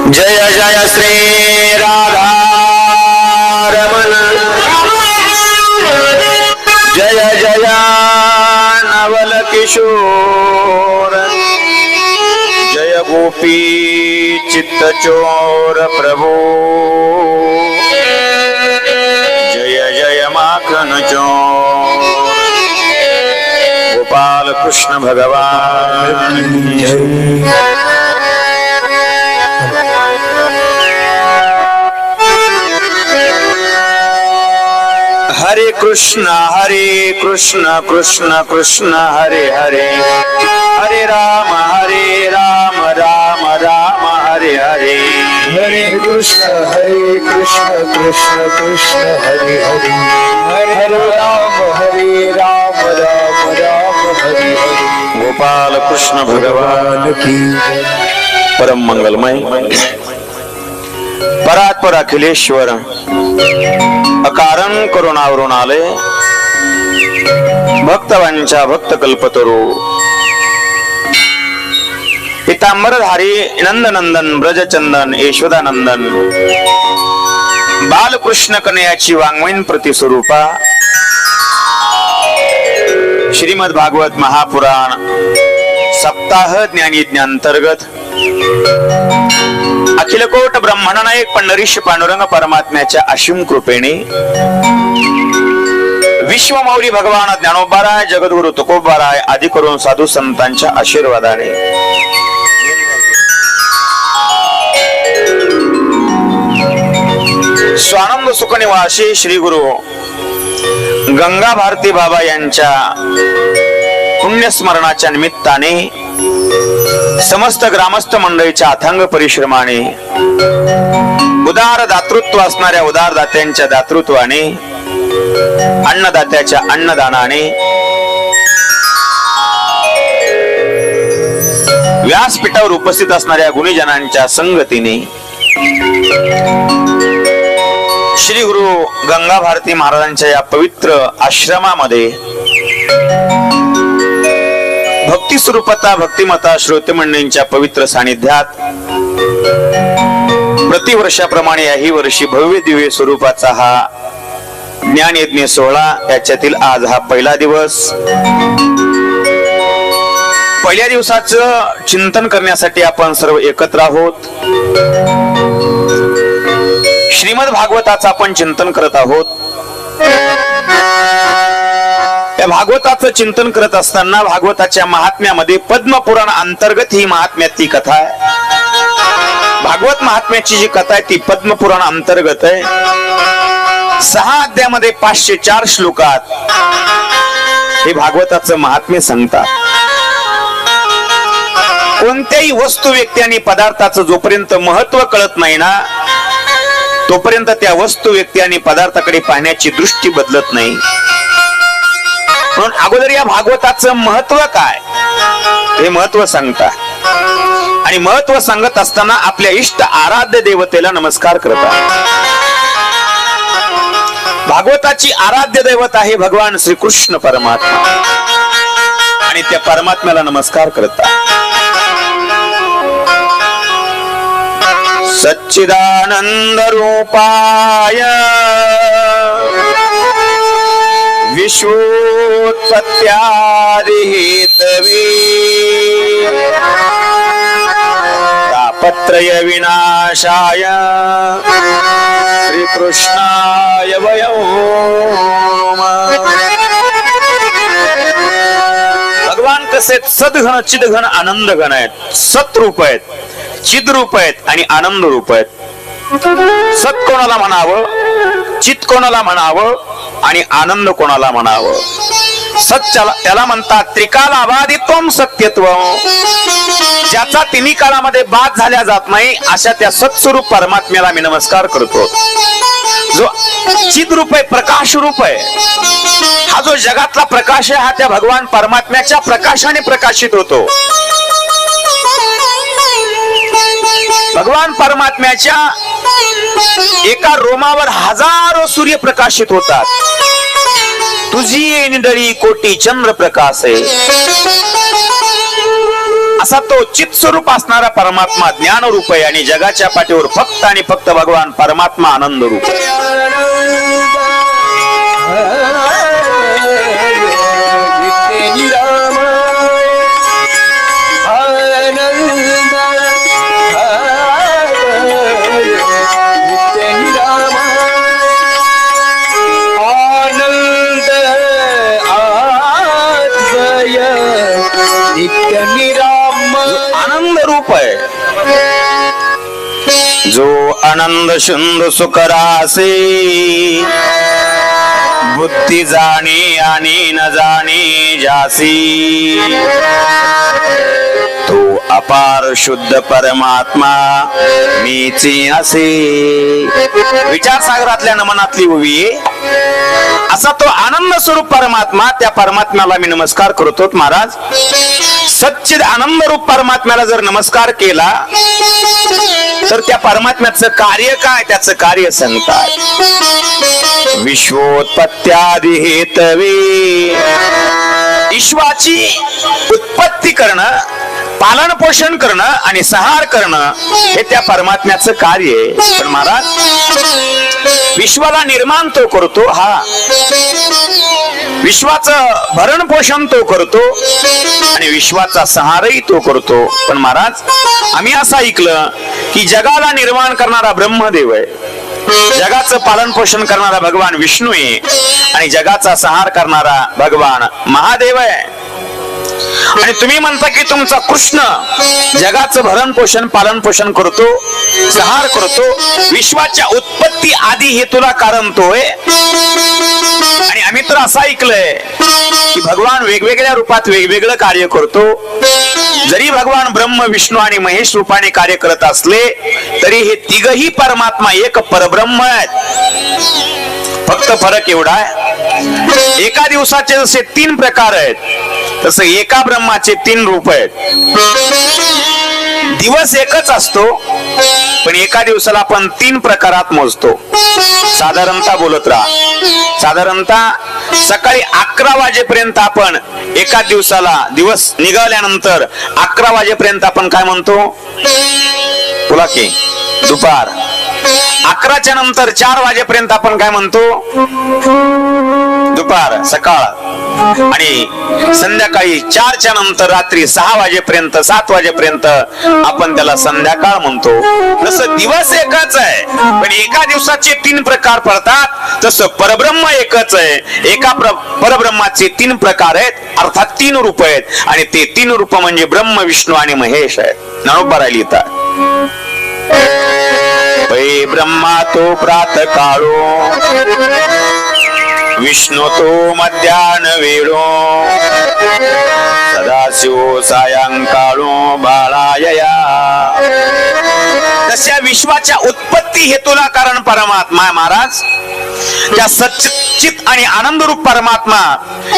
जय जय श्री राधा रमण जय जय नवल किशोर जय गोपी चित्त चोर प्रभु जय जय माखन चोर गोपाल कृष्ण भगवान हरे कृष्ण कृष्ण कृष्ण हरे हरे हरे राम राम राम हरे हरे हरे कृष्ण कृष्ण कृष्ण हरे हरे हरे राम राम राम हरे हरे। गोपाल कृष्ण भगवान की परम मंगलमय परात्पर अखिलेश्वर अकारण करुणावरून आले भक्तवांच्या भक्त कल्पतरू पितांबरधारी नंदनंदन ब्रजचंदन यशोदानंदन बालकृष्ण कन्याची वाङ्मयीन प्रतिस्वरूपा श्रीमद भागवत महापुराण सप्ताह ज्ञानयज्ञांतर्गत अखिल कोट ब्रह्मांडनायक पंढरीश पांडुरंग परमात्म्याच्या असीम कृपेने विश्वमौली भगवान ज्ञानोबाराय जगद्गुरु तुकोबाराय आदी करून साधू संतांच्या आशीर्वादाने स्वानंद सुखनिवासी श्री गुरु गंगा भारती बाबा यांच्या पुण्यस्मरणाच्या निमित्ताने समस्त ग्रामस्थ मंडळीच्या अथांग परिश्रमाने उदार दातृत्व असणाऱ्या उदार दात्यांच्या दातृत्वाने अन्नदात्याच्या अन्नदानाने व्यासपीठावर उपस्थित असणाऱ्या गुणीजनांच्या संगतीने श्री गुरु गंगा भारती महाराजांच्या या पवित्र आश्रमामध्ये भक्ती स्वरूपता भक्तिमता श्रोते मंडळींच्या पवित्र सानिध्यात प्रतिवर्षाप्रमाणे याही वर्षी भव्य दिव्य स्वरूपाचा हा ज्ञानयज्ञ सोहळा याच्यातील आज हा पहिला दिवस पहिल्या दिवसाचं चिंतन करण्यासाठी आपण सर्व एकत्र आहोत. श्रीमद भागवताचं आपण चिंतन करत आहोत. या भागवताचं चिंतन करत असताना भागवताच्या महात्म्यामध्ये पद्मपुराण अंतर्गत ही महात्म्यातली कथा आहे. भागवत महात्म्याची जी कथा आहे ती पद्मपुराण अंतर्गत आहे. 6 अध्यायामध्ये 504 श्लोकात हे भागवताचं महात्म्य सांगतात. कोणत्याही वस्तू व्यक्ती आणि पदार्थाचं जोपर्यंत महत्व कळत नाही ना तोपर्यंत त्या वस्तू व्यक्ती आणि पदार्थाकडे पाहण्याची दृष्टी बदलत नाही. म्हणून अगोदर या भागवताचं महत्व काय हे महत्व सांगता आणि महत्व सांगत असताना आपल्या इष्ट आराध्य देवतेला नमस्कार करता. भागवताची आराध्य दैवत आहे भगवान श्रीकृष्ण परमात्मा आणि त्या परमात्म्याला नमस्कार करता. सच्चिदानंद रूपाय विश्वोत्पत्त्यादि हेतवे तापत्रय विनाशाय श्रीकृष्णाय वयम्. भगवान कसे सद्घन चिदघन आनंद घन आहेत. सत्रूप आहेत, चिद्रूप आहेत आणि आनंद रूप आहेत. सत कोणाला म्हणावं, चित कोणाला म्हणावं आणि आनंद कोणाला म्हणावं. सत्याला त्याला म्हणतात त्रिकालाबाधित्वम सत्यत्वम. ज्याचा तिन्ही काळामध्ये बाद झाल्या जात नाही अशा त्या सत्स्वरूप परमात्म्याला मी नमस्कार करतो. जो चिद्रूप आहे, प्रकाश रूप आहे, हा जो जगातला प्रकाश आहे हा त्या भगवान परमात्म्याच्या प्रकाशाने प्रकाशित होतो. भगवान परमात्म्याच्या एका रोमावर हजारो सूर्य प्रकाशित होतात. तुझी निडळी कोटी चंद्र प्रकाश आहे. असा तो चित स्वरूप असणारा परमात्मा ज्ञान रूप आहे आणि जगाच्या पाठीवर फक्त आणि फक्त भगवान परमात्मा आनंद रूप आहे. आनंद रूप आहे जो आनंद शुंद सुख रासे बुद्धी जाणे आणि न जाणे जासी तो अपार शुद्ध परमात्मा मीची असे. विचार सागरातल्या नमनातली उभी असा तो आनंद स्वरूप परमात्मा, त्या परमात्म्याला मी नमस्कार करतो महाराज. सच्चिद आनंद रूप परमात्म्याला जर नमस्कार केला तर त्या परमात्म्याचं कार्य काय, त्याचं कार्य सांगतात. विश्वोत्पत्त्यादी हेतवे, विश्वाची उत्पत्ती करणं, पालन पोषण करणं आणि संहार करणं हे त्या परमात्म्याचं कार्य आहे. पण महाराज विश्वाला निर्माण तो करतो, हा विश्वाचं भरण पोषण तो करतो आणि विश्वाचा संहारही तो करतो. पण महाराज आम्ही असं ऐकलं की जगाला निर्माण करणारा ब्रह्मदेव आहे, जगाचं पालन पोषण करणारा भगवान विष्णू आहे आणि जगाचा संहार करणारा भगवान महादेव आहे. आणि तुम्ही म्हणता की तुमचा कृष्ण जगाचं भरण पोषण पालन पोषण करतो, संहार करतो, विश्वाच्या उत्पत्ती आधी हेतूला कारण तो आहे. आणि आम्ही तर असं ऐकलंय की भगवान वेगवेगळ्या रूपात वेगवेगळं कार्य करतो. जरी भगवान ब्रह्म विष्णू आणि महेश रूपाने कार्य करत असले तरी हे तिघही परमात्मा एक परब्रह्म आहेत. फक्त फरक एवढा आहे, एका दिवसाचे जसे 3 प्रकार आहेत तसे एका ब्रह्माचे 3 रूप आहेत. दिवस एकच असतो पण एका दिवसाला आपण 3 प्रकारात मोजतो. साधारणतः बोलत राहा, साधारणतः सकाळी 11 वाजेपर्यंत आपण एका दिवसाला, दिवस निघाल्यानंतर 11 वाजेपर्यंत आपण काय म्हणतो, बोला की दुपार. 11च्या नंतर 4 वाजेपर्यंत आपण काय म्हणतो, दुपार सकाळ. आणि संध्याकाळी 4च्या नंतर रात्री 6 वाजेपर्यंत 7 वाजेपर्यंत आपण त्याला संध्याकाळ म्हणतो. जसं दिवस एकच आहे पण एका दिवसाचे 3 प्रकार पडतात तसं परब्रह्म एकच आहे. एका परब्रह्माचे 3 प्रकार आहेत, अर्थात 3 रूप आहेत आणि ते 3 रूप म्हणजे ब्रह्म विष्णू आणि महेश आहेत. नरोबर लिहितात, ब्रह्मा तो प्रात काळो, विष्णू तो मध्यान वेळो, सदाशिव सायंकाळो बाळायया. तशा विश्वाच्या उत्पत्ती हेतूला कारण परमात्मा महाराज, त्या सच्चित आणि आनंद रूप परमात्मा,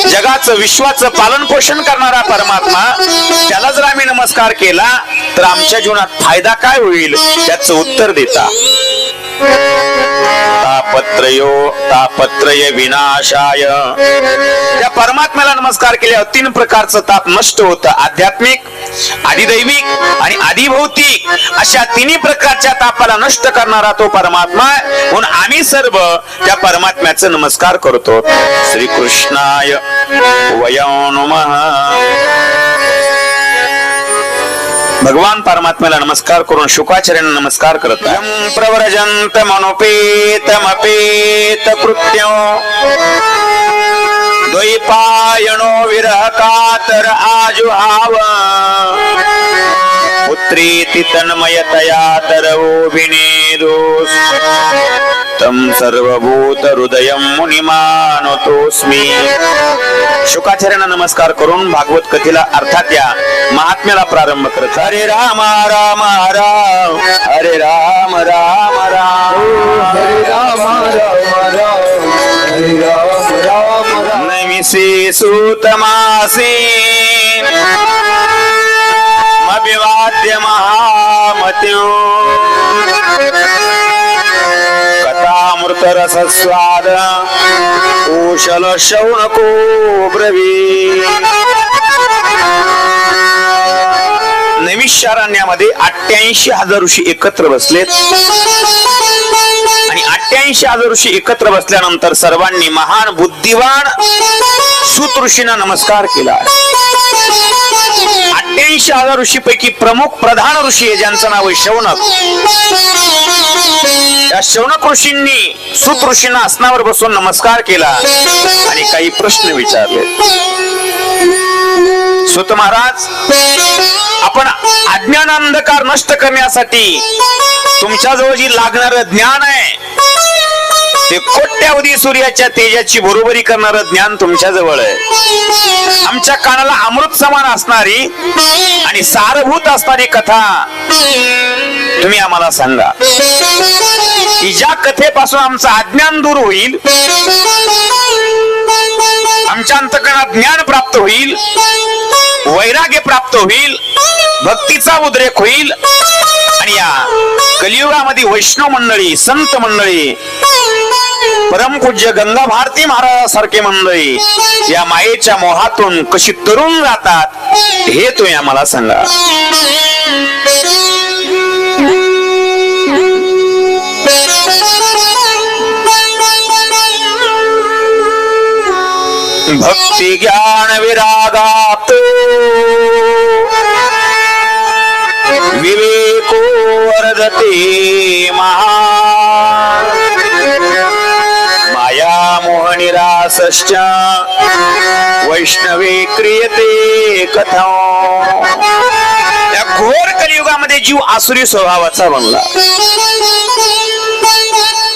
जगाचं विश्वाचं पालन पोषण करणारा परमात्मा, त्याला जर आम्ही नमस्कार केला तर आमच्या जीवनात फायदा काय होईल त्याचं उत्तर देता. तापत्रय विनाशाय, त्या परमात्म्याला नमस्कार केल्यावर 3 प्रकारचं ताप नष्ट होतं. आध्यात्मिक, आदिदैविक आणि आदिभौतिक अशा 3 प्रकारच्या तापाला नष्ट करणारा तो परमात्मा, म्हणून आम्ही सर्व त्या परमात्म्याचं नमस्कार करतो. श्रीकृष्णाय वयं नमः. भगवान परमात्म्याला नमस्कार करून शुकाचार्यांना नमस्कार करतात. प्रव्रजंत मनोपेतमपेत कृत्यो, द्वैपायनो विरह कातर आजुहाव, पुत्रीति तन्मयतया तरवोभिनेदोस, तम सर्वभूत हृदयं मुनिमानतोस्मि. शुकाचार्यांना नमस्कार करून भागवत कथेला अर्थात या महात्म्याला प्रारंभ करत. हरे राम राम राम, हरे राम राम राम, हरे राम राम राम, हरे राम राम राम. नैमिषे सूतमासे अभिवाद्य महामत्यो, कथामृत रसस्वाद कुशल शौनको ब्रवी. नैमिषारण्यामध्ये 88,000 ऋषी एकत्र बसलेत आणि 88,000 ऋषी एकत्र बसल्यानंतर सर्वांनी महान बुद्धिवान सूत ऋषींना नमस्कार केला. 88,000 ऋषीपैकी प्रमुख प्रधान ऋषी आहे ज्यांचं नाव आहे शौनक. त्या शौनक ऋषींनी सूत ऋषींना आसनावर बसून नमस्कार केला आणि काही प्रश्न विचारले. सूत महाराज, आपण अज्ञान अंधकार नष्ट करण्यासाठी तुमच्याजवळ जी लागणारं ज्ञान आहे ते कोट्यावधी सूर्याच्या तेजाची बरोबरी करणारं ज्ञान तुमच्याजवळ आहे. आमच्या कानाला अमृत समान असणारी आणि सारभूत असणारी कथा तुम्ही आम्हाला सांगा की ज्या कथेपासून आमचं अज्ञान दूर होईल, आमच्या अंतकरणात ज्ञान प्राप्त होईल, वैराग्य प्राप्त होईल, भक्तीचा उद्रेक होईल आणि या कलियुगामध्ये वैष्णव मंडळी, संत मंडळी, परमपूज्य गंगा भारती महाराजांसारखे मंडळी या मायेच्या मोहातून कशी तरुण जातात हे तुम्ही आम्हाला सांगा. भक्ती ज्ञान विरागात विवेको वर्धते महा माया मोह निरासश्च वैष्णवे क्रियते कथा. या घोर कलियुगामध्ये जीव आसुरी स्वभावाचा बनला.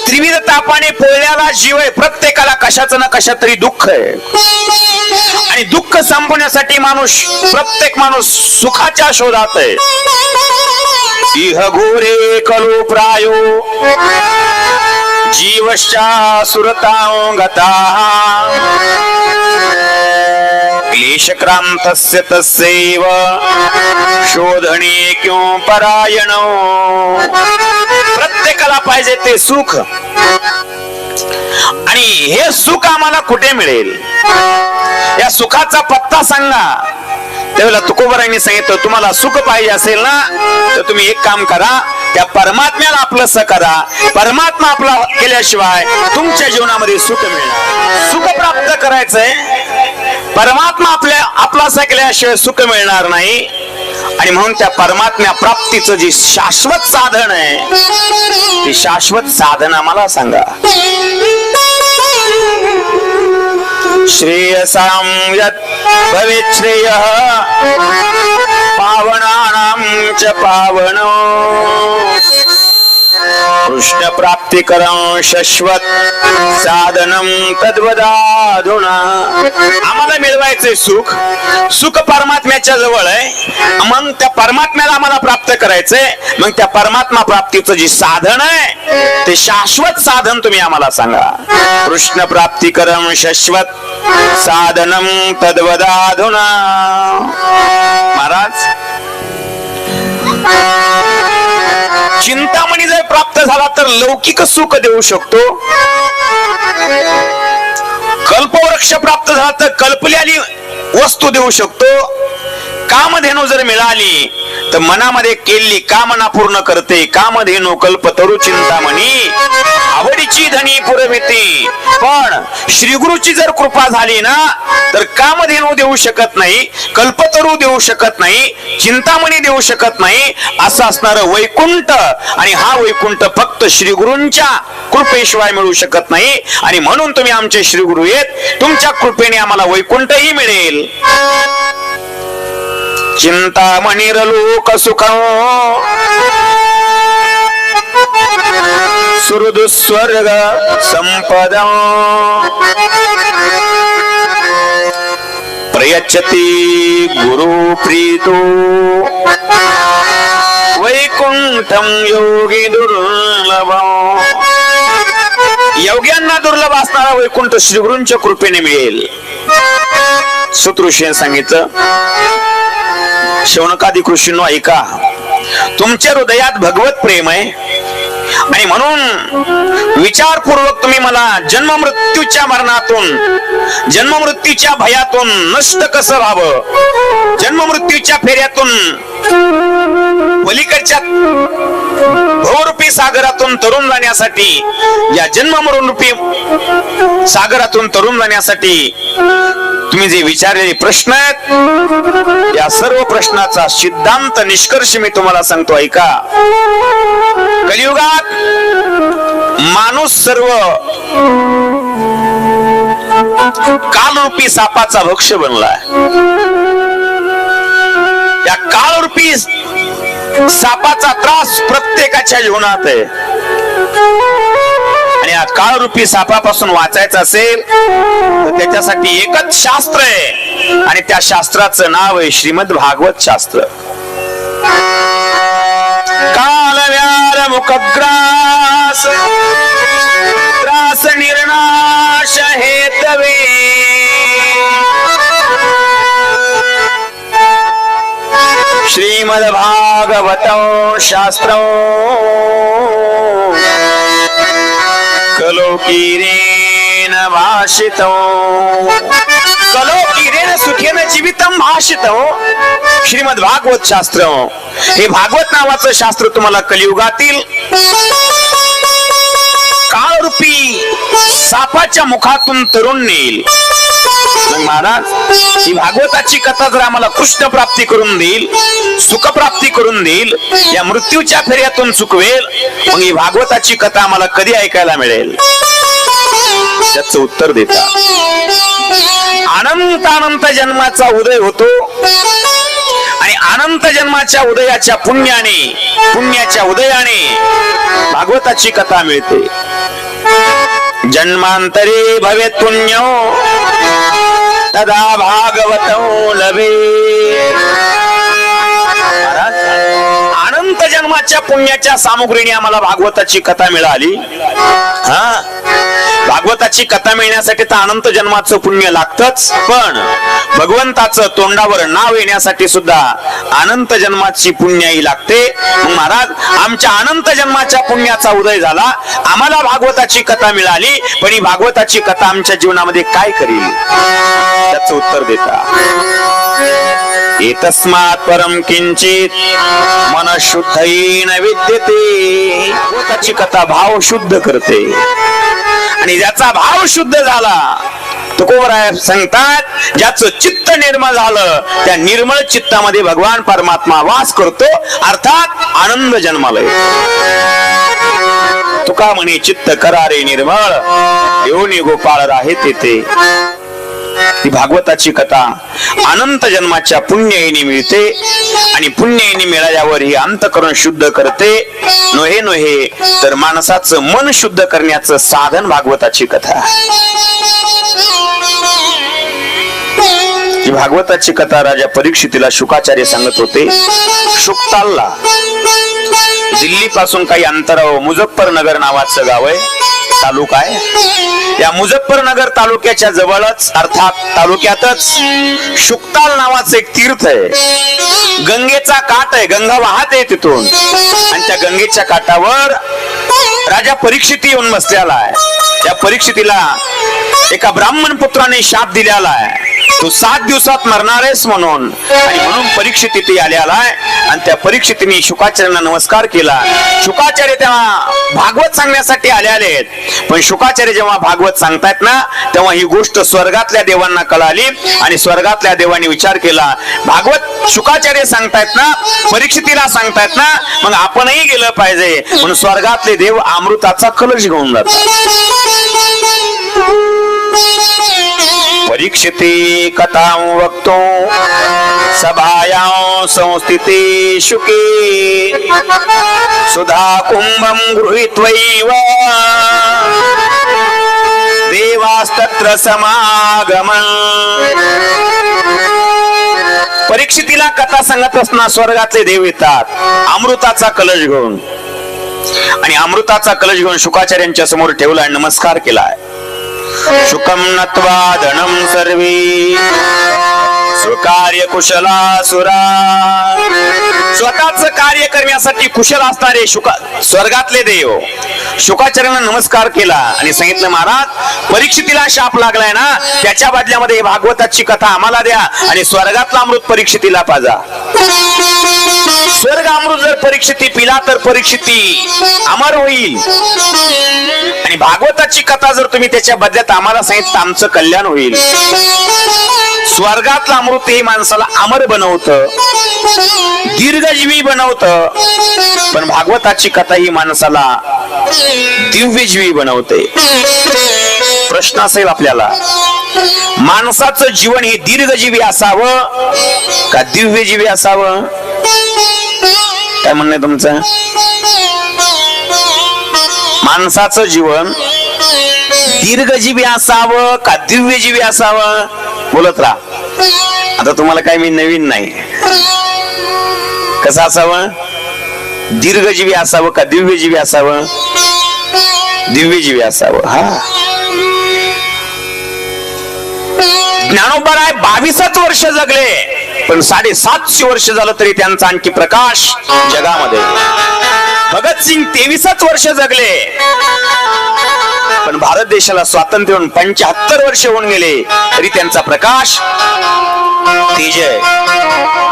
त्रिविध तापाने पोळल्याला जीव आहे. प्रत्येकाला कशाचं ना कशा तरी दुःख आहे आणि दुःख संपवण्यासाठी प्रत्येक माणूस सुखाच्या शोधात आहे. इह घोरे कलो प्रायो जीवश्चा सुरतां गताः क्लेशक्रांतस्य तस्यैव शोधणे क्यों परायणो. प्रत्येकाला पाहिजे ते सुख आणि हे सुख आम्हाला कुठे मिळेल? या सुखाचा पत्ता सांगा. त्यावेळेला तुकोबारायांनी सांगितलं, तुम्हाला सुख पाहिजे असेल ना तर तुम्ही एक काम करा, त्या परमात्म्याला आपलंसं करा. परमात्मा आपला केल्याशिवाय तुमच्या जीवनामध्ये सुख मिळणार. सुख प्राप्त करायचंय, परमात्मा आपलासा केल्याशिवाय सुख मिळणार नाही. आणि म्हणून त्या परमात्म्या प्राप्तीचं जे शाश्वत साधन आहे ते शाश्वत साधन आम्हाला सांगा. श्रेयसां यत् भवेत् श्रेयः पावनानां च पावनो कृष्ण प्राप्तिकरं शाश्वत साधनं तद्वदाधुना. आम्हाला मिळवायचंय सुख. सुख परमात्म्याच्या जवळ आहे. मग त्या परमात्म्याला आम्हाला प्राप्त करायचंय. मग त्या परमात्मा प्राप्तीचं जे साधन आहे ते शाश्वत साधन तुम्ही आम्हाला सांगा. कृष्ण प्राप्तिकरं शाश्वत साधनं तद्वदाधुना. महाराज, चिंतामणी जर प्राप्त झाला तर लौकिक सुख देऊ शकतो. कल्पवृक्ष प्राप्त झाला तर कल्पलेली वस्तू देऊ शकतो. कामधेनू जर मिळाली तर मनामध्ये केलेली कामना पूर्ण करते. कामधेनू कल्पतरू चिंतामणी आवडीची धनी पुरविते. पण श्रीगुरूची जर कृपा झाली ना तर कामधेनू देऊ शकत नाही, कल्पतरू देऊ शकत नाही, चिंतामणी देऊ शकत नाही. असं असणारं वैकुंठ, आणि हा वैकुंठ फक्त श्रीगुरूंच्या कृपेशिवाय मिळू शकत नाही. आणि म्हणून तुम्ही आमचे श्रीगुरू आहेत. तुमच्या कृपेने आम्हाला वैकुंठही मिळेल. चिंतामणिर्लोक सुखं सुहृदस्वर्ग संपदं प्रयच्छति गुरु प्रीतो वैकुंठं योगी दुर्लभं. योग्यांना दुर्लभ असणारा वैकुंठ श्रीगुरूंच्या कृपेने मिळेल. सूत ऋषीने सांगितलं, शौनकादी ऋषींनो ऐका, तुमच्या हृदयात भगवत प्रेम आहे आणि म्हणून विचारपूर्वक तुम्ही मला जन्म मृत्यूच्या मरणातून, जन्म मृत्यूच्या भयातून नष्ट कसं व्हावं, जन्म मृत्यूच्या फेऱ्यातून पलीकडच्या भवरूपी सागरातून तरुण जाण्यासाठी, या जन्म मरण रूपी सागरातून तरुण जाण्यासाठी तुम्ही जे विचारलेले प्रश्न आहेत, या सर्व प्रश्नाचा सिद्धांत निष्कर्ष मी तुम्हाला सांगतो, ऐका. कलियुगात माणूस सर्व कालरूपी सापाचा भक्ष बनलाय. या कालरूपी सापाचा त्रास प्रत्येकाच्या जीवनात आहे. आणि या काळरूपी सापापासून वाचायचं असेल तर त्याच्यासाठी एकच शास्त्र आहे, आणि त्या शास्त्राचं नाव आहे श्रीमद भागवत शास्त्र. कालव्याल मुखग्रास त्रास निर्नाश हेतवे श्रीमद भागवतं शास्त्रं कलोकीरेण भाषितं कलोकीरेण सुखेन जीवितं भाषितं श्रीमद भागवत शास्त्र. हे भागवत नावाचं शास्त्र तुम्हाला कलियुगातील काळरूपी सापाच्या मुखातून तरुण नेईल. महाराज, ही भागवताची कथा जर आम्हाला कृष्ण प्राप्ती करून देईल, सुख प्राप्ती करून देईल, या मृत्यूच्या फेऱ्यातून चुकवेल, मग ही भागवताची कथा आम्हाला कधी ऐकायला मिळेल? त्याचं उत्तर देता. अनंत अनंत जन्माचा उदय होतो, आणि अनंत जन्माच्या उदयाच्या पुण्याच्या उदयाने भागवताची कथा मिळते. जन्मांतरे भवेत पुण्यो तदा भागवतो लभे. अनंत जन्माच्या पुण्याच्या सामुग्रीने आम्हाला भागवताची कथा मिळाली. भागवताची कथा मिळण्यासाठी तर अनंत जन्माचं पुण्य लागतच, पण भगवंताचं तोंडावर नाव येण्यासाठी सुद्धा अनंत जन्माची पुण्याही लागते. महाराज, आमच्या अनंत जन्माच्या पुण्याचा उदय झाला, आम्हाला भागवताची कथा मिळाली, पण ही भागवताची कथा आमच्या जीवनामध्ये काय करेल? त्याचं उत्तर देता. एतस्मात् परम किंचित मन शुद्धेन विद्यते. भागवताची कथा भाव शुद्ध करते, आणि ज्याचा भाव शुद्ध झाला, तुकोबराय सांगतात, ज्याचं चित्त निर्मळ झालं, त्या निर्मळ चित्तामध्ये भगवान परमात्मा वास करतो, अर्थात आनंद जन्माला येतो. तुका म्हणे चित्त करारे निर्मळ, योनी गोपाळ राहे तेथे. ती भागवताची कथा अनंत जन्माच्या पुण्ययनी मिळते, आणि पुण्ययनी मिळाल्यावर ही अंतःकरण शुद्ध करते. नोहे नोहे तर माणसाचं मन शुद्ध करण्याचं साधन भागवताची कथा. ही भागवताची कथा राजा परीक्षितीला शुकाचार्य सांगत होते. शुकतालला दिल्ली पासून काही अंतरावर मुझफ्फरनगर नावाचं गाव आहे, तालुका आहे. या मुझफ्फरनगर तालुक्याच्या जवळच, अर्थात तालुक्यातच शुकताल नावाचं एक तीर्थ आहे. गंगेचा काठ आहे, गंगा वाहत आहे तिथून, आणि त्या गंगेच्या काठावर राजा परीक्षिती येऊन बसलेला आहे. त्या परीक्षितीला एका ब्राह्मण पुत्राने शाप दिलेला आहे, तू 7 दिवसात मरणार आहेस म्हणून. आणि म्हणून परीक्षित तिथे आलेला आहे, आणि त्या परीक्षितीने शुकाचार्यांना नमस्कार केला. शुकाचार्य तेव्हा भागवत सांगण्यासाठी आले आहेत, पण शुकाचार्य जेव्हा भागवत सांगतायत ना, तेव्हा ही गोष्ट स्वर्गातल्या देवांना कळाली, आणि स्वर्गातल्या देवांनी विचार केला, भागवत शुकाचार्य सांगतायत ना, परीक्षितीला सांगतायत ना, मग आपणही गेलं पाहिजे. म्हणून स्वर्गातले देव अमृताचा कलश घेऊन जातात. परीक्षिते कथां वक्तो सभायां संस्थिते शुके सुधा कुंभं गृहीत्वैव देवास्तत्र समागमन्. परीक्षितीला कथा सांगत असताना स्वर्गातले देव येतात अमृताचा कलश घेऊन, आणि अमृताचा कलश घेऊन शुकाचार्यांच्या समोर ठेवला आणि नमस्कार केलाय. शुकं नत्वा धनं सर्वे सुकार्य कुशला सुरा. स्वतःच कार्य करण्यासाठी कुशल असणारे स्वर्गातले देव शुकाचार्यांना नमस्कार केला आणि सांगितलं, महाराज परीक्षितीला शाप लागलाय ना, त्याच्या बदल्यामध्ये भागवताची कथा आम्हाला द्या आणि स्वर्गातला अमृत परीक्षितीला पाजा. स्वर्ग अमृत जर परीक्षिती पिला तर परीक्षिती अमर होईल आणि भागवताची कथा जर तुम्ही त्याच्या बदल्यात आम्हाला सांगितलं आमचं कल्याण होईल. स्वर्गातलं अमृत हे माणसाला अमर बनवतं, दीर्घजीवी बनवतं, पण भागवताची कथा ही माणसाला दिव्यजीवी बनवते. प्रश्न असेल आपल्याला, माणसाचं जीवन हे दीर्घजीवी असावं का दिव्यजीवी असावं? काय म्हणणं आहे तुमचं? माणसाचं जीवन दीर्घजीवी असावं का दिव्यजीवी असावं? बोलत राहा. आता तुम्हाला काय मी नवीन नाही. कसं असावं? दीर्घजीवी असावं का दिव्यजीवी असावं? दिव्यजीवी असावं. हा, ज्ञानोबा राय 22 वर्ष जगले, पण 750 वर्ष झालं तरी त्यांचा आणखी प्रकाश जगामध्ये. भगतसिंग 23 वर्ष जगले, पण भारत देशाला स्वातंत्र्य होऊन 75 वर्ष होऊन गेले तरी त्यांचा प्रकाश तेज आहे.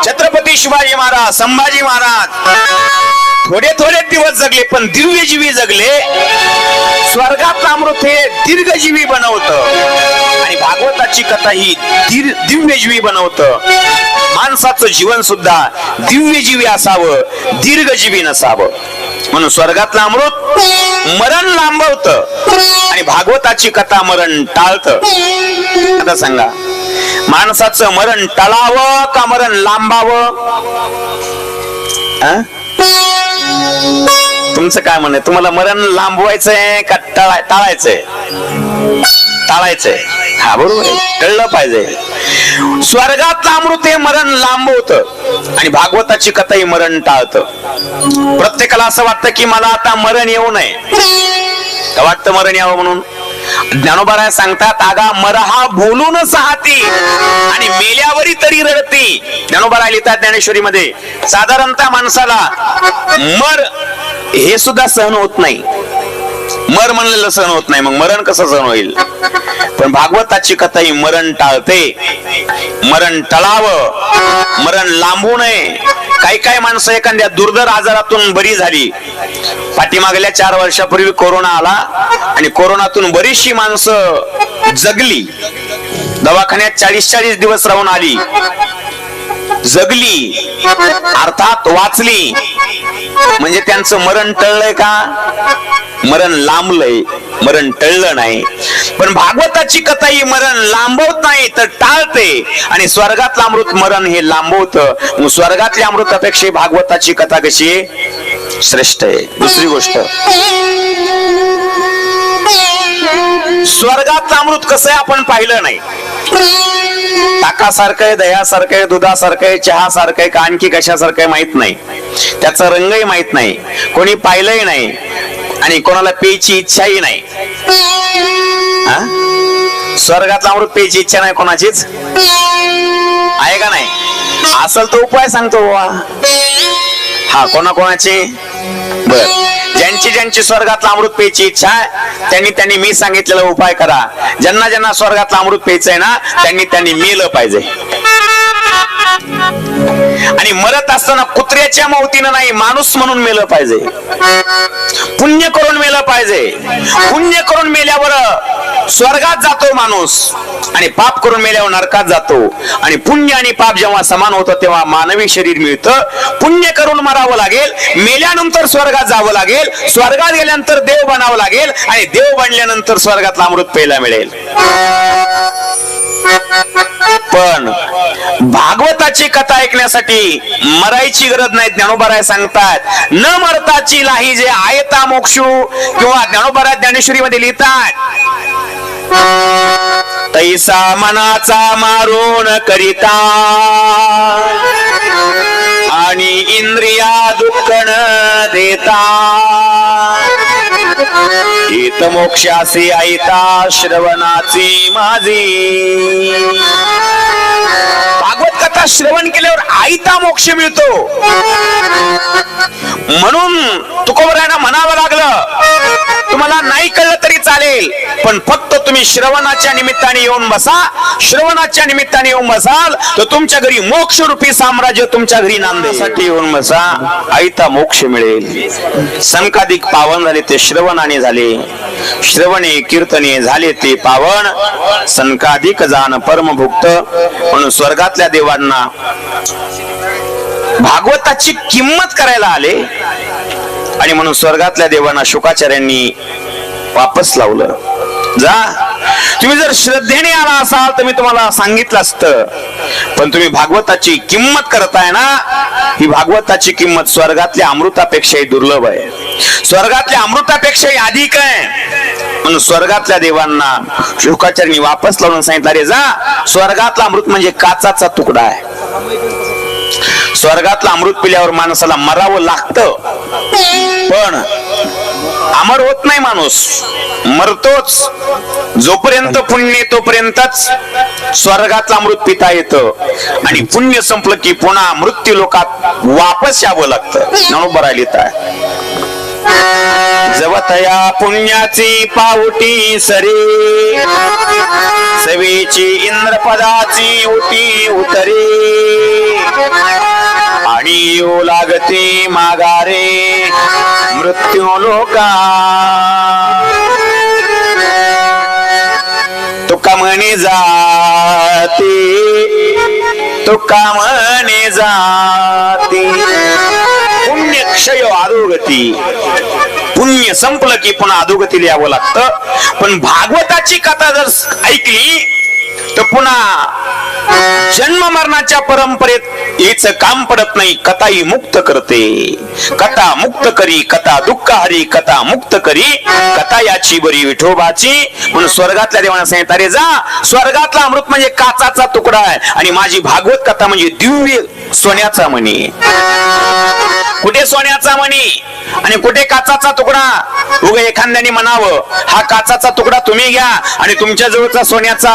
छत्रपती शिवाजी महाराज, संभाजी महाराज थोडे दिवस जगले, पण दिव्यजीवी जगले. स्वर्गातलं अमृत हे दीर्घजीवी बनवतं आणि भागवताची कथा ही दिव्यजीवी बनवतं. माणसाचं जीवन सुद्धा दिव्यजीवी असावं, दीर्घजीवी नसावं. म्हणून स्वर्गातलं अमृत मरण लांबवतं आणि भागवताची कथा मरण टाळतं. आता सांगा, माणसाचं मरण टळावं का मरण लांबावं? तुमचं काय म्हणणं आहे? तुम्हाला मरण लांबवायचंय का टाळायचंय? टाळायचंय. हा, बरोबर आहे, टळलं पाहिजे. स्वर्गातलं अमृत हे मरण लांबवतं आणि भागवताची कथा ही मरण टाळतं. प्रत्येकाला असं वाटतं की मला आता मरण येऊ नये. का वाटतं मरण यावं म्हणून? ज्ञानोबा राय सांगतात, आगा मरहा बोलून साहती आणि मेल्यावरी तरी रडती. ज्ञानोबा राय लिहितात ज्ञानेश्वरीमध्ये, साधारणतः माणसाला मर हे सुद्धा सहन होत नाही. मर म्हणलेलं सहन होत नाही, मग मरण कसं सहन होईल? पण भागवताची कथा ही मरण टाळते. मरण टळावं, मरण लांबू नये. काही माणसं एखाद्या दुर्धर आजारातून बरी झाली. पाठीमागल्या 4 वर्षापूर्वी कोरोना आला आणि कोरोनातून बरीचशी माणसं जगली. दवाखान्यात 40 दिवस राहून आली, जगली, अर्थात वाचली. म्हणजे त्यांचं मरण टळलंय का? मरण लांबलंय, मरण टळलं नाही. पण भागवताची कथा ही मरण लांबवत नाही तर टाळते आणि स्वर्गातलं अमृत मरण हे लांबवतं. स्वर्गातल्या अमृतापेक्षा भागवताची कथा कशी श्रेष्ठ आहे. दुसरी गोष्ट, स्वर्गातलं अमृत कसं आहे आपण पाहिलं नाही. ताकासारखं आहे, दह्यासारखं आहे, दुधासारखं आहे, चहासारखं आहे का आणखी कशासारखं आहे माहित नाही. त्याचा रंगही माहित नाही, कोणी पाहिलंही नाही आणि कोणाला प्यायची इच्छाही नाही. स्वर्गातलं अमृत प्यायची इच्छा नाही कोणाचीच आहे का नाही? असल तो उपाय सांगतो बाबा. हा, कोणाची? बर, ज्यांची स्वर्गातलं अमृत प्यायची इच्छा आहे त्यांनी मी सांगितलेला उपाय करा. ज्यांना स्वर्गातलं अमृत प्यायचंय ना त्यांनी मेलं पाहिजे. आणि मरत असताना कुत्र्याच्या मौतीनं नाही, माणूस म्हणून मेलं पाहिजे. पुण्य करून मेलं पाहिजे. पुण्य करून मेल्यावर स्वर्गात जातो माणूस आणि पाप करून मेल्यावर नरकात जातो. आणि पुण्य आणि पाप जेव्हा समान होतं तेव्हा मानवी शरीर मिळतं. पुण्य करून मरावं लागेल, मेल्यानंतर स्वर्गात जावं लागेल, स्वर्गात गेल्यानंतर देव बनावं लागेल आणि देव बनल्यानंतर स्वर्गातलं अमृत प्यायला मिळेल. पण भागवताची कथा ऐकण्यासाठी मरायची गरज नाही. ज्ञानोबा राय सांगतात, न मरताची लाही जे आयता मोक्षू. किंवा ज्ञानोबा राय ज्ञानेश्वरीमध्ये लिहितात, तैसा मनाचा मारून करिता आणि इंद्रिया दुःख न देता. हित मोक्षासी ऐता श्रवणाची माझी. भागवत कथा श्रवण केल्यावर आईता मोक्ष मिळतो. म्हणून तुकोबरायांना म्हणावं लागलं, तुम्हाला नाही कळलं तरी चालेल, पण फक्त तुम्ही श्रवणाच्या निमित्ताने येऊन बसा. श्रवणाच्या निमित्ताने येऊन बसाल तर तुमच्या घरी मोक्ष रूपी साम्राज्य तुमच्या घरी नांदण्यासाठी येऊन बसा, आईता मोक्ष मिळेल. संकाधिक पावन झाले ते श्रवणाने झाले, श्रवणे कीर्तने झाले ते पावन. संकाधिक जाण परमभुक्त. म्हणून स्वर्गातल्या देवांना भागवताची किंमत करायला आले आणि म्हणून स्वर्गातल्या देवांना शुकाचार्यांनी वापस लावलं. जा, तुम्ही जर श्रद्धेने आला असाल तर मी तुम्हाला सांगितलं असतं, पण तुम्ही भागवताची किंमत करताय ना, ही भागवताची किंमत स्वर्गातल्या अमृतापेक्षाही दुर्लभ आहे, स्वर्गातल्या अमृतापेक्षाही अधिक आहे. म्हणून स्वर्गातल्या देवांना शुकाचार्यांनी वापस लावून सांगितलं, अरे जा, स्वर्गातला अमृत म्हणजे काचाचा तुकडा आहे. स्वर्गातला अमृत पिल्यावर माणसाला मरावं लागतं, पण अमर होत नाही माणूस, मरतोच. जोपर्यंत पुण्य तोपर्यंतच स्वर्गातलं अमृत पिता येतं आणि पुण्य संपलं की पुन्हा मृत्यू लोकात वापस यावं लागतं. नंबर लिहित आहे, जवतया पुण्याची पावटी सरी, सवेची इंद्रपदाची उटी उतरी, आणि येऊ लागते मागारे मृत्यू लोका. तुका म्हणे जाते, तुका म्हणे जाते, पुण्य क्षय अधोगती. पुण्य संपलं की पुन्हा अधोगतीला यावं लागतं. पण भागवताची कथा जर ऐकली तर पुन्हा जन्म मरणाच्या परंपरेत याच काम पडत नाही. कथा ही मुक्त करते. कथा मुक्त करी, कथा दुःख हरी, कथा मुक्त करी, कथा याची बरी विठोबाची. म्हणून स्वर्गातल्या देवांना सांगितलं, अरे जा, स्वर्गातला अमृत म्हणजे काचाचा तुकडा आहे आणि माझी भागवत कथा म्हणजे दिव्य सोन्याचा मणी. कुठे सोन्याचा मणी आणि कुठे काचाचा तुकडा? उगा एखाद्याने म्हणावं, हा काचाचा तुकडा तुम्ही घ्या आणि तुमच्या जवळचा सोन्याचा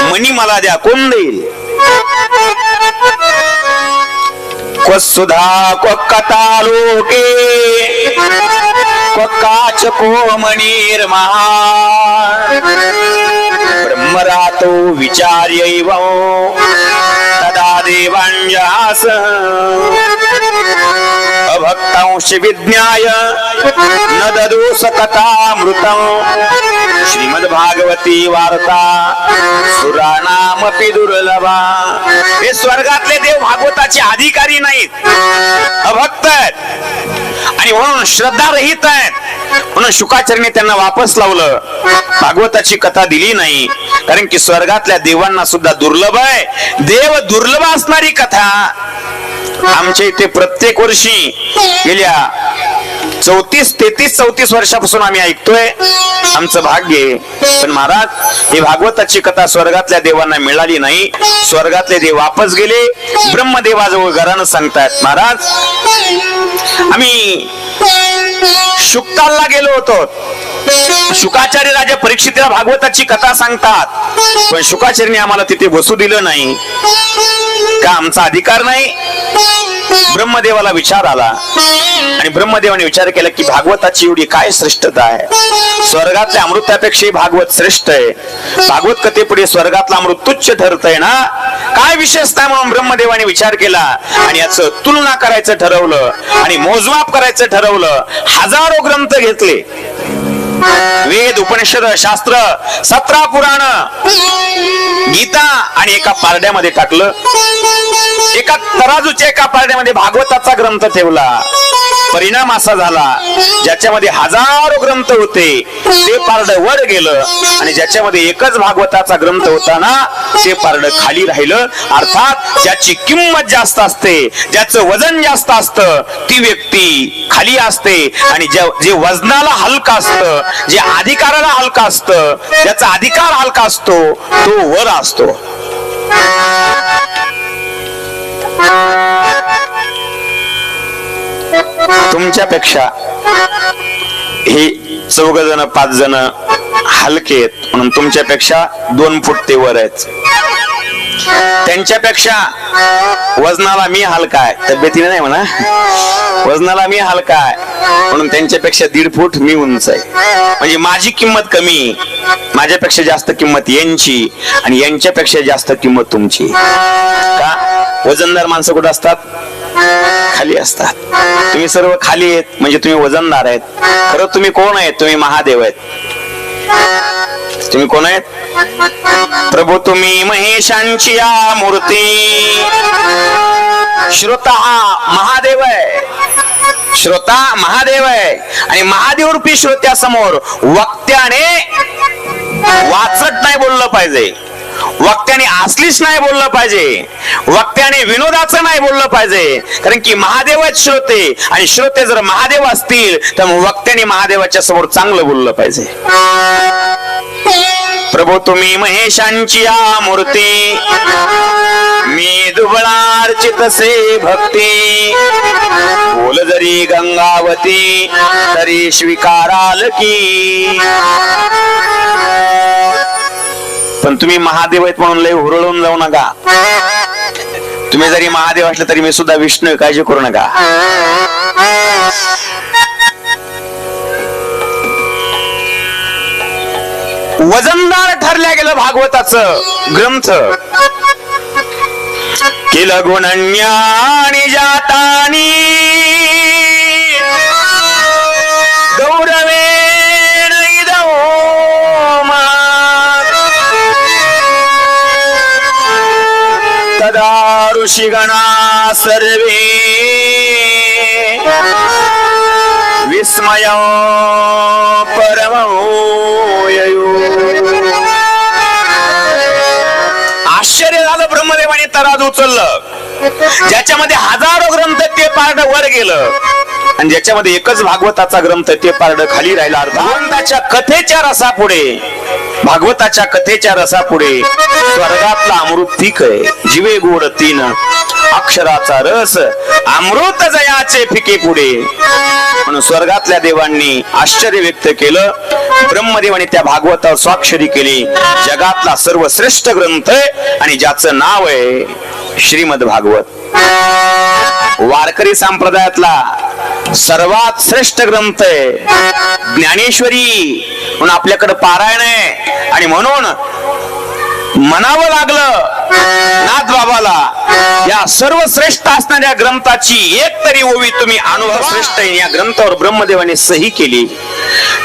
मणी मला द्या, कोण देईल? क्वसुधा क्वकथा लोके क्वकाच को मणिर्महा, ब्रह्मरातो विचार्यैव तदा देवांजास, अभक्तांश विज्ञाय न ददोस कथामृतं, श्रीमद्भागवती वार्ता सुराणामपि दुर्लभा. हे स्वर्गातले देव भागवताचे अधिकारी नाहीत, अभक्त आहेत आणि म्हणून श्रद्धा रहित आहेत. म्हणून शुकाचार्याने त्यांना वापस लावलं, भागवताची कथा दिली नाही. कारण की स्वर्गातल्या देवांना सुद्धा दुर्लभ आहे. देव दुर्लभ असणारी कथा आमच्या इथे प्रत्येक वर्षी गेल्या 34 वर्षापासून आम्ही ऐकतोय. आमचं भाग्य आहे. पण महाराज, ही भागवताची कथा स्वर्गातल्या देवांना मिळाली नाही. स्वर्गातले देव वापस गेले, ब्रह्मदेवाजवळ घरानं सांगतायत, महाराज आम्ही शुक्तालला गेलो होतो. शुकाचार्य राजा परीक्षितला भागवताची कथा सांगतात, पण शुकाचार्याने आम्हाला तिथे बसू दिलं नाही. का आमचा अधिकार नाही? ब्रह्मदेवाला विचार आला आणि ब्रह्मदेवाने विचार केला की भागवताची एवढी काय श्रेष्ठता आहे. स्वर्गातल्या अमृतापेक्षा भागवत श्रेष्ठ आहे. भागवत कथेपुढे स्वर्गातला अमृत तुच्छ ठरतंय ना, काय विशेषता? म्हणून ब्रह्मदेवाने विचार केला आणि याचं तुलना करायचं ठरवलं आणि मोजमाप करायचं ठरवलं. हजारो ग्रंथ घेतले, वेद, उपनिषद, शास्त्र, 17 पुराण, गीता आणि एका पारड्यामध्ये टाकलं. एका तराजूच्या एका पारड्यामध्ये भागवताचा ग्रंथ ठेवला. परिणाम असा झाला, ज्याच्यामध्ये हजारो ग्रंथ होते ते पारडं वर गेलं आणि ज्याच्यामध्ये एकच भागवताचा ग्रंथ होता ना, ते पारडं खाली राहिलं. अर्थात ज्याची किंमत जास्त असते, ज्याचं वजन जास्त असतं, ती व्यक्ती खाली असते आणि जे वजनाला हलका असतं, जे अधिकाराला हलका असतं, ज्याचा अधिकार हलका असतो, तो वर असतो. तुमच्यापेक्षा हे 4 जण 5 जण हलके आहेत म्हणून तुमच्यापेक्षा 2 फूट ते वर आहेत. त्यांच्यापेक्षा वजनाला मी हलका आहे, तब्येतीने नाही म्हणा, वजनाला मी हलका आहे म्हणून त्यांच्यापेक्षा 1.5 फूट मी उंच आहे. म्हणजे माझी किंमत कमी, माझ्यापेक्षा जास्त किंमत यांची आणि यांच्यापेक्षा जास्त किंमत तुमची. का? वजनदार माणसं कुठं असतात? खाली असतात. तुम्ही सर्व खाली आहेत म्हणजे तुम्ही वजनदार आहेत. खरं तुम्ही कोण आहेत? तुम्ही महादेव आहेत. तुम्ही कोण आहेत? प्रभू तुम्ही महेशांची या मूर्ती. श्रोता हा महादेव आहे, श्रोता महादेव आहे आणि महादेव रूपी श्रोत्यासमोर वक्त्याने वाचट नाही बोललं पाहिजे, वक्त्याने असलीच नाही बोललं पाहिजे, वक्त्याने विनोदाचं नाही बोललं पाहिजे. कारण की महादेवच श्रोते आणि श्रोते जर महादेव असतील तर वक्त्याने महादेवाच्या समोर चांगलं बोललं पाहिजे. प्रभू तुम्ही महेशांची या मूर्ती, मी दुबळार्चितसे भक्ती. बोल जरी गंगावती तरी स्वीकाराल की. पण तुम्ही महादेव आहेत म्हणून लय हुरळून जाऊ नका. तुम्ही जरी महादेव असले तरी मी सुद्धा विष्णू आहे, काळजी करू नका. वजनदार ठरल्या गेलं भागवताचं ग्रंथ. केलं गुणन्यानी जातानी गौरवेण इदो तदा ऋषिगणा सर्वे विस्मय परमो. आश्चर्य झालं. ब्रह्मदेवाने तराजू उचललं, ज्याच्यामध्ये हजारो ग्रंथ ते पारड वर गेलं आणि ज्याच्यामध्ये एकच भागवताचा ग्रंथ ते पारड खाली राहिला. भगवंताच्या कथेच्या रसापुढे, भागवताच्या कथेच्या रसापुढे स्वर्गातला अमृत ठीक आहे. जीवे गोड 3 अक्षराचा रस अमृत जयाचे फिके पुढे. म्हणून स्वर्गातल्या देवांनी आश्चर्य व्यक्त केलं. ब्रह्मदेवाने त्या भागवतावर स्वाक्षरी केली. जगातला सर्वश्रेष्ठ ग्रंथ आणि ज्याचं नाव आहे श्रीमद भागवत. वारकरी संप्रदायातला सर्वात श्रेष्ठ ग्रंथ आहे. ज्ञानेश्वरी म्हणून आपल्याकडे पारायण आहे आणि म्हणून म्हणावं लागलं नाथबाबाला, या सर्वश्रेष्ठ असणाऱ्या ग्रंथाची एक तरी ओवी तुम्ही अनुभव श्रेष्ठ. या ग्रंथावर ब्रह्मदेवाने सही केली.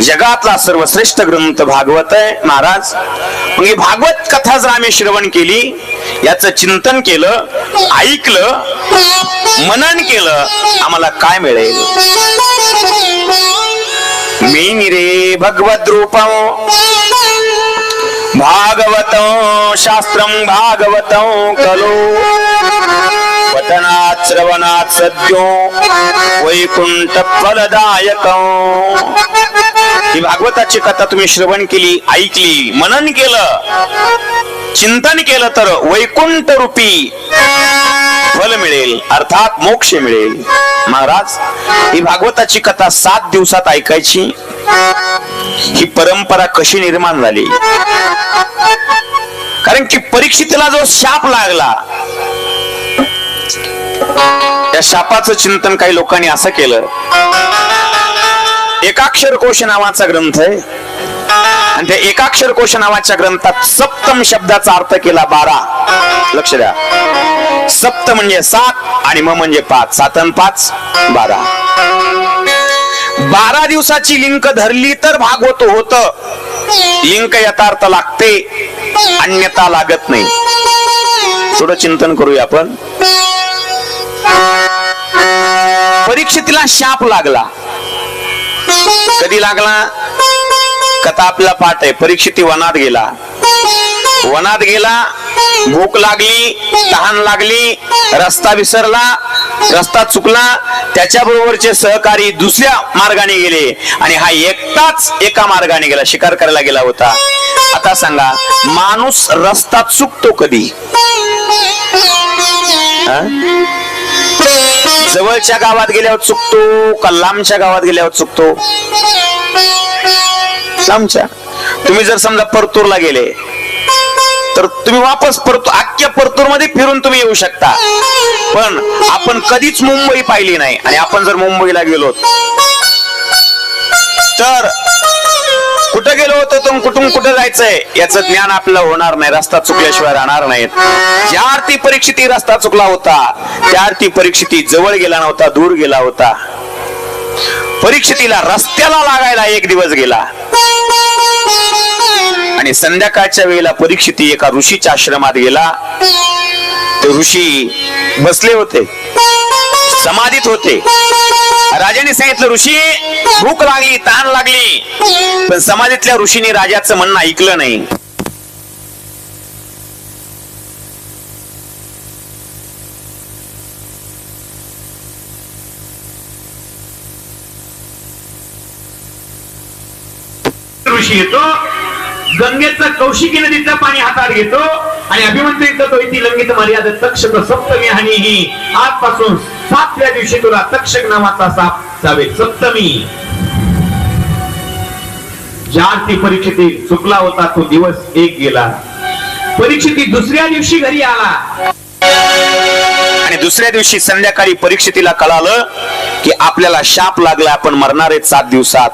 जगातला सर्वश्रेष्ठ ग्रंथ भागवत आहे महाराज. मग ही भागवत कथा जर आम्ही श्रवण केली, याचं चिंतन केलं, ऐकलं, मनन केलं, आम्हाला काय मिळेल? मी निरे भगवत रूपं भागवतं शास्त्रं भागवतं खलु पठनात् श्रवणात् सद्यो वैकुंठ फलदायकं. ही भागवताची कथा तुम्ही श्रवण केली, ऐकली, मनन केलं, चिंतन केलं तर वैकुंठ रूपी फल मिळेल, अर्थात मोक्ष मिळेल. महाराज, ही भागवताची कथा 7 दिवसात ऐकायची. ही परंपरा कशी निर्माण झाली? कारण की परीक्षितला जो शाप लागला, त्या शापाचं चिंतन काही लोकांनी असं केलं. एकाक्षर कोश नावाचा ग्रंथ आहे आणि त्या एकाक्षर कोश नावाच्या ग्रंथात सप्तम शब्दाचा अर्थ केला 12. लक्ष द्या, सप्त म्हणजे 7 आणि म म्हणजे 5. 7 आणि 5 12. 12 दिवसाची लिंक धरली तर भागवत होत. लिंक यथार्थ लागते, अन्यथा लागत नाही. थोडं चिंतन करूया आपण. परीक्षितीला शाप लागला. कधी लागला? कथा आपला पाठ आहे. परीक्षिती वनात गेला. वनात गेला, भूक लागली, तहान लागली, रस्ता विसरला, रस्ता चुकला. त्याच्या बरोबरचे सहकारी दुसऱ्या मार्गाने गेले आणि हा एकटाच एका मार्गाने गेला, शिकार करायला गेला होता. आता सांगा, माणूस रस्ता चुकतो कधी? जवळच्या गावात गेल्यावर चुकतो का लांबच्या गावात गेल्यावर चुकतो? लांबच्या. तुम्ही जर समजा परतूरला गेले तर तुम्ही वापस अख्ख्या परतूर मध्ये फिरून तुम्ही येऊ शकता. पण आपण कधीच मुंबई पाहिली नाही, आणि आपण जर मुंबईला गेलो तर कुठं गेलो होतो तर कुठून कुठं जायचंय याचं ज्ञान आपल्याला होणार नाही, रस्ता चुकल्याशिवाय राहणार नाहीत. ज्या अर्थी परीक्षिती रस्ता चुकला होता त्या अर्थी परीक्षिती जवळ गेला नव्हता, दूर गेला होता. परीक्षितीला रस्त्याला लागायला एक दिवस गेला, आणि संध्याकाळच्या वेळेला परीक्षिती एका ऋषीच्या आश्रमात गेला. ते ऋषी बसले होते, समाधीत होते. राजाने सांगितलं, ऋषी भूक लागली, तहान लागली. पण समाधीतल्या ऋषीने राजाचं म्हणणं ऐकलं नाही. ऋषी येतो, गंगेचं कौशिकी नदीचं पाणी हातात घेतो आणि अभिमंत्रित करतो, इति लंघित मर्यादा तक्षक सप्तमी हानी ही. आजपासून 7व्या दिवशी तुला तक्षक नावाचा साप चावेल. सप्तमी. ज्या अर्थी परीक्षिती चुकला होता तो दिवस एक गेला. परीक्षिती दुसऱ्या दिवशी घरी आला, आणि दुसऱ्या दिवशी संध्याकाळी परीक्षितीला कळालं की आपल्याला शाप लागला, आपण मरणार आहेत 7 दिवसात.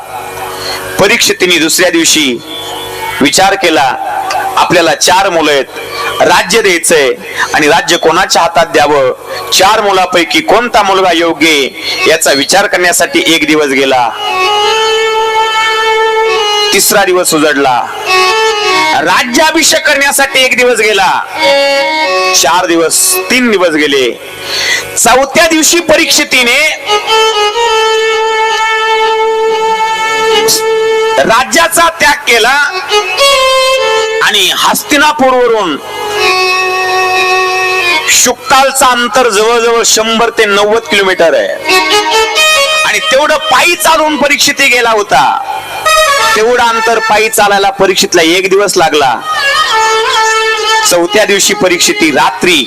परीक्षितीने दुसऱ्या दिवशी विचार केला, आपल्याला 4 मुलं आहेत, राज्य द्यायचंय, आणि राज्य कोणाच्या हातात द्यावं, 4 मुलापैकी कोणता मुलगा योग्य याचा विचार करण्यासाठी एक दिवस गेला. तिसरा दिवस उजडला, राज्याभिषेक करण्यासाठी एक दिवस गेला. 4 दिवस, 3 दिवस गेले. 4थ्या दिवशी परीक्षितीने राज्याचा त्याग केला आणि हस्तिनापूरवरून शुक्तालचा अंतर जवळजवळ 100 ते 90 किलोमीटर आहे, आणि तेवढं पायी चालून परीक्षिती गेला होता. तेवढं अंतर पायी चालायला परीक्षितला एक दिवस लागला. 4थ्या दिवशी परीक्षिती रात्री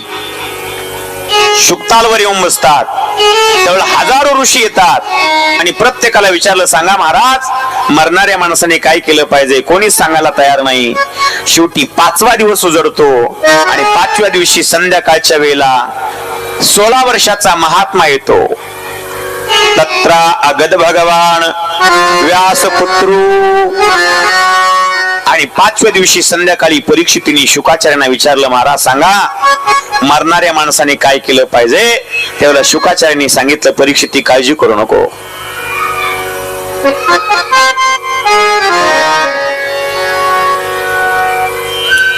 शुक्तालवर येऊन बसतात. त्यावेळेला हजारो ऋषी येतात आणि प्रत्येकाला विचारलं, सांगा महाराज, मरणाऱ्या माणसाने काय केलं पाहिजे. कोणीच सांगायला तयार नाही. शेवटी 5वा दिवस उजडतो, आणि 5व्या दिवशी संध्याकाळच्या वेळेला 16 वर्षाचा महात्मा येतो. तत्र अगद भगवान व्यासपुत्रू. आणि 5व्या दिवशी संध्याकाळी परीक्षितीने शुकाचार्यांना विचारलं, महाराज सांगा, मरणाऱ्या माणसाने काय केलं पाहिजे. त्यावेळेला शुकाचार्यांनी सांगितलं, परीक्षिती काळजी करू नको.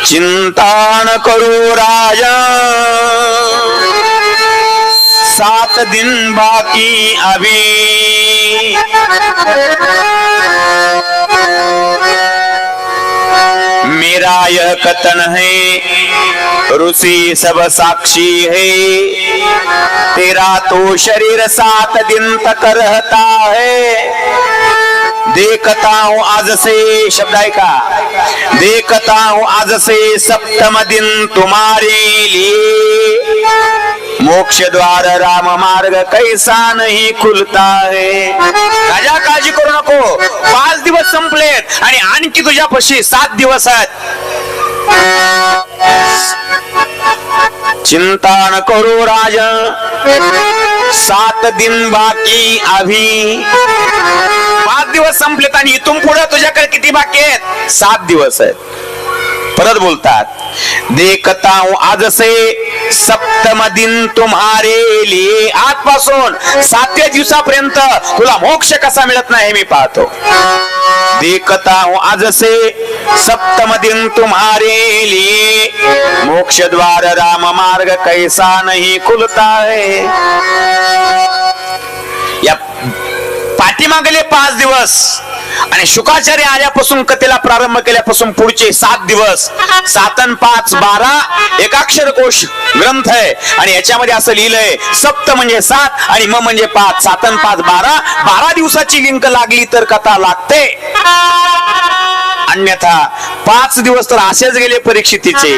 चिंता न करू राजा, 7 दिन बाकी अभी. मेरा यह कथन है, ऋषि सब साक्षी है. तेरा तो शरीर 7 दिन तक रहता है. देखता हूँ आज से, शब्द है का, देखता हूँ आज से 7वां दिन तुम्हारे लिए. मोक्ष द्वार राम मार्ग कैसा नहीं खुलता है. राजा काळजी करू नको, 5 दिवस संपलेत आणि आणखी तुझ्यापाशी 7 दिवस आहेत. चिंता न करो राजा, 7 दिन बाकी अभी. 5 दिवस संपलेत आणि इथून पुढे तुझ्याकडे किती बाकी आहेत? 7 दिवस आहेत. परत बोलतात, देखता हूं आज से 7वां दिन तुम्हारे लिए. आजपासून 7व्या दिवसापर्यंत तुला मोक्ष कसा मिळत नाही मी पाहतो. देखता हूं आज से 7वां दिन तुम्हारे लिए. मोक्ष द्वार राम मार्ग कैसा नहीं खुलता है. या पाठीमागले 5 दिवस आणि शुकाचार्य आल्यापासून कथेला प्रारंभ केल्यापासून पुढचे 7 दिवस, 7 आणि 5 12 एकाक्षर कोश ग्रंथ आहे. आणि याच्यामध्ये असं लिहिलंय, सप्त म्हणजे 7 आणि म म्हणजे 5. 7 आणि 5 12. 12 दिवसाची लिंक लागली तर कथा लागते, अन्यथा 5 दिवस तर असेच गेले परीक्षितीचे.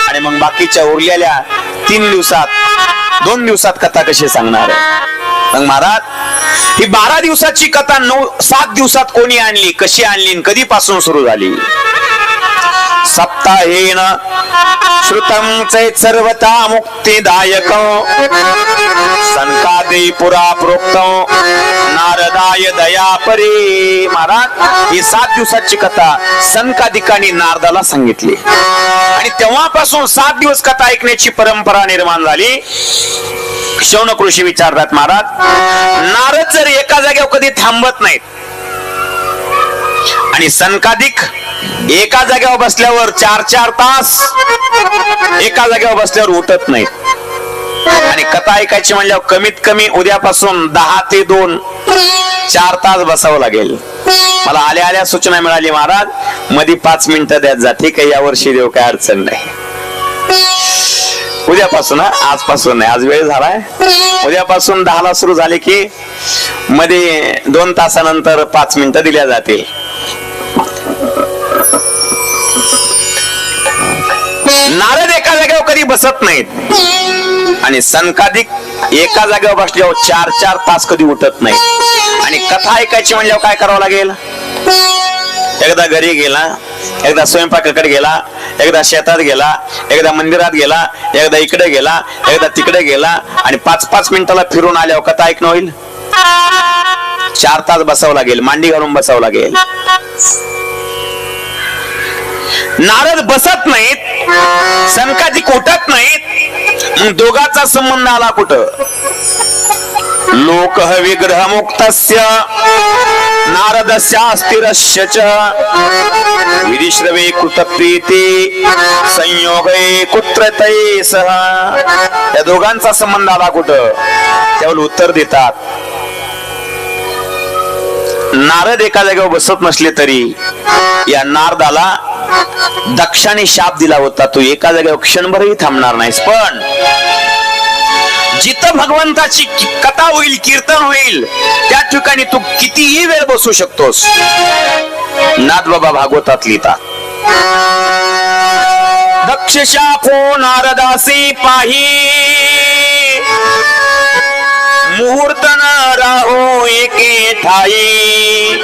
आणि मग बाकीच्या उरलेल्या 3 दिवसात, 2 दिवसात कथा कशी सांगणार आहे. मग महाराज, ही 12 दिवसाची कथा 7 दिवसात कोणी आणली, कशी आणली, कधीपासून सुरू झाली. सप्ताहेन श्रुतं चैत सर्वता मुक्तिदायक सनकादि पुरा प्रोक्तं नारदाय दयापरी. महाराज ही 7 दिवसाची कथा सनकादिकांनी नारदाला सांगितली आणि तेव्हापासून 7 दिवस कथा ऐकण्याची परंपरा निर्माण झाली. शौनक ऋषी विचारतात, महाराज नारद जर एका जागेवर कधी थांबत नाहीत आणि सनकादिक एका जागेवर बसल्यावर 4-4 तास एका जागेवर बसल्यावर उठत नाहीत आणि कथा ऐकायची म्हणल्यावर कमीत कमी उद्यापासून 10 ते 2 4 तास बसावं लागेल. मला आल्या आल्या सूचना मिळाली, महाराज मध्ये 5 मिनिटं द्यात जा. ठीक आहे, यावर्षी देऊ, काय अडचण नाही. उद्यापासून, आजपासून नाही, आज वेळ झालाय. उद्यापासून 10 ला सुरू झाले की मध्ये 2 तासानंतर 5 मिनिटं दिल्या जातील. नारद एका जागेवर कधी बसत नाहीत आणि सनकादिक एका जागेवर बसल्यावर 4-4 तास कधी उठत नाहीत आणि कथा ऐकायची म्हणल्यावर काय करावं लागेल? एकदा घरी गेला, एकदा स्वयंपाकाकडे गेला, एकदा शेतात गेला, एकदा मंदिरात गेला, एकदा इकडे गेला, एकदा तिकडे गेला आणि 5-5 मिनिटाला फिरून आल्यावर कथा ऐकणं होईल. 4 तास बसावं लागेल, मांडी घालून बसावं लागेल. नारद बसत नाहीत, सनकादिक उठत नाहीत, दोघाचा संबंध आला कुठं? लोक विग्रह मुक्तस्य नारदस्य अस्थिरस्य च विधिश्रवे कृतप्रीती संयोगे कुत्रतये सह. या दोघांचा संबंध आला कुठं? त्यावर उत्तर देतात, नारद एका जागेवर बसत नसले तरी या नारदाला दक्षाने शाप दिला होता, तू एका जागेवर क्षणभरही थांबणार नाहीस. पण जिथं भगवंताची कथा होईल, कीर्तन होईल, त्या ठिकाणी तू कितीही वेळ बसू शकतोस. नाथबाबा भागवतात लिहितात, दक्ष शापो नारदासी पाही मुहूर्त न राहो एके ठाई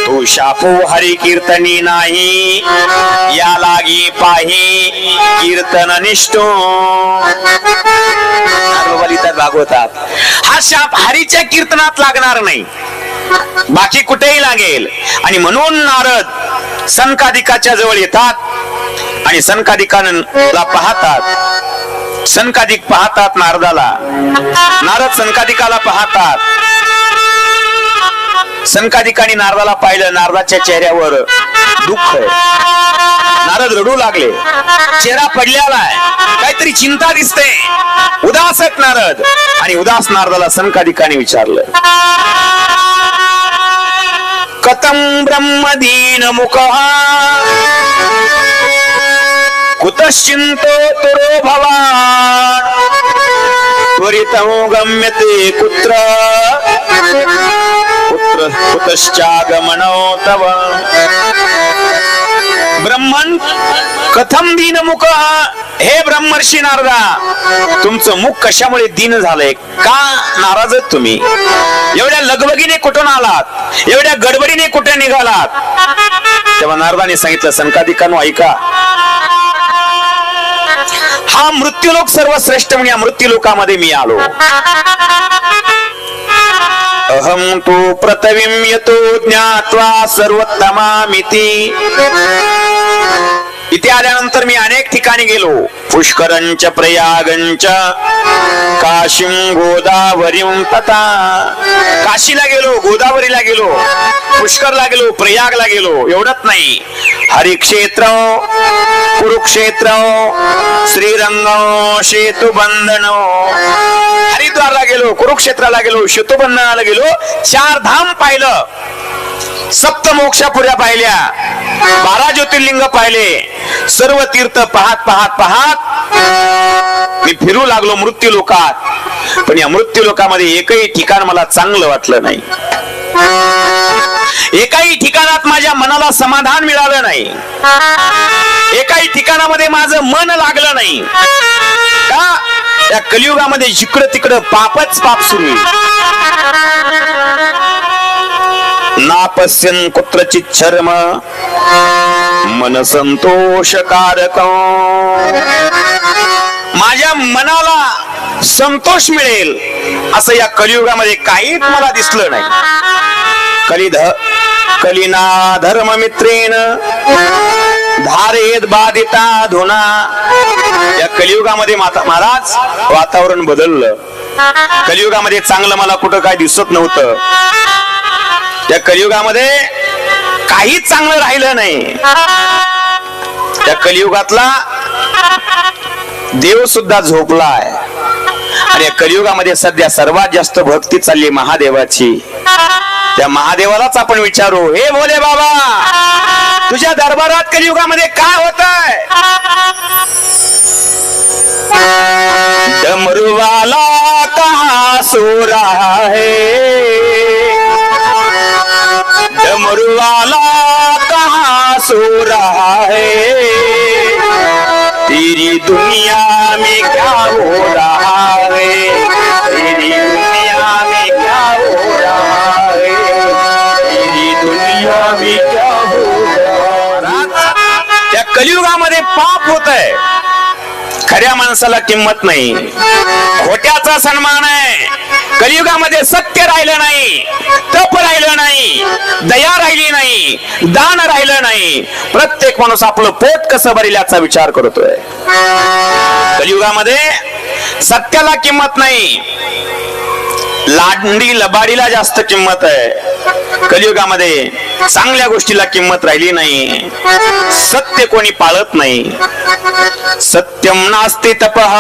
तू शापो हरी कीर्तनी नाही या लागी पाही कीर्तन निष्ठो. भागवतात हा शाप हरीच्या कीर्तनात लागणार नाही, बाकी कुठेही लागेल. आणि म्हणून नारद सनकादिकाच्या जवळ येतात आणि सनकादिकाला पाहतात. सनकादिक पाहतात नारदाला, नारद सनकादिकाला पाहतात. सनकादिकांनी नारदाला पाहिलं, नारदाच्या चेहऱ्यावर दुःख आहे. नारद रडू लागले, चेहरा पडलेला आहे, काहीतरी चिंता दिसते, उदास आहेत नारद. आणि उदास नारदाला सनकादिकांनी विचारलं, कथम ब्रह्मदीन मुख कुतश्चिंतो तुरो भवान त्वरितमो गम्यते कुत्र कुत्र कुतश्चागमनो तव. ब्रह्मन कथम दीन मुख, हे ब्रह्मर्षी नारदा तुमचं मुख कशामुळे दीन झालंय? का नाराज आहेत तुम्ही? एवढ्या लगबगीने कुठून आलात? एवढ्या गडबडीने कुठे निघालात? तेव्हा नारदाने सांगितलं, सनकादिकांनो ऐका, हा मृत्यूलोक सर्वश्रेष्ठ म्हणून या मृत्यूलोकामध्ये मी आलो. अहम तू प्रतविम यतो ज्ञात्वा सर्वोत्तमामिति. इथे आल्यानंतर मी अनेक ठिकाणी गेलो, पुष्करंच प्रयागंच काशीम गोदावरीम तथा. काशीला गेलो, गोदावरीला गेलो, पुष्करला गेलो, प्रयागला गेलो. एवढंच नाही, हरिक्षेत्र, कुरुक्षेत्र, श्रीरंग, सेतुबंधन, हरिद्वारला गेलो, कुरुक्षेत्राला गेलो, सेतुबंधनाला गेलो. 4 धाम पाहिलं, सप्तमोक्षापुऱ्या पाहिल्या, 12 ज्योतिर्लिंग पाहिले. सर्व तीर्थ पाहत पाहत पाहत मी फिरू लागलो मृत्यूलोकात. पण या मृत्यूलोकामध्ये एकही ठिकाण मला चांगलं वाटलं नाही. एकाही ठिकाणात माझ्या मनाला समाधान मिळालं नाही. एकाही ठिकाणामध्ये माझं मन लागलं नाही. का? या कलियुगामध्ये जिकडं तिकडं पापच पाप सुरू आहे. नापश्यन कुत्रचित शर्म मन संतोषकारक. माझ्या मनाला संतोष मिळेल असं या कलियुगामध्ये काहीच मला दिसलं नाही. कलिना धर्म मित्रेन धारेत बाधिता धुना. या कलियुगामध्ये महाराज वातावरण बदललं. कलियुगामध्ये चांगलं मला कुठं काय दिसत नव्हतं. त्या कलियुगामध्ये काहीच चांगलं राहिलं नाही. त्या कलियुगातला देव सुद्धा झोपलाय. आणि या कलियुगामध्ये सध्या सर्वात जास्त भक्ती चालली महादेवाची. त्या महादेवालाच आपण विचारू, हे भोले बाबा, तुझ्या दरबारात कलियुगामध्ये काय होतंय? डमरुवाला कहाँ सो रहा है, डमरुवाला कहाँ सो रहा है, तेरी दुनिया में क्या हो रहा है, तेरी दुनिया में क्या हो रहा है, तेरी दुनिया में क्या हो रहा है. त्या कलियुगामध्ये पाप होतंय. खऱ्या माणसाला किंमत नाही, खोट्याचा सन्मान आहे. कलियुगामध्ये सत्य राहिलं नाही, तप राहिलं नाही, दया राहिली नाही, दान राहिलं नाही. प्रत्येक माणूस आपलं पोट कसं भरेल याचा विचार करतोय. कलियुगामध्ये सत्याला किंमत नाही, लाडणी लबाडीला जास्त किंमत आहे. कलियुगामध्ये चांगल्या गोष्टीला किंमत राहिली नाही. सत्य कोणी पाळत नाही. सत्यम नास्ति तपः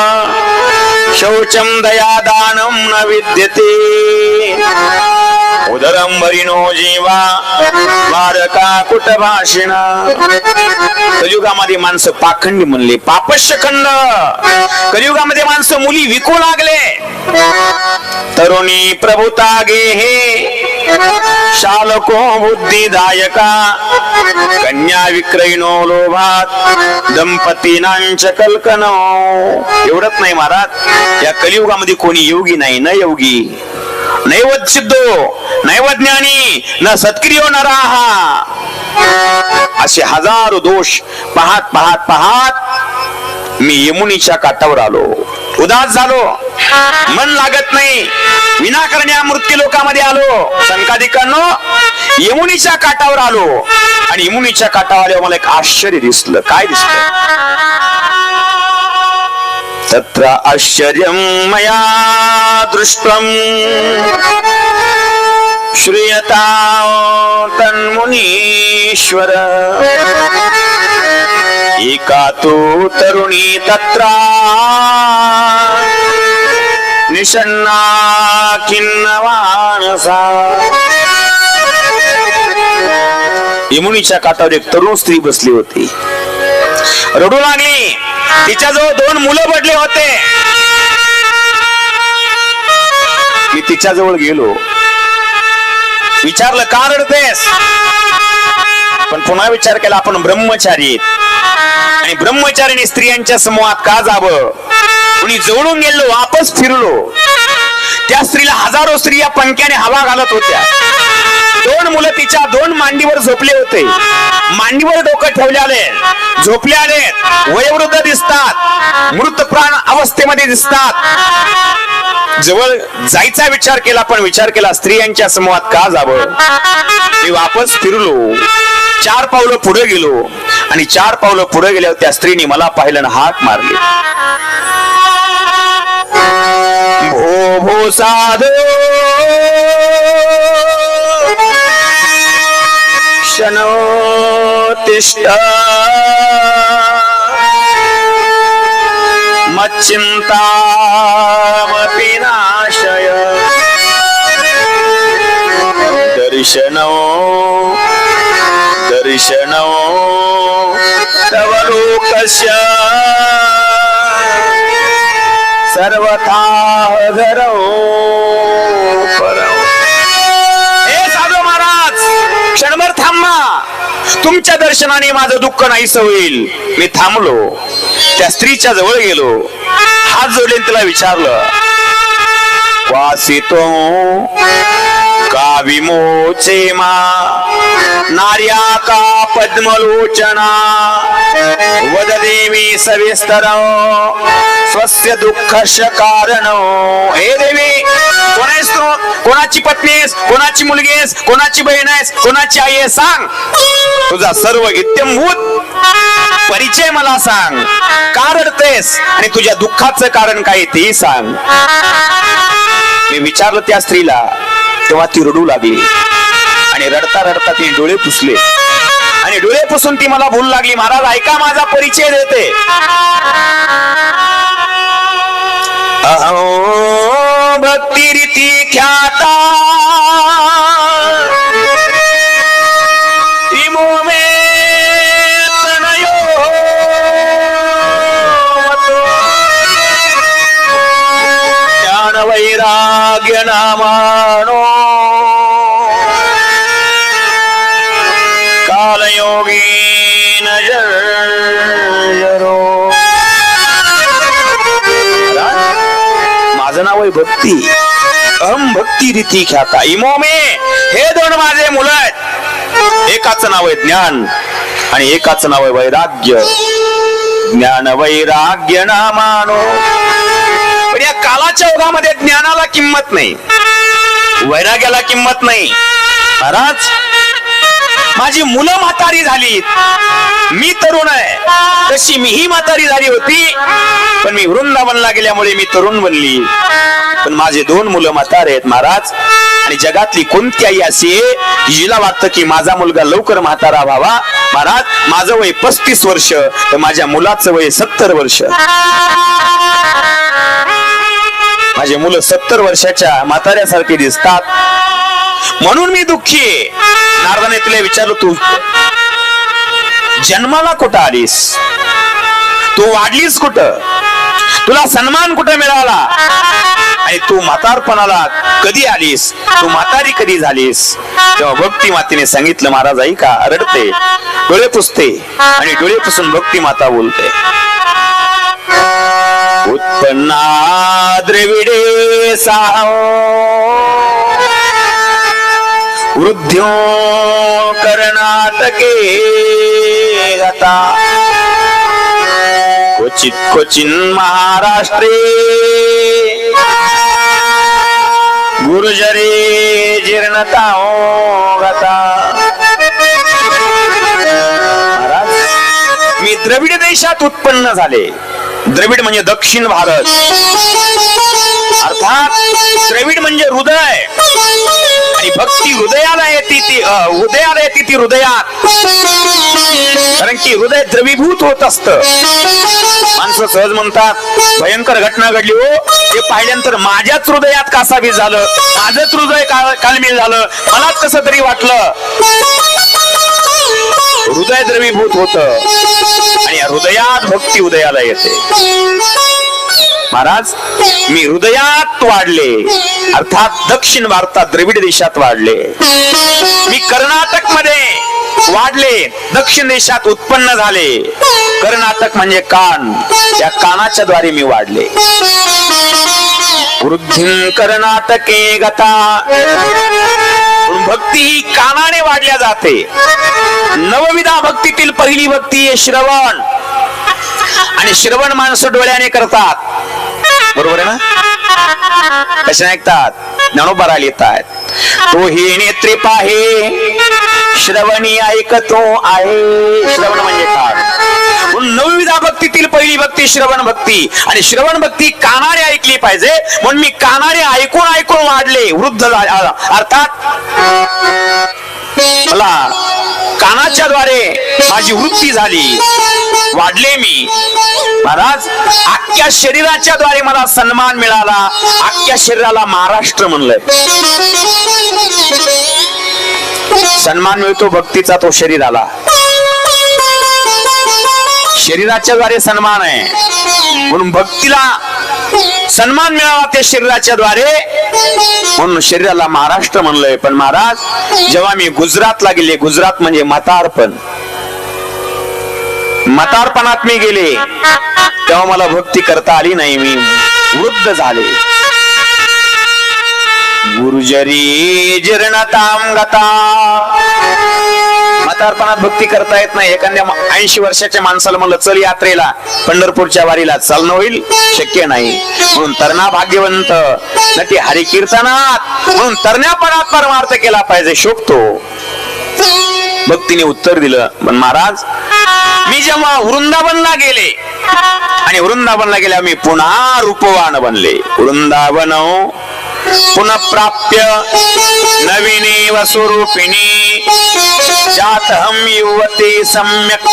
शौचम दया दानम न विद्यते, उदरम भरिनो जीवा वारका कुटभाषिणा. कलियुगामध्ये माणसं पाखंडी म्हणले, पापश्यखंड. कलियुगामध्ये माणसं मुली विकू लागले. तरुणी प्रभुता गे हे शालको बुद्धिदायका, कन्या विक्रयिनो लोभात दंपतीनांच कल्कनो. एवढंच नाही महाराज, या कलियुगामध्ये कोणी योगी नाही, न योगी, नैवद सिद्धो, नैवद ज्ञानी, न सत्क्रियो नराहा. असे हजारो दोष पाहत पाहत पाहत मी यमुनीच्या काठावर आलो. उदास झालो, मन लागत नाही, विनाकारण या मृत्यू लोकामध्ये आलो. संकादिकांनो, यमुनीच्या काठावर आलो. आणि यमुनीच्या काठावर आल्यावर मला एक आश्चर्य दिसलं. काय दिसलं? तत्र आश्चर्यं मया दृष्टं श्रूयता तन्मुनीश्वर. एका तु तरुणी तत्र निषण्णा खिन्नमानसा. यमुनीच्या काठावर एक तरुण स्त्री बसली होती, रडू लागली. तिच्याजवळ 2 मुलं पडले होते. मी तिच्याजवळ गेलो, विचारलं, का रडतेस? पण पुन्हा विचार केला, आपण ब्रह्मचारी आणि ब्रह्मचारिणी स्त्रियांच्या समूहात का जावं? कुणी जवळून गेलो, वापस फिरलो. त्या स्त्रीला हजारो स्त्रिया पंख्याने हवा घालत होत्या. 2 मुलं तिच्या 2 मांडीवर झोपले होते. मांडीवर डोकं ठेवले, झोपले आले, वयोवृद्ध दिसतात, मृत प्राण अवस्थेमध्ये दिसतात. जवळ जायचा विचार केला, पण विचार केला स्त्रियांच्या समूहात का जावं? मी वापस फिरलो, 4 पावलं पुढे गेलो. आणि 4 पावलं पुढे गेल्यावर त्या स्त्रीने मला पाहिलं आणि हाक मारली. भो भो साधो क्षणोत्तिष्ठ मच्चिन्तामपि नाशय. दर्शनो दर्शनो तव लोकस्य सर्वथा घरो परम. हे साधू महाराज, क्षणभर थांबा. तुमच्या दर्शनाने माझं दुःख नाहीसं होईल. मी थांबलो, त्या स्त्रीच्या जवळ गेलो, हात जोडले, तिला विचारलं, वासितो का विमोचे मा नार्या का पद्मलोचना वद देवी सविस्तर स्वस्य दुःखस्य कारण. हे देवी, कोण आहेस तू? कोणाची पत्नी आहेस? कोणाची मुलगी आहेस? कोणाची बहीण आहेस? कोणाची आई आहे? सांग. तुझा सर्व इत्यंभूत परिचय मला सांग. का रडतेस आणि तुझ्या दुःखाचं कारण काय ते सांग. मी विचारलं त्या स्त्रीला, तेव्हा ती रडू लागली आणि रडता रडता ती डोळे पुसले आणि डोळे पुसून ती मला बोलू लागली, महाराज ऐका, माझा परिचय देते. अहो भक्ती रीती ख्याता वैराग्य नामानो कालयोगी नजरो. माझं नाव आहे भक्ती. अहम भक्ती रीती ख्याता इमो मे. हे दोन माझे मुलं आहेत. एकाचं नाव आहे ज्ञान आणि एकाचं नाव आहे वैराग्य. ज्ञान वैराग्य नामानो. पण या कालाच्या ओघामध्ये ज्ञानाला किंमत नाही, वैराग्याला किंमत नाही. महाराज, माझी मुलं म्हातारी झाली, मी तरुण आहे. तशी मीही म्हातारी झाली होती, पण मी वृंदावनला गेल्यामुळे मी तरुण बनली. पण माझे दोन मुलं म्हातारे आहेत महाराज. आणि जगातली कोणती आई अशी आहे जिला वाटतं की माझा मुलगा लवकर म्हातारा व्हावा. महाराज, माझं वय 35 वर्ष, तर माझ्या मुलाचं वय 70 वर्ष. माझे मुलं 70 वर्षाच्या म्हाताऱ्यासारखे दिसतात, म्हणून मी दुःखी आहे. नारदाने तुला विचारलं, तू जन्माला कुठं आलीस? तू वाढलीस कुठं? तुला सन्मान कुठं मिळाला? आणि तू म्हातारपणाला कधी आलीस? तू म्हातारी कधी झालीस? तेव्हा भक्ती मातेने सांगितलं, महाराज ऐका. रडते, डोळे पुसते आणि डोळे पुसून भक्ती माता बोलते. उत्पन्ना द्रविडे साहो वृद्ध्यो कर्नाटके गता क्वचित क्वचिन महाराष्ट्रे गुर्जरे जीर्णताओ गता. महाराज, मी द्रविड देशात उत्पन्न झाले. द्रविड म्हणजे दक्षिण भारत, अर्थात द्रविड म्हणजे हृदय. आणि भक्ती हृदयाला येते, ती हृदयाला येते, ती हृदयात. कारण की हृदय द्रवीभूत होत असतं. माणसं सहज म्हणतात, भयंकर घटना घडली हो, ते पाहिल्यानंतर माझ्याच हृदयात कासावीस झालं, माझंच हृदय कालमेल झालं, मलाच कसं तरी वाटलं. हृदय द्रवीभूत होत आणि हृदयात भक्ती उदयाला येते. महाराज, मी हृदयात वाढले, अर्थात दक्षिण भारतात द्रविड देशात वाढले. मी कर्नाटक मध्ये वाढले, दक्षिण देशात उत्पन्न झाले. कर्नाटक म्हणजे कान, त्या कानाच्या द्वारे मी वाढले. वृद्धिं कर्नाटके गता. भक्ती ही कानाने वाढल्या जाते. नवविधा भक्तीतील पहिली भक्ती आहे श्रवण. आणि श्रवण माणसं डोळ्याने करतात, बरोबर आहे ना? कसे ऐकतात? ज्ञानोबा लिहितात, तो ही नेत्रे पाहे श्रवणी ऐकतो आहे. श्रवण म्हणजे कान. नवविधा भक्तीतील पहिली भक्ती श्रवण भक्ती. आणि श्रवण भक्ती कानाने ऐकली पाहिजे, म्हणून मी कानाने ऐकून ऐकून वाढले, वृद्ध अर्थात मला कानाच्या द्वारे माझी वृत्ती झाली, वाढले मी. महाराज, अख्ख्या शरीराच्या द्वारे मला सन्मान मिळाला. अख्ख्या शरीराला महाराष्ट्र म्हणलंय. सन्मान मिळतो भक्तीचा, तो शरीराला. शरीराच्या द्वारे सन्मान आहे, म्हणून भक्तीला सन्मान मिळावा ते शरीराच्या द्वारे, म्हणून शरीराला महाराष्ट्र म्हणलंय. पण महाराज, जेव्हा मी गुजरातला गेले, गुजरात म्हणजे म्हातारपण, म्हातारपणात मी गेले, तेव्हा मला भक्ती करता आली नाही, मी वृद्ध झाले. गुरुजरी जीर्णताम गता म्हातारपणात भक्ती करता येत नाही. एखाद्या 80 वर्षाच्या माणसाला म्हणलं चल यात्रेला, पंढरपूरच्या वारीला, चालणं होईल? शक्य नाही. म्हणून तरणा भाग्यवंत नटी हरी कीर्तनात, म्हणून तरण्यापणात परमार्थ केला पाहिजे, शोभतो. भक्तीने उत्तर दिलं, पण महाराज मी जेव्हा वृंदावनला गेले आणि वृंदावनला गेल्या मी पुन्हा रूपवान बनले. वृंदावन पुनఃप्राप्य नवीनेव स्वरूपिणी जातहं युवती सम्यक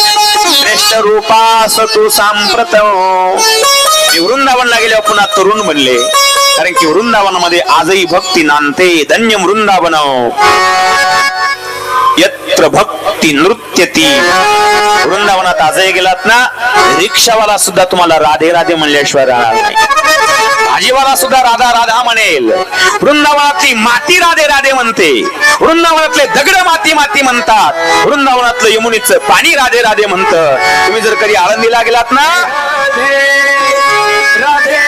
श्रेष्ठ रूपासतु सांप्रतम. मी वृंदावनला गेल्यावर पुन्हा तरुण बनले, कारण की वृंदावनामध्ये आजही भक्ती नांदते. धन्य वृंदावन यत्र भक्ती नृत्यती. वृंदावनात आजही गेलात ना, रिक्षावाला सुद्धा तुम्हाला राधे राधे म्हणल्याशिवाय राहणार नाही. भाजीवाला सुद्धा राधा राधा म्हणेल. वृंदावनातली माती राधे राधे म्हणते. वृंदावनातले दगड माती माती म्हणतात. वृंदावनातलं यमुनीचं पाणी राधे राधे म्हणतं. तुम्ही जर कधी आळंदीला गेलात ना, राधे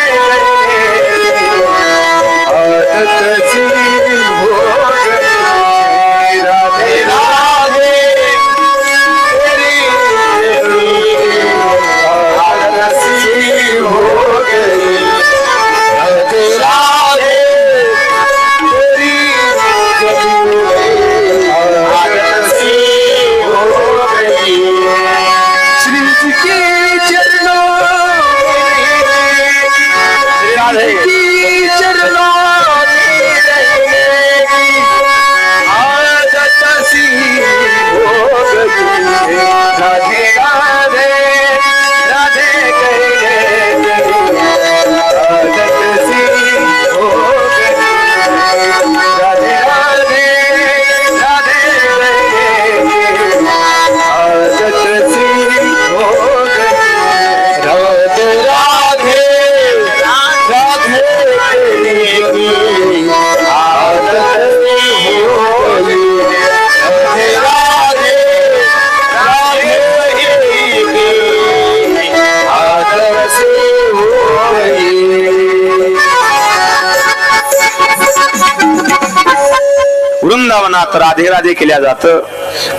वृंदावनात राधे राधे केल्या जात.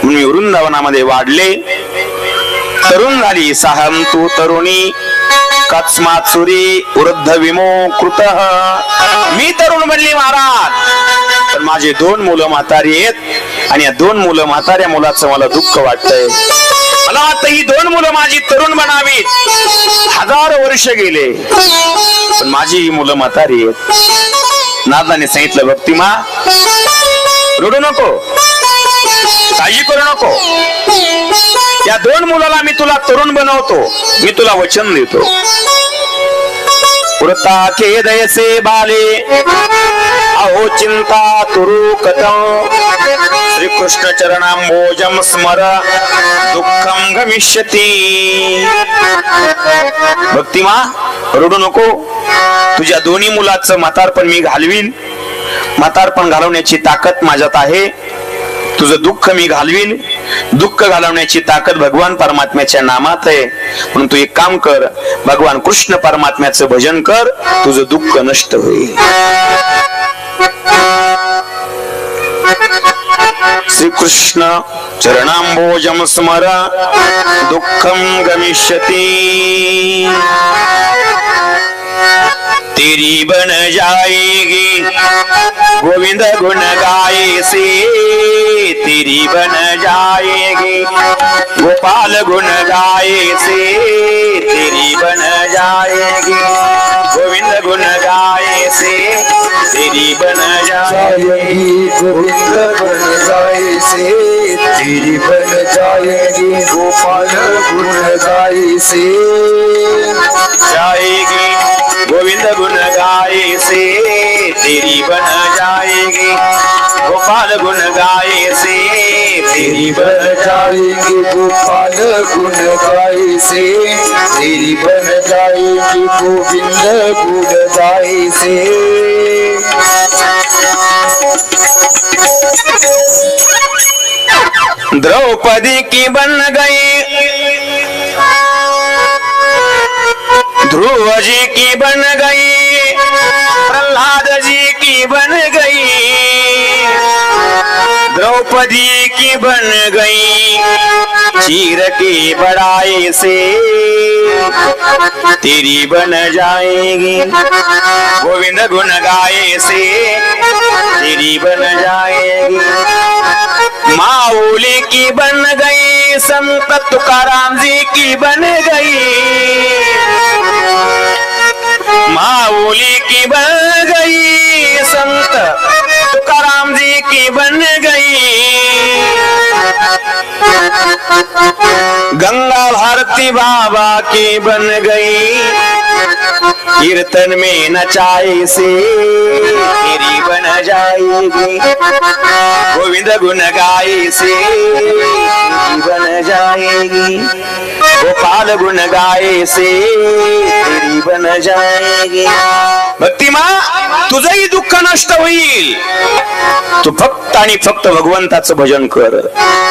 म्हणून वृंदावनामध्ये वाढले. तरुण झाली साहम तू तरुणी कस्मात सुरी वृद्ध विमोकृत. मी तरुण बनली महाराज, पण माझे 2 मुलं म्हातारी आहेत आणि या 2 मुलं म्हाताऱ्या मुलाचं मला दुःख वाटतंय. मला वाटतं ही 2 मुलं माझी तरुण बनावीत. 1000 वर्ष गेले पण माझी ही मुलं म्हातारी आहेत. नाथाने सांगितलं, भक्तिमा रडू नको, काळजी करू नको. या 2 मुलाला मी तुला तरुण बनवतो, मी तुला वचन देतो. पुरता खेदयसे बाले अहो चिंता तुरु कथं श्रीकृष्ण चरणांबोजं स्मर दुःखं गमिष्यति. भक्तिमा रडू नको. तुझ्या 2 मुलाचं म्हातारपण मी घालवीन. म्हातारपण घालवण्याची ताकद माझ्यात आहे. तुझं दुःख मी घालवीन. दुःख घालवण्याची ताकद भगवान परमात्म्याच्या नामात आहे. म्हणून तू एक काम कर, भगवान कृष्ण परमात्म्याचं भजन कर, तुझं दुःख नष्ट होईल. श्रीकृष्ण चरणांबोजं स्मर दुःखं गमिष्यति. तेरी बन जाएगी गोविंद गुण गाए से. तेरी बन जाएगी गोपाल गुण गाए से. तेरी बन जाएगी गोविंद गुण गाए से. तेरी बन जाएगी गोविंद गुण गाए से. तेरी बन जाएगी गोपाल गुण गाए से. जाएगी गोविंद गुण गाए से. तेरी बन जाएगी गोपाल गुण गाए से. तेरी बन जाएगी गोपाल गुण गाए से. तेरी बन जाएगी गोविंद गुण गाए से. द्रौपदी की बन गई, ध्रुव जी की बन गई, प्रहलाद जी की बन गई. द्रौपदी की बन गई चीर के बड़ाई से तेरी बन जाएगी गोविंद गुण गाए से तेरी बन जाएगी। माऊली की बन गई संत तुकाराम जी की बन गई माऊली की बन गई संत तुकाराम जी की बन गई। गंगा भारती बाबा की बन गई कीर्तन में नचाए से तेरी बन जाएगी गोविंद गुण गाए से तेरी बन जाएगी गोपाल गुण गाए से तेरी बन जाएगी। भक्तिमा तुझंही दुःख नष्ट होईल तू फक्त आणि फक्त भगवंताचं भजन कर।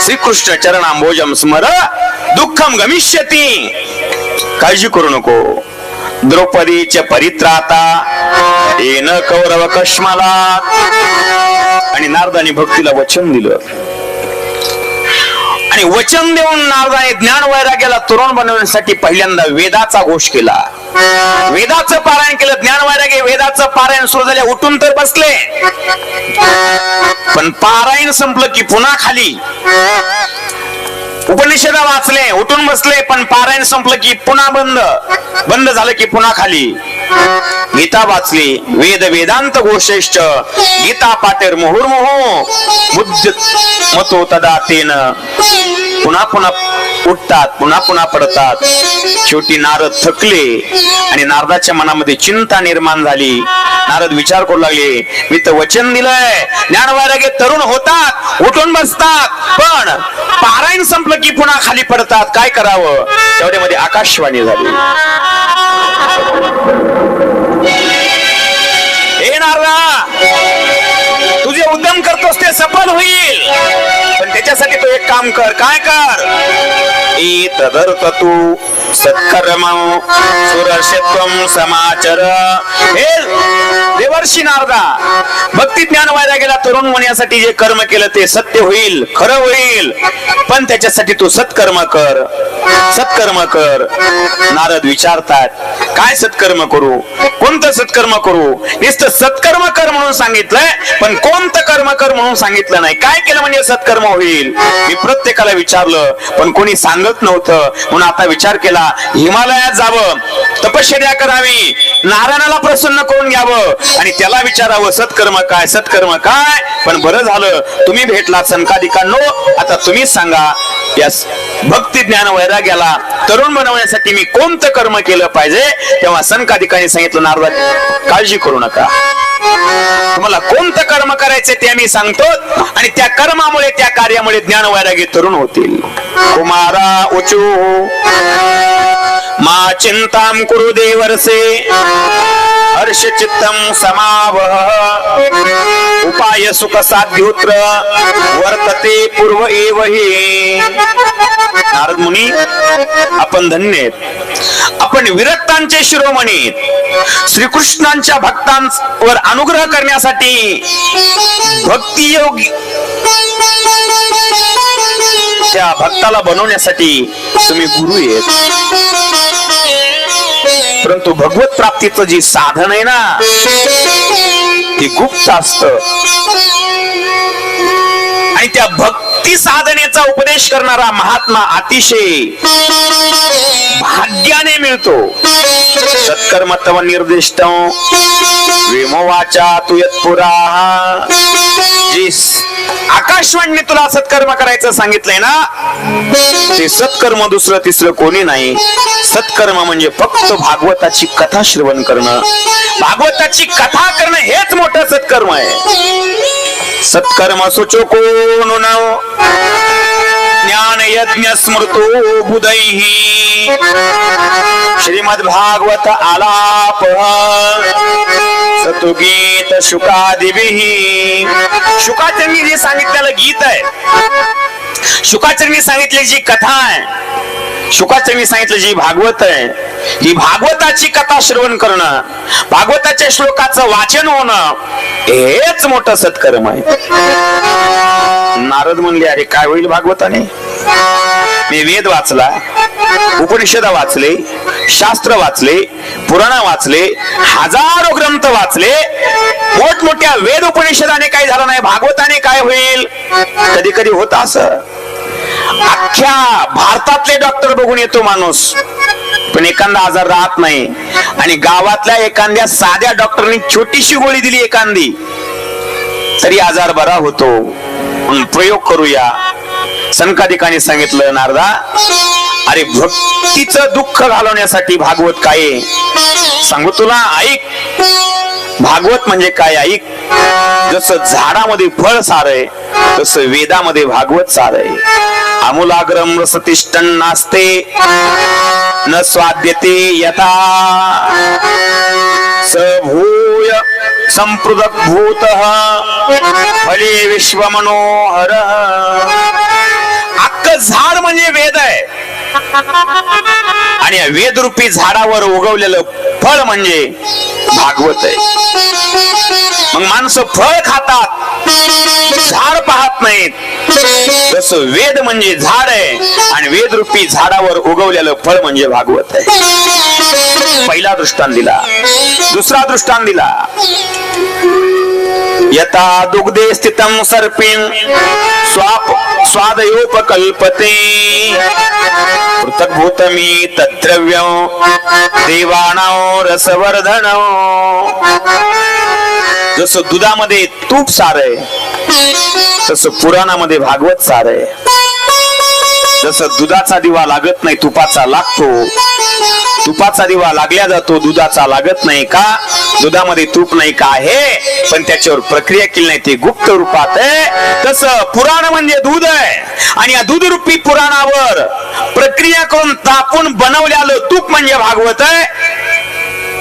श्रीकृष्ण चरणांबोजम स्मर दुःखम गमिष्यति काळजी करू नको। द्रौपदीच्या परित्राता येन कौरव कश्मला आणि नारदाने भक्तीला वचन दिलं आणि वचन देऊन नारदाने ज्ञान वैराग्याला तरुण बनवण्यासाठी पहिल्यांदा वेदाचा घोष केला। वेदाचं पारायण केलं ज्ञान वैराग्य वेदाचं पारायण सुरू झाले उठून तर बसले पण पारायण संपलं की पुन्हा खाली उपनिषद वाचले उठून बसले पण पारायण संपलं की पुन्हा बंद झालं की पुन्हा खाली गीता वाचली वेद वेदांत गोश्रेष्ठ गीता पाटेर मुहुर्मुहु बुद्ध मतो तदा तेन पुन्हा पुन्हा उठतात पुन्हा पुन्हा पडतात। शेवटी नारद थकले आणि नारदाच्या मनामध्ये चिंता निर्माण झाली। नारद विचार करू लागले मी तर वचन दिलंय ज्ञान वैराग्य तरुण होतात उठून बसतात पण पारायण संपलं की पुन्हा खाली पडतात काय करावं। तेवढ्यामध्ये आकाशवाणी झाली हे नारदा तुझे उद्यम करतोस ते सफल होईल पण त्याच्यासाठी तो एक काम कर काय कर एतदर्थ तू सत्कर्म सुरक्षत्वम समाचर। हे देवर्षी नारदा भक्ती ज्ञान वैराग्याला तरुण होण्यासाठी जे कर्म केलं ते सत्य होईल खरं होईल पण त्याच्यासाठी तू सत्कर्म कर सत्कर्म कर। नारद विचारतात काय सत्कर्म करू कोणतं सत्कर्म करू नुसतं सत्कर्म कर म्हणून सांगितलंय पण कोणतं कर्म कर म्हणून सांगितलं नाही काय केलं म्हणजे सत्कर्म होईल। मी प्रत्येकाला विचारलं पण कोणी सांगत नव्हतं म्हणून आता विचार केला हिमालयात जावं तपश्चर्या करावी नारायणाला प्रसन्न करून घ्यावं आणि त्याला विचारावं सत्कर्म काय पण बरं झालं तुम्ही भेटला सनकादिकांनो आता तुम्हीच सांगा या भक्ती ज्ञान वैराग्याला तरुण बनवण्यासाठी मी कोणतं कर्म केलं पाहिजे। तेव्हा सनकादिकांनी सांगितलं नारदा काळजी करू नका तुम्हाला कोणतं कर्म करायचे ते मी सांगतो आणि त्या कर्मामुळे त्या कार्यामुळे ज्ञान वैराग्य तरुण होतील। कुमारा उचू मा चिंताम कुरु देवर्षे हर्ष चित्तम समावह उपाय सुख साध्योत्र वर्तते पूर्व एवहि। नारद मुनी आपण धन्य आहेत आपण विरक्तांचे शिरोमणी श्रीकृष्णांच्या भक्तांवर अनुग्रह करण्यासाठी भक्ती योग त्या भक्ताला बनवण्यासाठी तुम्ही गुरु आहेत परंतु भगवत प्राप्तीचं जी साधन आहे ना ते गुप्त असतं आणि त्या भक्ती साधनेचा उपदेश करणारा महात्मा अतिशय भाग्याने मिळतो। सत्कर्म तव निर्दिष्ट विमोवाचा तू यत्पुरा जी आकाशवाणीने तुला सत्कर्म करायचं सांगितलंय ना ते सत्कर्म दुसरं तिसरं कोणी नाही। सत्कर्म म्हणजे फक्त भागवताची कथा श्रवण करणं भागवताची कथा करणं हेच मोठं सत्कर्म आहे। सत्कर्म सुचो कोण ज्ञान यज्ञ स्मृतो बुधैहि श्रीमद भागवत आलाप सतुगीत शुकादिभिः। शुकाचार्यांनी जे सांगितलेलं गीत आहे शुकाचार्यांनी सांगितलेली जी कथा आहे शुकाचार्यांनी सांगितलं जी भागवत आहे ही भागवताची कथा श्रवण करणं भागवताच्या श्लोकाचं वाचन होणं हेच मोठं सत्कर्म आहे। नारद म्हणले, अरे काय होईल भागवताने? मी वेद वाचला, उपनिषद वाचले, शास्त्र वाचले, पुराण वाचले, हजारो ग्रंथ वाचले, मोठमोठ्या वेद उपनिषदाने काय झालं नाही, भागवताने काय होईल? कधी कधी होत असं. अख्ख्या भारतातले डॉक्टर बघून येतो माणूस, पण एखादा आजार राहत नाही. आणि गावातल्या एखाद्या साध्या डॉक्टरनी छोटीशी गोळी दिली एखादी तरी आजार बरा होतो. म्हणून प्रयोग करूया. सनकादिकांनी सांगितलं, नारदा अरे भक्तीचं दुःख घालवण्यासाठी भागवत काय आहे? सांगू तुला, ऐक. भागवत म्हणजे काय? ऐक. जसं झाडामध्ये फळ सार आहे तसं वेदामध्ये भागवत सार आहे. आमूलाग्रम रसतिष्ठन् नास्ते न स्वाद्यते यथा स भूय संपृदक भूतः फले विश्व मनोहर. अख्ख झाड म्हणजे वेद आहे आणि या वेदरूपी झाडावर उगवलेलं फळ म्हणजे भागवत आहे. मग माणसं फळ खातात, झाड पाहत नाहीत. जसं वेद म्हणजे झाड आहे आणि वेदरूपी झाडावर उगवलेलं फळ म्हणजे भागवत आहे. पहिला दृष्टांत दिला. दुसरा दृष्टांत दिला. यथा दुग्धे स्थितं सर्पिं स्वादयोपकल्पते पृथग्भूतमी तद्द्रव्यं देवानां रसवर्धनं. जसं दुधामध्ये तूप सार आहे तसं पुराणामध्ये भागवत सार आहे. जसं दुधाचा दिवा लागत नाही, तुपाचा लागतो. तुपाचा दिवा लागल्या जातो, दुधाचा लागत नाही. का? दुधामध्ये तूप नाही का आहे, पण त्याच्यावर प्रक्रिया केली नाही, ते गुप्त रूपात आहे. तसं पुराण म्हणजे दूध आहे आणि या दूध रूपी पुराणावर प्रक्रिया करून तापून बनवलेलं तूप म्हणजे भागवत आहे.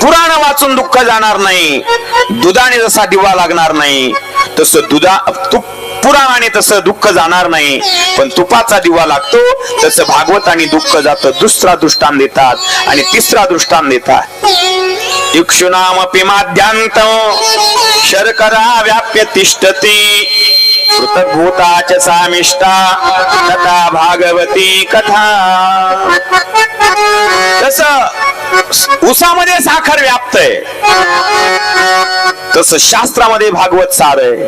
पुराण वाचून दुःख जाणार नाही. दुधाने जसा दिवा लागणार नाही तसं पुराणाने तसं दुःख जाणार नाही, पण तुपाचा दिवा लागतो तसं भागवताने दुःख जातं. दुसरा दृष्टांत देतात आणि तिसरा दृष्टांत देतात. इक्षुनामपि माद्यांतं शर्करा व्याप्य तिष्ठति पृथग्भूता च सामिष्टा तथा भागवती कथा. तसं उसामध्ये साखर व्याप्त आहे तसं शास्त्रामध्ये भागवत सार आहे.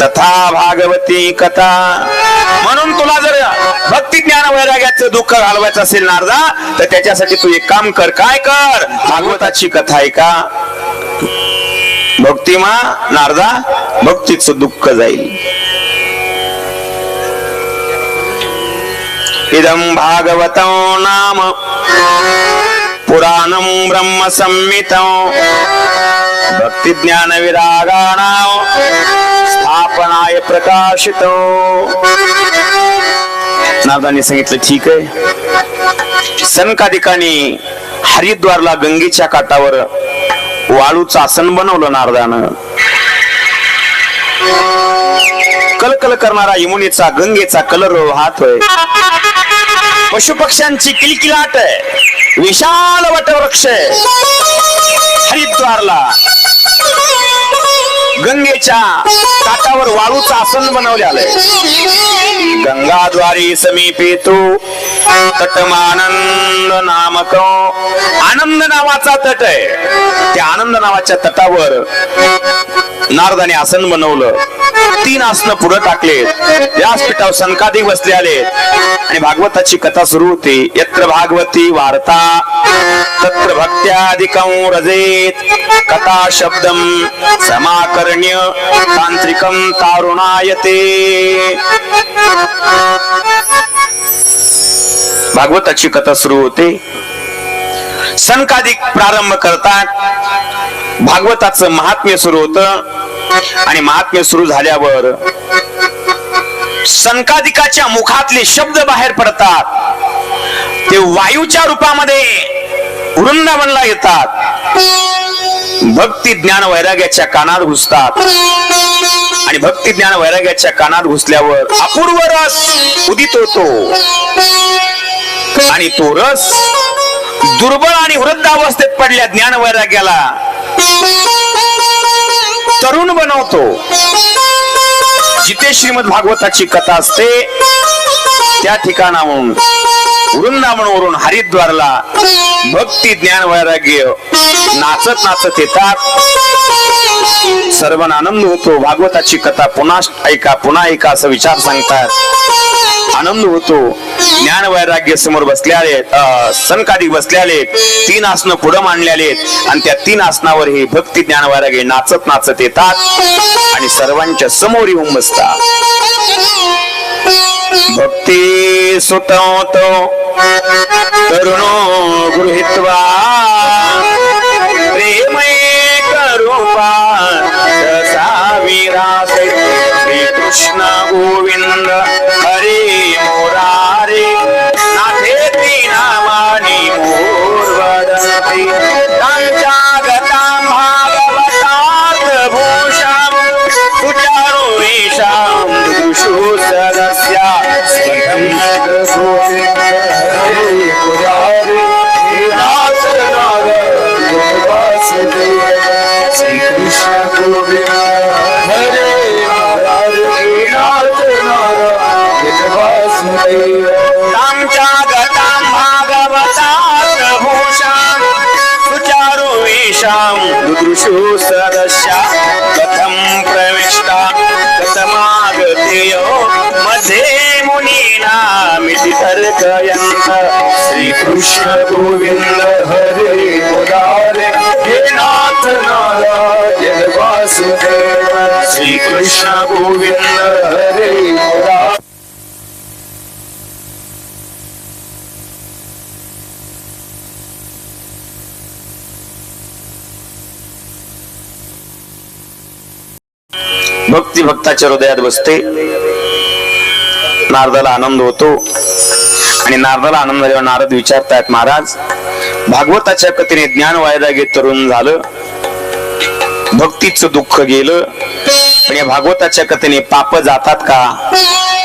तथा भागवती कथा. म्हणून तुला जर भक्ती ज्ञान वैराग्याचं दुःख घालवायचं असेल नारदा, तर त्याच्यासाठी तू एक काम कर. काय कर? भागवताची कथा आहे का? भक्तिमा नारदा, भक्तीचं दुःख जाईल. इदं भागवतं नाम पुराणं ब्रह्म संहितं भक्ति ज्ञान विरागाणां स्थापनाय प्रकाशितो. नारदांनी सांगितलं, ठीक आहे. सनकादिकांनी हरिद्वारला गंगेच्या काठावर वाळूचं आसन बनवलं. नारदानं कलकल करणारा यमुनेचा गंगेचा कलर वाहतोय. पशुपक्ष्यांची किलकिलाट आहे. विशाल वटवृक्ष आहे. हरिद्वारला गंगेच्या काठावर वाळूचं आसन बनवलेलं आहे. गंगाद्वारी समीपे तो तटमानंद नामक. आनंद नावाचा तट आहे. त्या आनंद नावाच्या तटावर नारदाने आसन बनवलं. 3 आसन पुढे टाकले. व्यासपीठावर सनकादिक बसले आले आणि भागवताची कथा सुरू होती. यत्र भागवती वार्ता तत्र भक्त्यादिकं रजेत कथा शब्दं समाकर्ण्य तांत्रिकं तारुणायते. भागवताची कथा सुरू होते. सनकादिक प्रारंभ करतात. भागवताचं महात्म्य सुरू होतं आणि महात्म्य सुरू झाल्यावर सनकादिकाच्या मुखातले शब्द बाहेर पडतात. ते वायूच्या रूपामध्ये वृंदावनला येतात. भक्ती ज्ञान वैराग्याच्या कानात घुसतात आणि भक्ती ज्ञान वैराग्याच्या कानात घुसल्यावर अपूर्व रस उदित होतो आणि तो रस दुर्बळ आणि वृद्धावस्थेत पडल्या ज्ञान वैराग्याला तरुण बनवतो. जिथे श्रीमद भागवताची कथा असते त्या ठिकाणाहून वृंदावनवरून हरिद्वारला भक्ती ज्ञान वैराग्य नाचत नाचत येतात. सर्वांना आनंद होतो. भागवताची कथा पुन्हा ऐका असं विचार सांगतात. आनंद होतो. ज्ञान वैराग्य समोर बसलेले सनकाधिक बसलेले 3 आसनं पुढे मांडलेले आणि त्या 3 आसनावर हे भक्ती ज्ञान वैराग्य नाचत नाचत येतात आणि सर्वांच्या समोर येऊन बसतात. भक्ती सुतवतो तरुणो गृहीत्वा प्रेमये करूपा तसा विरासे श्री कृष्ण गोविंद हरे मुरारे नाथेती नामानी मोरवदती त्यांच्या गतां भागवतात भूषाम सुचारो वेशाम दुषु सदस्या श्री कृष्ण गोविंद हरे तामच्या गतां भागवतात भूषाम सुचारो वेशाम दुदृशु सदस्या कथं प्रविष्टा कथमागतेयो मध्ये मुनीना मिति तर्कयन्त. श्री कृष्ण गोविंद हरे मुरारे हे नाथ नारायण वासुदेव. श्री कृष्ण गोविंद हरे मुरारे. भक्ती भक्ताच्या हृदयात बसते. नारदाला आनंद होतो आणि नारदाला आनंद झाल्यावर नारद विचारतायत, महाराज भागवताच्या कथेने ज्ञान वैराग्य तरुण झालं, भक्तीचं दुःख गेलं, पण या भागवताच्या कथेने पाप जातात का?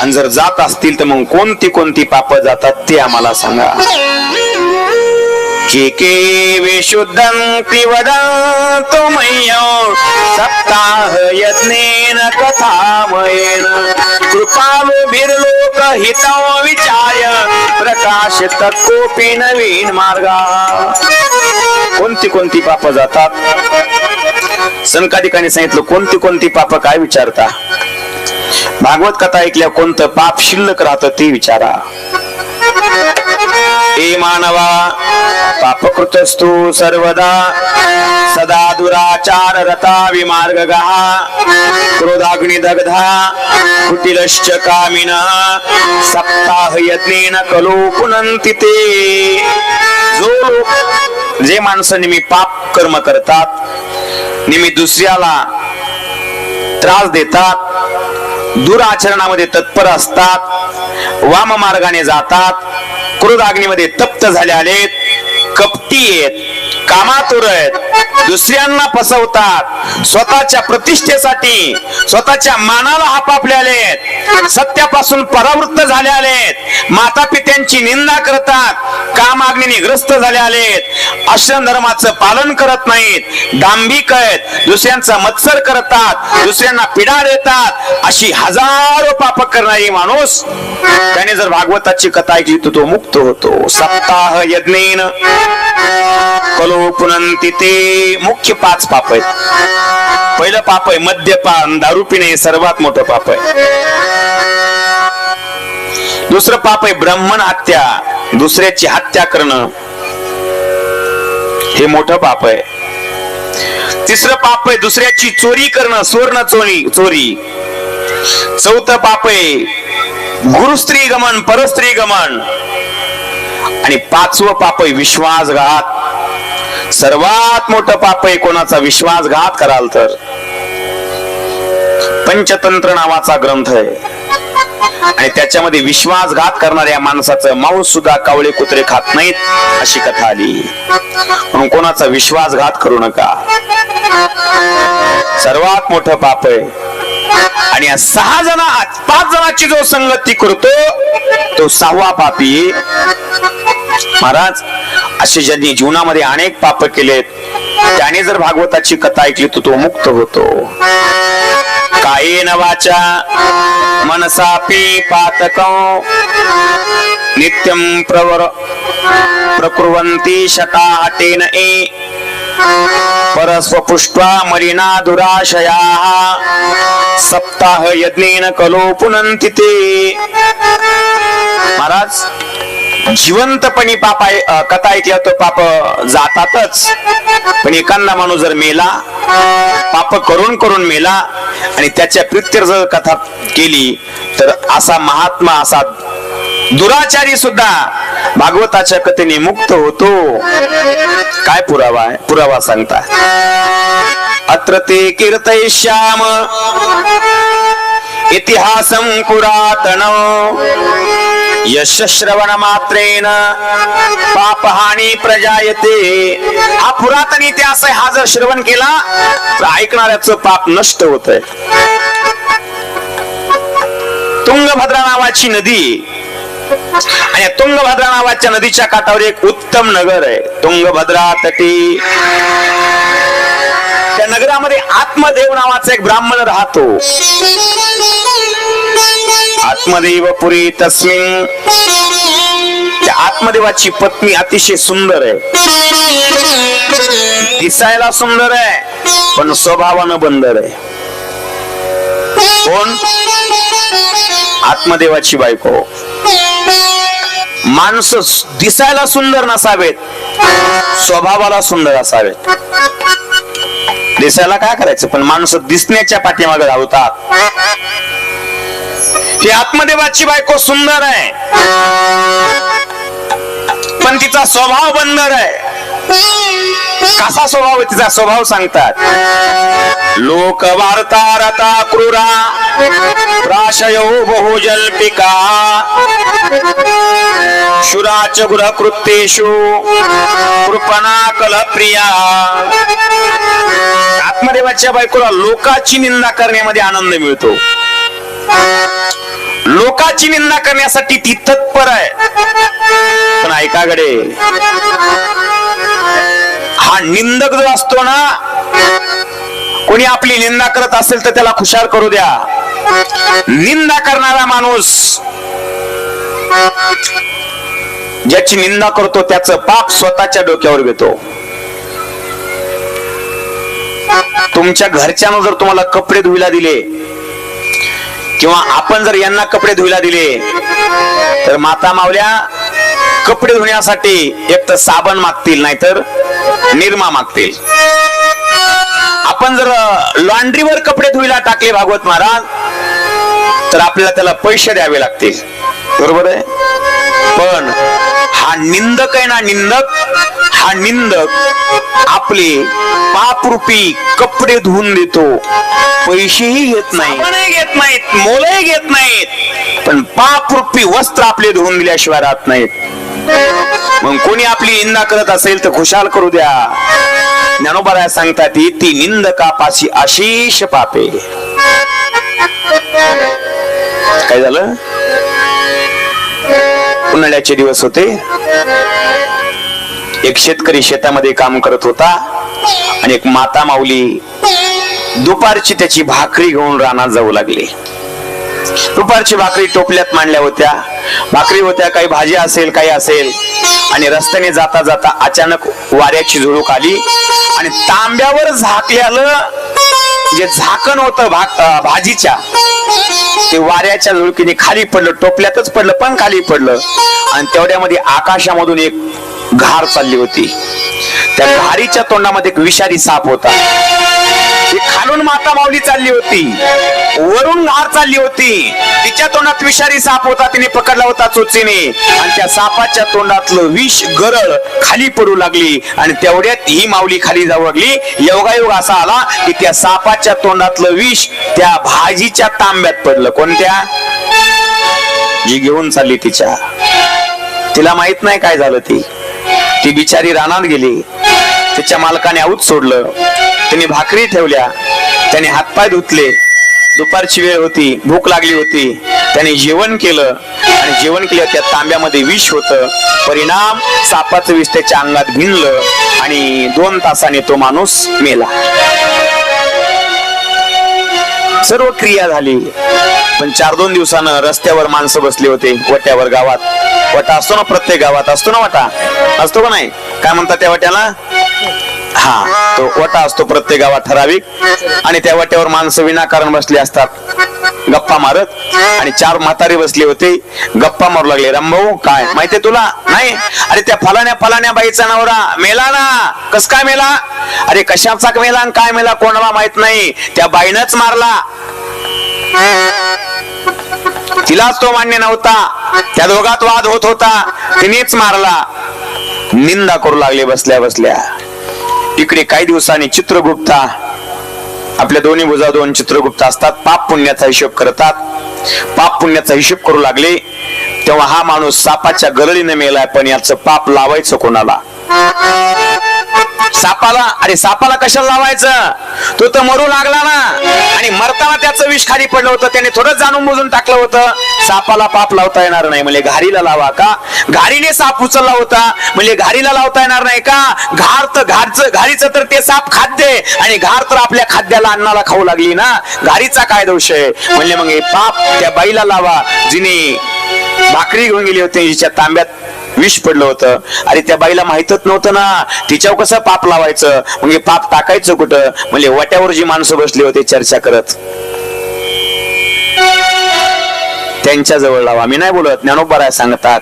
आणि जर जात असतील तर मग कोणती कोणती पाप जातात ते आम्हाला सांगा. के विशुद्धं वदन्तु मह्यं सप्ताह यज्ञेन कथामयेन कृपालुभिर्लोकहितं विचार्य प्रकाशित कोपी नवीन मार्गा. कोणती कोणती पाप जातात? सनकादिकांनी सांगितलं कोणती कोणती पाप काय विचारता? भागवत कथा ऐकल्या कोणतं पाप शिल्लक राहतं ते विचारा. ए मानवा पापकृतस्तु सर्वदा सदा दुराचार रता विमार्गगः क्रोधाग्निदग्धा कुटिलश्च कामिनः सप्ताह यज्ञेन कलो पुनन्ति ते. जे माणसं नेहमी पाप कर्म करतात, नेहमी दुसऱ्याला त्रास देतात, दुराचरणामध्ये तत्पर असतात, वाम मार्गाने जातात, क्रोध अग्नीमध्ये तप्त झाले आलेत, कपटी आहेत, कामातुर आहेत, दुसऱ्यांना फसवतात, स्वतःच्या प्रतिष्ठेसाठी स्वतःच्या मानाला आपापले आलेत, सत्यापासून परावृत्त झाले आलेत, माता पित्यांची निंदा करतात, कामाग्नीने ग्रस्त झाले आलेत, आश्रम धर्माचं पालन करत नाहीत, दांभिक आहेत, दुसऱ्यांचा मत्सर करतात, दुसऱ्यांना पीडा देतात, अशी हजारो पाप करणारी माणूस त्याने जर भागवताची कथा ऐकली तर तो मुक्त होतो. सप्ताह यज्ञेन कलो पुनन्ति ते. मुख्य 5 पाप आहेत. पहिलं पाप आहे मद्यपान, दारू पिणे, हे सर्वात मोठं पाप आहे. दुसरं पाप आहे ब्राह्मण हत्या, दुसऱ्याची हत्या करणं, हे मोठं पाप आहे. तिसरं पाप आहे दुसऱ्याची चोरी करणं, सुवर्ण चोरी. चौथं पाप आहे गुरुस्त्री गमन, परस्त्री गमन. आणि 5वं पाप आहे विश्वासघात. सर्वात मोठं पाप आहे कोणाचा विश्वासघात कराल तर. पंचतंत्र नावाचा ग्रंथ आहे आणि त्याच्यामध्ये विश्वासघात करणाऱ्या माणसाचं मांस सुद्धा कावळे कुत्रे खात नाहीत अशी कथा आली. म्हणून कोणाचा विश्वासघात करू नका. सर्वात मोठं पाप आहे. आणि 5 जणांची जो संगती करतो तो 6वा पापी. महाराज असे ज्यांनी जीवनामध्ये अनेक पाप केलेत त्याने जर भागवताची कथा ऐकली तर तो मुक्त होतो. कायेन वाचा मनसापि पातकं नित्यं प्रकुर्वन्ति शताहतेन परस्वपुष्ट्वा मलिना दुराशयाः सप्ताह यज्ञेन कलो पुनन्ति ते। महाराज, जिवंतपणी कथा ऐकल्या तो पाप जातातच, पण एखादा माणूस जर मेला, पाप करून करून मेला आणि त्याच्या प्रीत्यर्थ जर कथा केली तर असा महात्मा, असा दुराचारी सुद्धा भागवताच्या कथेने मुक्त होतो. काय पुरावा आहे? पुरावा सांगता. अत्र ते कीर्तयिष्याम इतिहासं पुरातन यश श्रवण मात्रेन पापहानी प्रजायते. हा पुरातन इतिहास आहे. हा जर श्रवण केला तर ऐकणाऱ्याचं पाप नष्ट होतंय. तुंगभद्रा नावाची नदी, आणि तुंगभद्रा नावाच्या नदीच्या काठावर एक उत्तम नगर आहे, तुंगभद्रा तटी. त्या नगरामध्ये आत्मदेव नावाचा एक ब्राह्मण राहतो. आत्मदेव पुरी तस्मिन. त्या आत्मदेवाची पत्नी अतिशय सुंदर आहे, दिसायला सुंदर आहे पण स्वभावानं बंदर आहे. कोण? आत्मदेवाची बायको. माणसं दिसायला सुंदर नसावेत, स्वभावाला सुंदर असावेत. दिसायला काय करायचं, पण माणसं दिसण्याच्या पाठीमागे धावतात. ही आत्मदेवाची बायको सुंदर आहे पण तिचा स्वभाव बंदर आहे. कसा स्वभाव आहे तिचा? स्वभाव सांगतात. लोक वार्ता रता क्रूरा प्राशयो बहुजल्पिका शुराच गृह कृत्येषु कृपणा कलप्रिया. आत्मदेवाच्या बायकोला लोकाची निंदा करण्यामध्ये आनंद मिळतो. लोकाची निंदा करण्यासाठी ती तत्पर आहे. पण ऐकाकडे, हा निंदक जो असतो ना, कोणी आपली निंदा करत असेल तर त्याला खुशाल करू द्या. निंदा करणारा माणूस ज्याची निंदा करतो त्याचं पाप स्वतःच्या डोक्यावर घेतो. तुमच्या घरच्यानं जर तुम्हाला कपडे धुवायला दिले किंवा आपण जर यांना कपडे धुवायला दिले तर माता मावल्या कपडे धुण्यासाठी एक तर साबण मागतील, नाहीतर निरमा मागतील. आपण जर लॉन्ड्रीवर कपडे धुवायला टाकले भागवत महाराज तर आपल्याला त्याला पैसे द्यावे लागतील. बरोबर आहे. पण हा निंदक आहे ना, हा निंदक आपले पापरूपी कपडे धुवून देतो. पैसेही घेत नाहीत, मोलही घेत नाहीत, पण पापरूपी वस्त्र आपले धुवून दिल्याशिवाय राहत नाहीत. मग कोणी आपली निंदा करत असेल तर खुशाल करू द्या. ज्ञानोबा सांगतात, ती निंदकापाशी आशिष पापे. काय झालं? उन्हाळ्याचे दिवस होते. एक शेतकरी शेतामध्ये काम करत होता आणि एक माता माऊली दुपारची त्याची भाकरी घेऊन रानात जाऊ लागली. दुपारची भाकरी टोपल्यात मांडल्या होत्या. भाकरी होत्या, काही भाजी असेल, काही असेल. आणि रस्त्याने जाता जाता अचानक वाऱ्याची झुळूक आली आणि तांब्यावर झाकलेलं जे झाकण होतं भाजीच्या, ते वाऱ्याच्या झुळकीने खाली पडलं. टोपल्यातच पडलं पण खाली पडलं. आणि तेवढ्यामध्ये आकाशामधून एक घार चालली होती. त्या घारीच्या तोंडामध्ये एक विषारी साप होता. खालून माता माऊली चालली होती, वरून घार चालली होती. तिच्या तोंडात विषारी साप होता. तिने पकडला होता चोचीने आणि त्या सापाच्या तोंडातलं विष गरळ खाली पडू लागली. आणि तेवढ्यात ही माऊली खाली जाऊ लागली. योगायोग असा आला की त्या सापाच्या तोंडातलं विष त्या भाजीच्या तांब्यात पडलं. कोणत्या? जी घेऊन चालली तिच्या. तिला माहित नाही काय झालं. ती बिचारी रानात गेली. तिच्या मालकाने आऊत सोडलं. त्याने भाकरी ठेवल्या, त्याने हातपाय धुतले. दुपारची वेळ होती, भूक लागली होती. त्याने जेवण केलं आणि जेवण केलं त्या तांब्यामध्ये विष होतं. परिणाम, सापाचं विष त्याच्या अंगात भिनलं आणि 2 तासाने तो माणूस मेला. सर्व क्रिया झाली. पण 4-2 दिवसानं रस्त्यावर माणसं बसली होते वट्यावर. गावात वटा असतो ना, प्रत्येक गावात असतो ना वटा, असतो का नाही? काय म्हणतात त्या वट्याला? हा, तो वटा असतो प्रत्येक गावात ठराविक. आणि त्या वट्यावर माणसं विनाकारण बसली असतात गप्पा मारत. आणि 4 म्हातारे बसले होते, गप्पा मारू लागले. रामभाऊ काय माहितीये तुला? नाही. अरे त्या फलाण्या बाईचा नवरा मेला ना. कस काय मेला? अरे कशाचा मेला आणि काय मेला कोणाला माहित नाही, त्या बाईनच मारला. तिलाच तो मान्य नव्हता, त्या दोघात वाद होत होता, तिनेच मारला. निंदा करू लागले बसल्या बसल्या. इकडे काही दिवसांनी चित्रगुप्ता, आपल्या दोन्ही भुजा 2 चित्रगुप्त असतात, पाप पुण्याचा हिशोब करतात. पाप पुण्याचा हिशोब करू लागले. तेव्हा हा माणूस सापाच्या गरळीने मेलाय, पण याचं पाप लावायचं कोणाला? सापाला. अरे सापाला कशाला लावायचं? तो तर मरू लागला ना. आणि मरताना त्याचं विष खाली पडलं होतं, त्याने थोडं जाणून बुजून टाकलं होतं. सापाला पाप लावता येणार नाही म्हणजे घारीला लावा का? घारीने साप उचलला होता म्हणजे घारीला लावता येणार नाही का? घारीचं तर ते साप खाद्य, आणि घार तर आपल्या खाद्याला अन्नाला खाऊ लागली ना. घारीचा काय दोष आहे? म्हणजे मग हे पाप त्या बाईला लावा जिने भाकरी घेऊन गेली होती, जिच्या तांब्यात विष पडलं होतं. अरे त्या बाईला माहितच नव्हतं ना, तिच्यावर कसं पाप लावायचं? म्हणजे पाप टाकायचं कुठं? म्हणजे वट्यावर जी माणसं बसली होती चर्चा करत, त्यांच्या जवळ लावा. मी नाही बोलत, ज्ञानोबा सांगतात,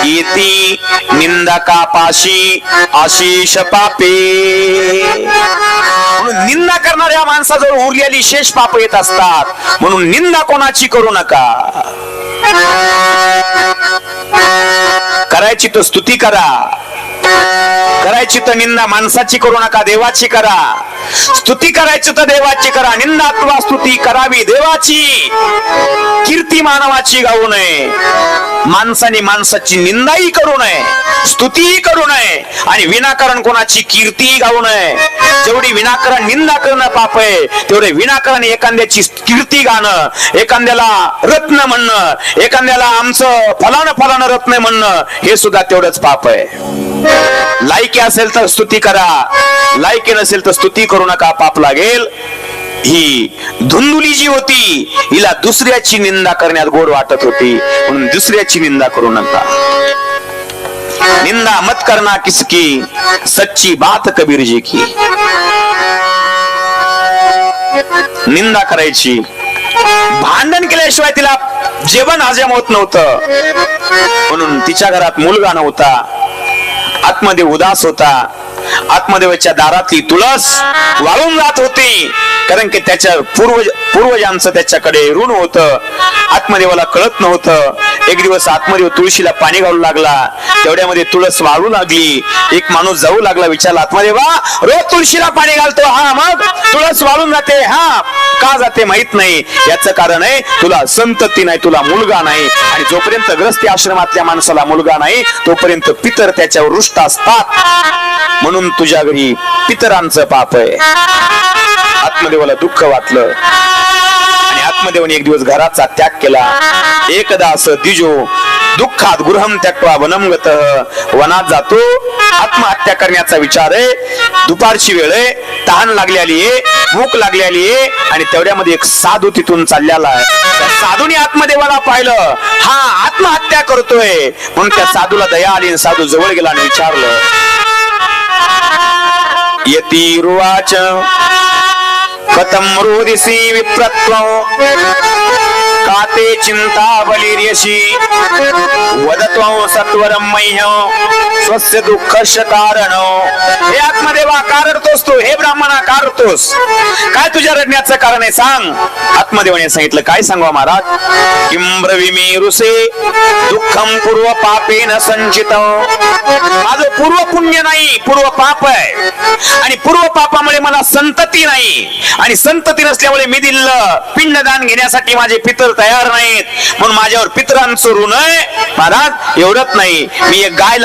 येती निंदा पाशी आशिष पापे. म्हणून निंदा करणाऱ्या माणसाजवळ उरलेली शेष पाप येत असतात. म्हणून निंदा कोणाची करू नका. करायची तर स्तुती करा, करायची तर निंदा माणसाची करू नका, देवाची करा. स्तुती करायची तर देवाची करा, निंदा अथवा स्तुती करावी देवाची. कीर्ती मानवाची गाऊ नये. माणसाने माणसाची निंदाही करू नये, स्तुतीही करू नये, आणि विनाकारण कोणाची कीर्तीही गाऊ नये. जेवढी विनाकारण निंदा करणं पाप आहे, तेवढे विनाकारण एखाद्याची कीर्ती गाणं, एखाद्याला रत्न म्हणणं, एखाद्याला आमचं फलानं रत्न म्हणणं, हे सुद्धा तेवढंच पाप आहे. लायकी असेल तर स्तुती करा, लायकी नसेल तर स्तुती करू नका, पाप लागेल. ही धुंदुली जी होती, हिला दुसऱ्याची निंदा करण्यात गोड वाटत होती, म्हणून दुसऱ्याची निंदा करू नका. निंदा मत करना किसकी, सच्ची बात कबीर जी की. निंदा करायची, भांडण केल्याशिवाय तिला जेवण हजम होत नव्हतं. म्हणून तिच्या घरात मुलगा नव्हता, आतमध्ये उदास होता. आत्मदेवाच्या दारातली तुळस वाळून जात होती, कारण की त्याच्या पूर्वजांचं त्याच्याकडे ऋण होतं. आत्मदेवाला कळत नव्हतं. एक दिवस आत्मदेव तुळशीला पाणी घालू लागला, तेवढ्यामध्ये तुळस वाळू लागली. एक माणूस जाऊ लागला, विचारला, आत्मदेवा रोज तुळशीला पाणी घालतो? हा, मग तुळस वाळून जाते? हा, का जाते माहित नाही. याचं कारण आहे, तुला संतती नाही, तुला मुलगा नाही. आणि जोपर्यंत ग्रस्ती आश्रमातल्या माणसाला मुलगा नाही, तोपर्यंत पितर त्याच्यावर रुष्ट असतात. म्हणून तुझ्या घरी पितरांचं पाप आहे. आत्मदेवाला दुःख वाटलं, आणि आत्मदेवाने एक दिवस घराचा त्याग केला. एकदा असं दिजो दुःखात गृहम त्यक्त्वा वनम गतः. वनात जातो, आत्महत्या करण्याचा विचार आहे. दुपारची वेळ आहे, तहान लागलेली आहे, भूक लागलेली आहे, आणि तेवढ्यामध्ये एक साधू तिथून चाललेला आहे. त्या साधूने आत्मदेवाला पाहिलं, हा आत्महत्या करतोय. म्हणून त्या साधूला दया आली. साधू जवळ गेला आणि विचारलं, यतिरुवाच कथं रोदिसी विप्रत्वं काते चिंता बलिर्यशी वदत्वं सत्वरं मह्यं स्वस्य दुःखस्य कारणं. हे आत्मदेवा का रडतोस तू? हे ब्राह्मणा का रडतोस? काय तुझ्या रडण्याचं कारण आहे सांग. आत्मदेवाने सांगितलं, काय सांगू महाराज? किं ब्रवीमि रुसे दुःखं पूर्व पापेन संचितं. माझं पूर्व पुण्य नाही, पूर्व पाप आहे, आणि पूर्व पापामुळे मला संतती नाही, आणि संतती नसल्यामुळे मी दिलं पिंडदान घेण्यासाठी माझे पितर तयार नाहीत, म्हणून माझ्यावर पितरांचं ऋण आहे. महाराज एवढंच नाही, मी एक गाय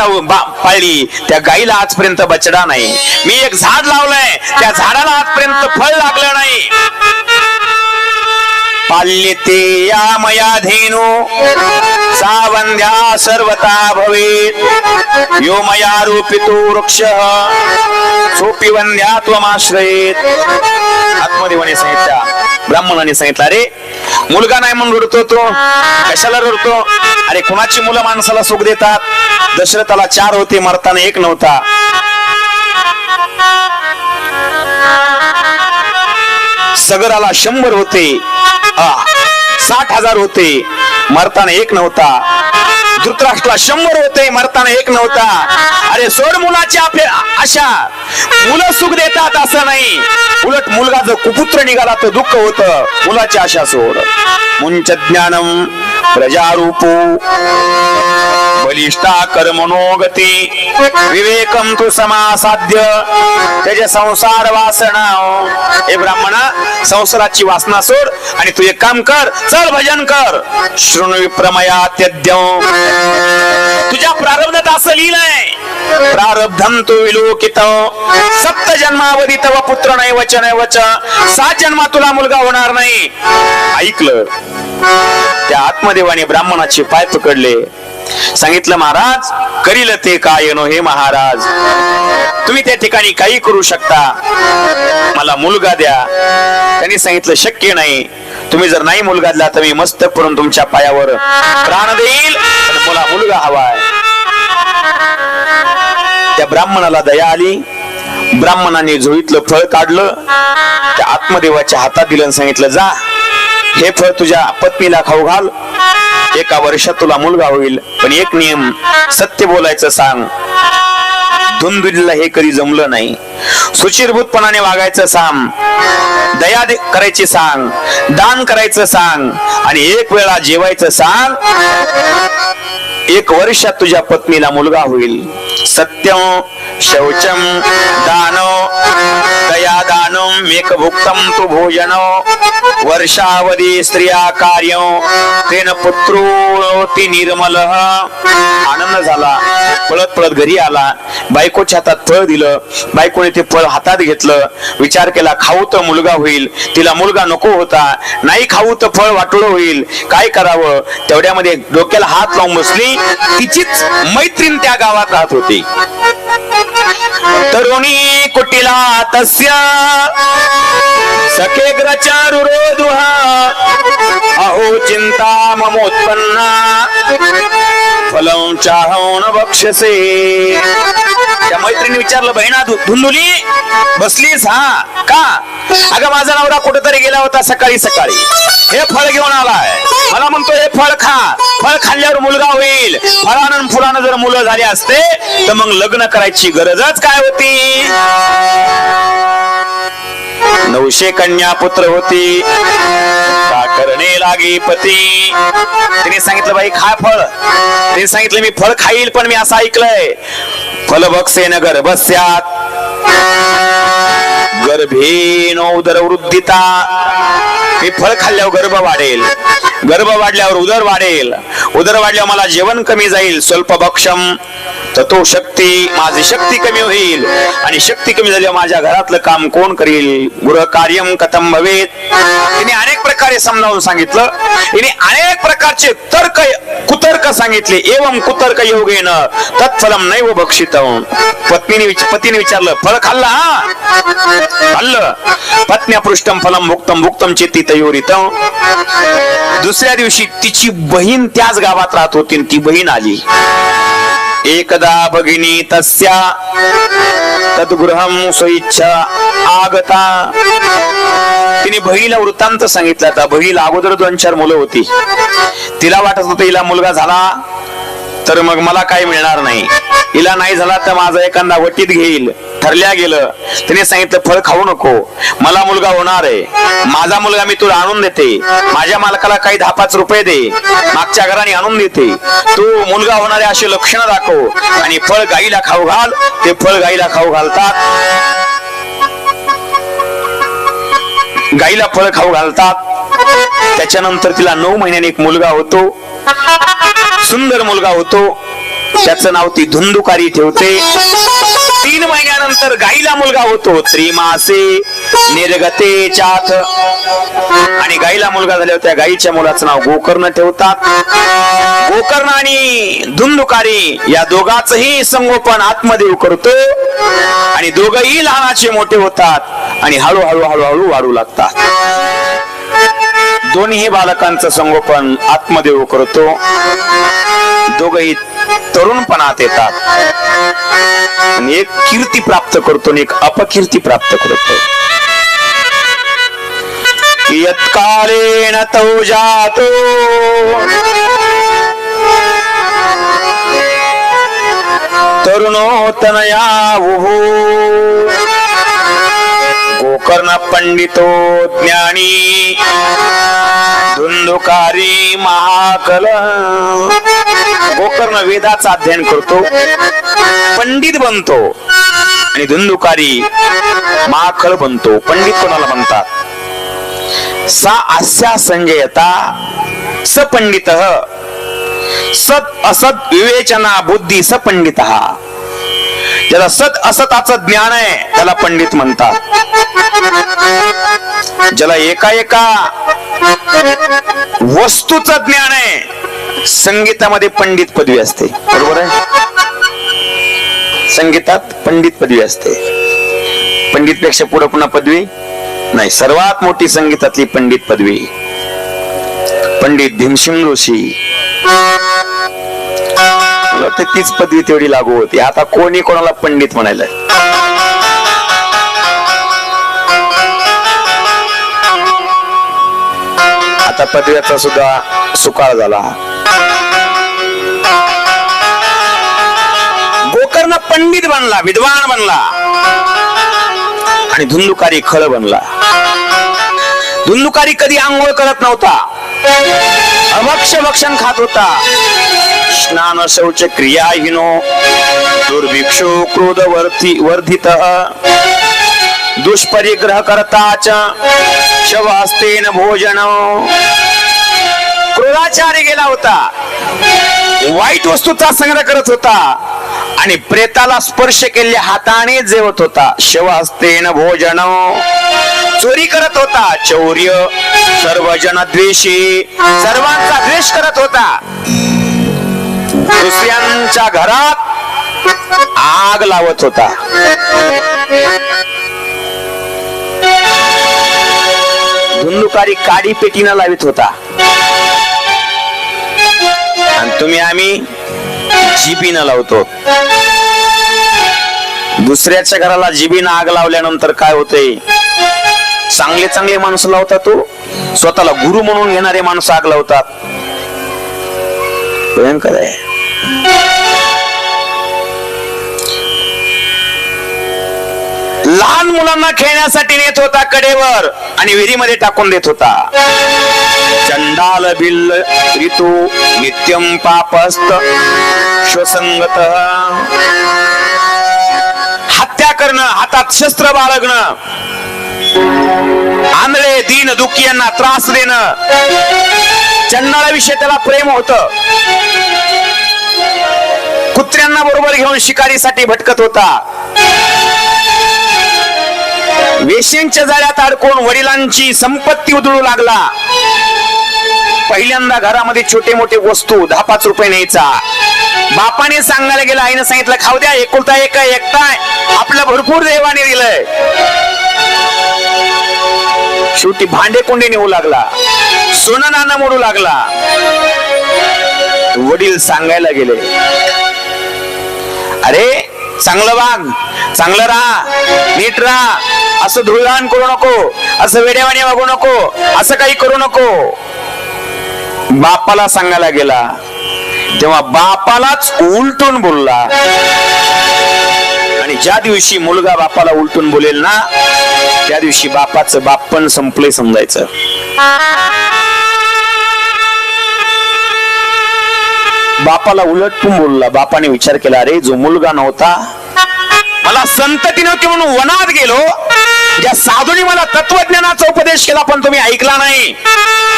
पाळली, त्या गायीला आजपर्यंत बछडा नाही. मी एक झाड लावलंय, त्या झाडाला आजपर्यंत फळ लागलं नाही. पाल्यते या मया धेनु सा वंद्या सर्वता भवेत यो मया रूपितो वृक्षः सोपी वंद्या त्वमाश्रयेत. आत्मदेवाने सांगितलं, ब्राह्मणाने सांगितलं, अरे मुलगा नाही म्हणून रडतो तो, कशाला रडतो? अरे कुणाची मुलं माणसाला सुख देतात? दशरथाला 4 होते, मरताना 1 नव्हता. सगराला 100 होते, 60,000 होते, मरताना 1 नव्हता. धृतराष्ट्राला 100 होते, मरताना 1 नव्हता. अरे सोड मुलाची आपल्या आशा, मुलं सुख देतात असं नाही, उलट मुलगा जर कुपुत्र निघाला तर दुःख होत. मुलाची आशा सोड. मुंच ज्ञानम प्रजारूपो बलिष्ठा कर्मणोगती विवेकम तु समासाध्य त्याचे संसार वासना. हे ब्राह्मणा, संसाराची वासना सोड आणि तू एक काम कर, चल भजन कर. शृणु विप्रमया त्यज्य, तुझ्या प्रारब्धात असं लिहिलंय, प्रारब्धम तु विलोकित 7 जन्मावधी तव पुत्र नैवच नैवच, 7 जन्मात तुला मुलगा होणार नाही. ऐकलं? त्या आत्मदेवाने ब्राह्मणाचे पाय पकडले, सांगितलं, महाराज करील ते काय नो हे महाराज, तुम्ही त्या ठिकाणी काही करू शकता, मला मुलगा द्या. त्यांनी सांगितलं, शक्य नाही, तुम्ही जर नाही मुलगा दिला तर मी मस्तक करून तुमच्या पायावर प्राण देईल, पण मला मुलगा हवाय. त्या ब्राह्मणाला दया आली. ब्राह्मणाने झोळीतलं फळ काढलं, त्या आत्मदेवाच्या हातात दिलं आणि सांगितलं, जा हे फळ तुझ्या पत्नीला खाऊ घाल, 1 वर्षात तुला मुलगा होईल. पण एक नियम, सत्य बोलायचं सांग. धुंदुलीला हे कधी जमलं नाही. सुचिरभूतपणाने वागायचं सांग, दया करायची सांग, दान करायचं सांग आणि 1 वेळा जेवायचं सांग. 1 वर्षात तुझ्या पत्नीला मुलगा होईल. सत्यम शौचम दानो दया दानम मेक भुक्तम तु भोजन वर्षावधी स्त्रिया कार्य तेन पुत्रोती निर्मल. आनंद झाला. पळत पळत घरी आला, बायकोच्या हातात फळ दिलं, बायकोने ते फळ हातात घेतलं, विचार केला, खाऊ तर मुलगा होईल. तिला मुलगा नको होता, नाही खाऊ तर फळ वाटोळं होईल, काय करावं? तेवढ्यामध्ये डोक्याला हात लावून बसली. तिचीच मैत्रीण त्या गावात राहत होती. तरुणी कुटिला तस्य सखे ग्रचारुरोधुहा अहो चिंता ममोत्पन्ना फलं चाहून बक्षसे. त्या मैत्रिणी विचारलं, बहिणा धुंदुली बसलीस? हा का? अगं माझा नवरा कुठेतरी गेला होता सकाळी सकाळी, हे फळ घेऊन आलाय, मला म्हणतो हे फळ खा, फळ खाल्ल्यावर मुलगा होईल. फळानं फुलानं जर मुलं झाली असते तर मग लग्न करायची गरजच काय होती? 900 कन्या पुत्र होती, का करणे लागे पती. तिने सांगितलं, बाई खा फळ. तिने सांगितलं, मी फळ खाईल, पण मी असं ऐकलंय, फल बक्षेन गर्भस्यात गर्भेनो उदर वृद्धिता. मी फळ खाल्ल्यावर गर्भ वाढेल, गर्भ वाढल्यावर उदर वाढेल, उदर वाढल्यावर मला जेवण कमी जाईल. स्वल्प भक्षम ततो शक्ती, माझी शक्ती कमी होईल आणि शक्ती कमी झाल्यावर माझ्या घरातलं काम कोण करील? गृह कार्यम कथम भवेत. तिने अनेक प्रकारे समजावून सांगितलं. तिने अनेक प्रकारचे तर्क कुतर्क सांगितले. एवं कुतर्क योगेन तत्फलम नैव भक्षितम. पतीने विचारलं, फळ खाल्लं? हा खाल्लं. पत्न्या पृष्ठम फलम भुक्तम भुक्तम चेती तयोरितम. दुसऱ्या दिवशी तिची बहीण त्याच गावात राहत होती, ती बहीण आली. एकदा भगिनी तस्या तद्गृहम स्वइच्छा आगता. तिने बहिणीला वृत्तांत सांगितला. आता बहिणीला अगोदर 2-4 मुलं होती. तिला वाटत होतं हिला मुलगा झाला तर मग मला काय मिळणार नाही, हिला नाही झाला तर माझा एखादा वटीत घेईल. ठरल्या गेलं. तिने सांगितलं, फळ खाऊ नको, मला मुलगा होणार आहे, माझा मुलगा मी तुला आणून देते, माझ्या मालकाला काही 10-5 रुपये दे, मागच्या घराने आणून देते, तू मुलगा होणारे असे लक्षणं दाखव आणि फळ गाईला खाऊ घाल. ते फळ गाईला खाऊ घालतात. गाईला फळ खाऊ घालतात. त्याच्यानंतर तिला 9 महिन्याने एक मुलगा होतो, सुंदर मुलगा होतो. त्याचं नाव ती धुंदुकारी ठेवते. 3 महिन्यानंतर गाईला मुलगा होतो. त्रिमासे निर्गते चाथ. आणि गाईला मुलगा झाल्यावर त्या गाईच्या मुलाचं नाव गोकर्ण ठेवतात. गोकर्ण आणि धुंदुकारी या दोघांचही संगोपन आत्मदेव करतो आणि दोघही लहानाचे मोठे होतात आणि हळूहळू हळूहळू वाढू लागतात. दोन्ही बालकांचं संगोपन आत्मदेव करतो. दोघही तरुणपणात येतात आणि एक कीर्ती प्राप्त करतो आणि एक अपकीर्ती प्राप्त करतो. यत्कालेन तौ जातो तरुणोतनया वुहू गोकर्ण पंडितो ज्ञानी धुंदुकारी महाकल. गोकर्ण वेदाचा अध्ययन करतो, पंडित बनतो आणि धुंदुकारी महाकल बनतो. पंडित कोणाला म्हणतात? सा अस्या संजयता सपंडितः सत असत विवेचना बुद्धी सपंडितः. ज्याला सत असताचं ज्ञान आहे त्याला पंडित म्हणतात. ज्याला एका वस्तूचं ज्ञान आहे, संगीतामध्ये पंडित पदवी असते. बरोबर आहे? संगीतात पंडित पदवी असते. पंडित पेक्षा पुढे पुन्हा पदवी नाही. सर्वात मोठी संगीतातली पंडित पदवी पंडित भीमसेन जोशी. तीच पदवी तेवढी लागू होती. आता कोणी कोणाला पंडित म्हणायला. आता पदव्याचा सुद्धा सुकाळ झाला. गोकर्ण पंडित बनला, विद्वान बनला आणि धुंदुकारी खळ बनला. धुंदुकारी कधी आंघोळ करत नव्हता, भक्षण खात होता. स्नान शौच क्रियाहीनो दुर्भिक्षो क्रोध वर्धित दुष्परिग्रह करताच शवहस्तेन भोजन. क्रोधाचारी गेला होता, वाईट वस्तूचा संग्रह करत होता आणि प्रेताला स्पर्श केलेल्या हाताने जेवत होता. शवहस्तेन भोजन. चोरी करत होता, चौर्य. सर्वजन द्वेषी, सर्वांचा द्वेष करत होता. दुसऱ्यांच्या घरात आग लावत होता. धुंदुकारी काडी पेटीनं लावित होता आणि तुम्ही आम्ही जिबीनं लावतो. दुसऱ्याच्या घराला जिबीनं आग लावल्यानंतर काय होतंय? चांगले चांगले माणसं लावतात, तो स्वतःला गुरु म्हणून घेणारे माणसं आग लावतात. भयंकर आहे. लहान मुलांना खेळण्यासाठी नेत होता कडेवर आणि विहिरीमध्ये टाकून देत होता. चंडाल बिल ऋतू नित्यम पापस्त श्वसंगत. हत्या करणं, हातात शस्त्र बाळगणं, आंधळे दीन दुःखी यांना त्रास देणं. चंडाळाविषयी त्याला प्रेम होत. कुत्र्यांना बरोबर घेऊन शिकारीसाठी भटकत होता. वेश्यांच्या जाळ्यात अडकून वडिलांची संपत्ती उधळू लागला. पहिल्यांदा घरामध्ये छोटे मोठे वस्तू 10-5 रुपये न्यायचा. बापाने सांगायला गेला, आईने सांगितलं खाऊ द्या, एकुलता एक एकटाय, आपलं भरपूर देवाने दिलंय. शेवटी भांडे कोंडे नेऊ लागला, सोनं नाणं मोडू लागला. वडील सांगायला गेले, अरे चांगलं वाग, चांगलं राहा, नीट राहा, असं धुळदाण करू नको, असं वेड्यावाने वागू नको, असं काही करू नको. बापाला सांगायला गेला तेव्हा बापालाच उलटून बोलला. आणि ज्या दिवशी मुलगा बापाला उलटून बोलेल ना, त्या दिवशी बापाचं बापपण संपले समजायचं. बापाला उलटून बोलला. बापाने विचार केला, अरे जो मुलगा नव्हता, मला संतती नव्हती म्हणून वनात गेलो, ज्या साधूने मला तत्वज्ञानाचा उपदेश केला पण तुम्ही ऐकला नाही.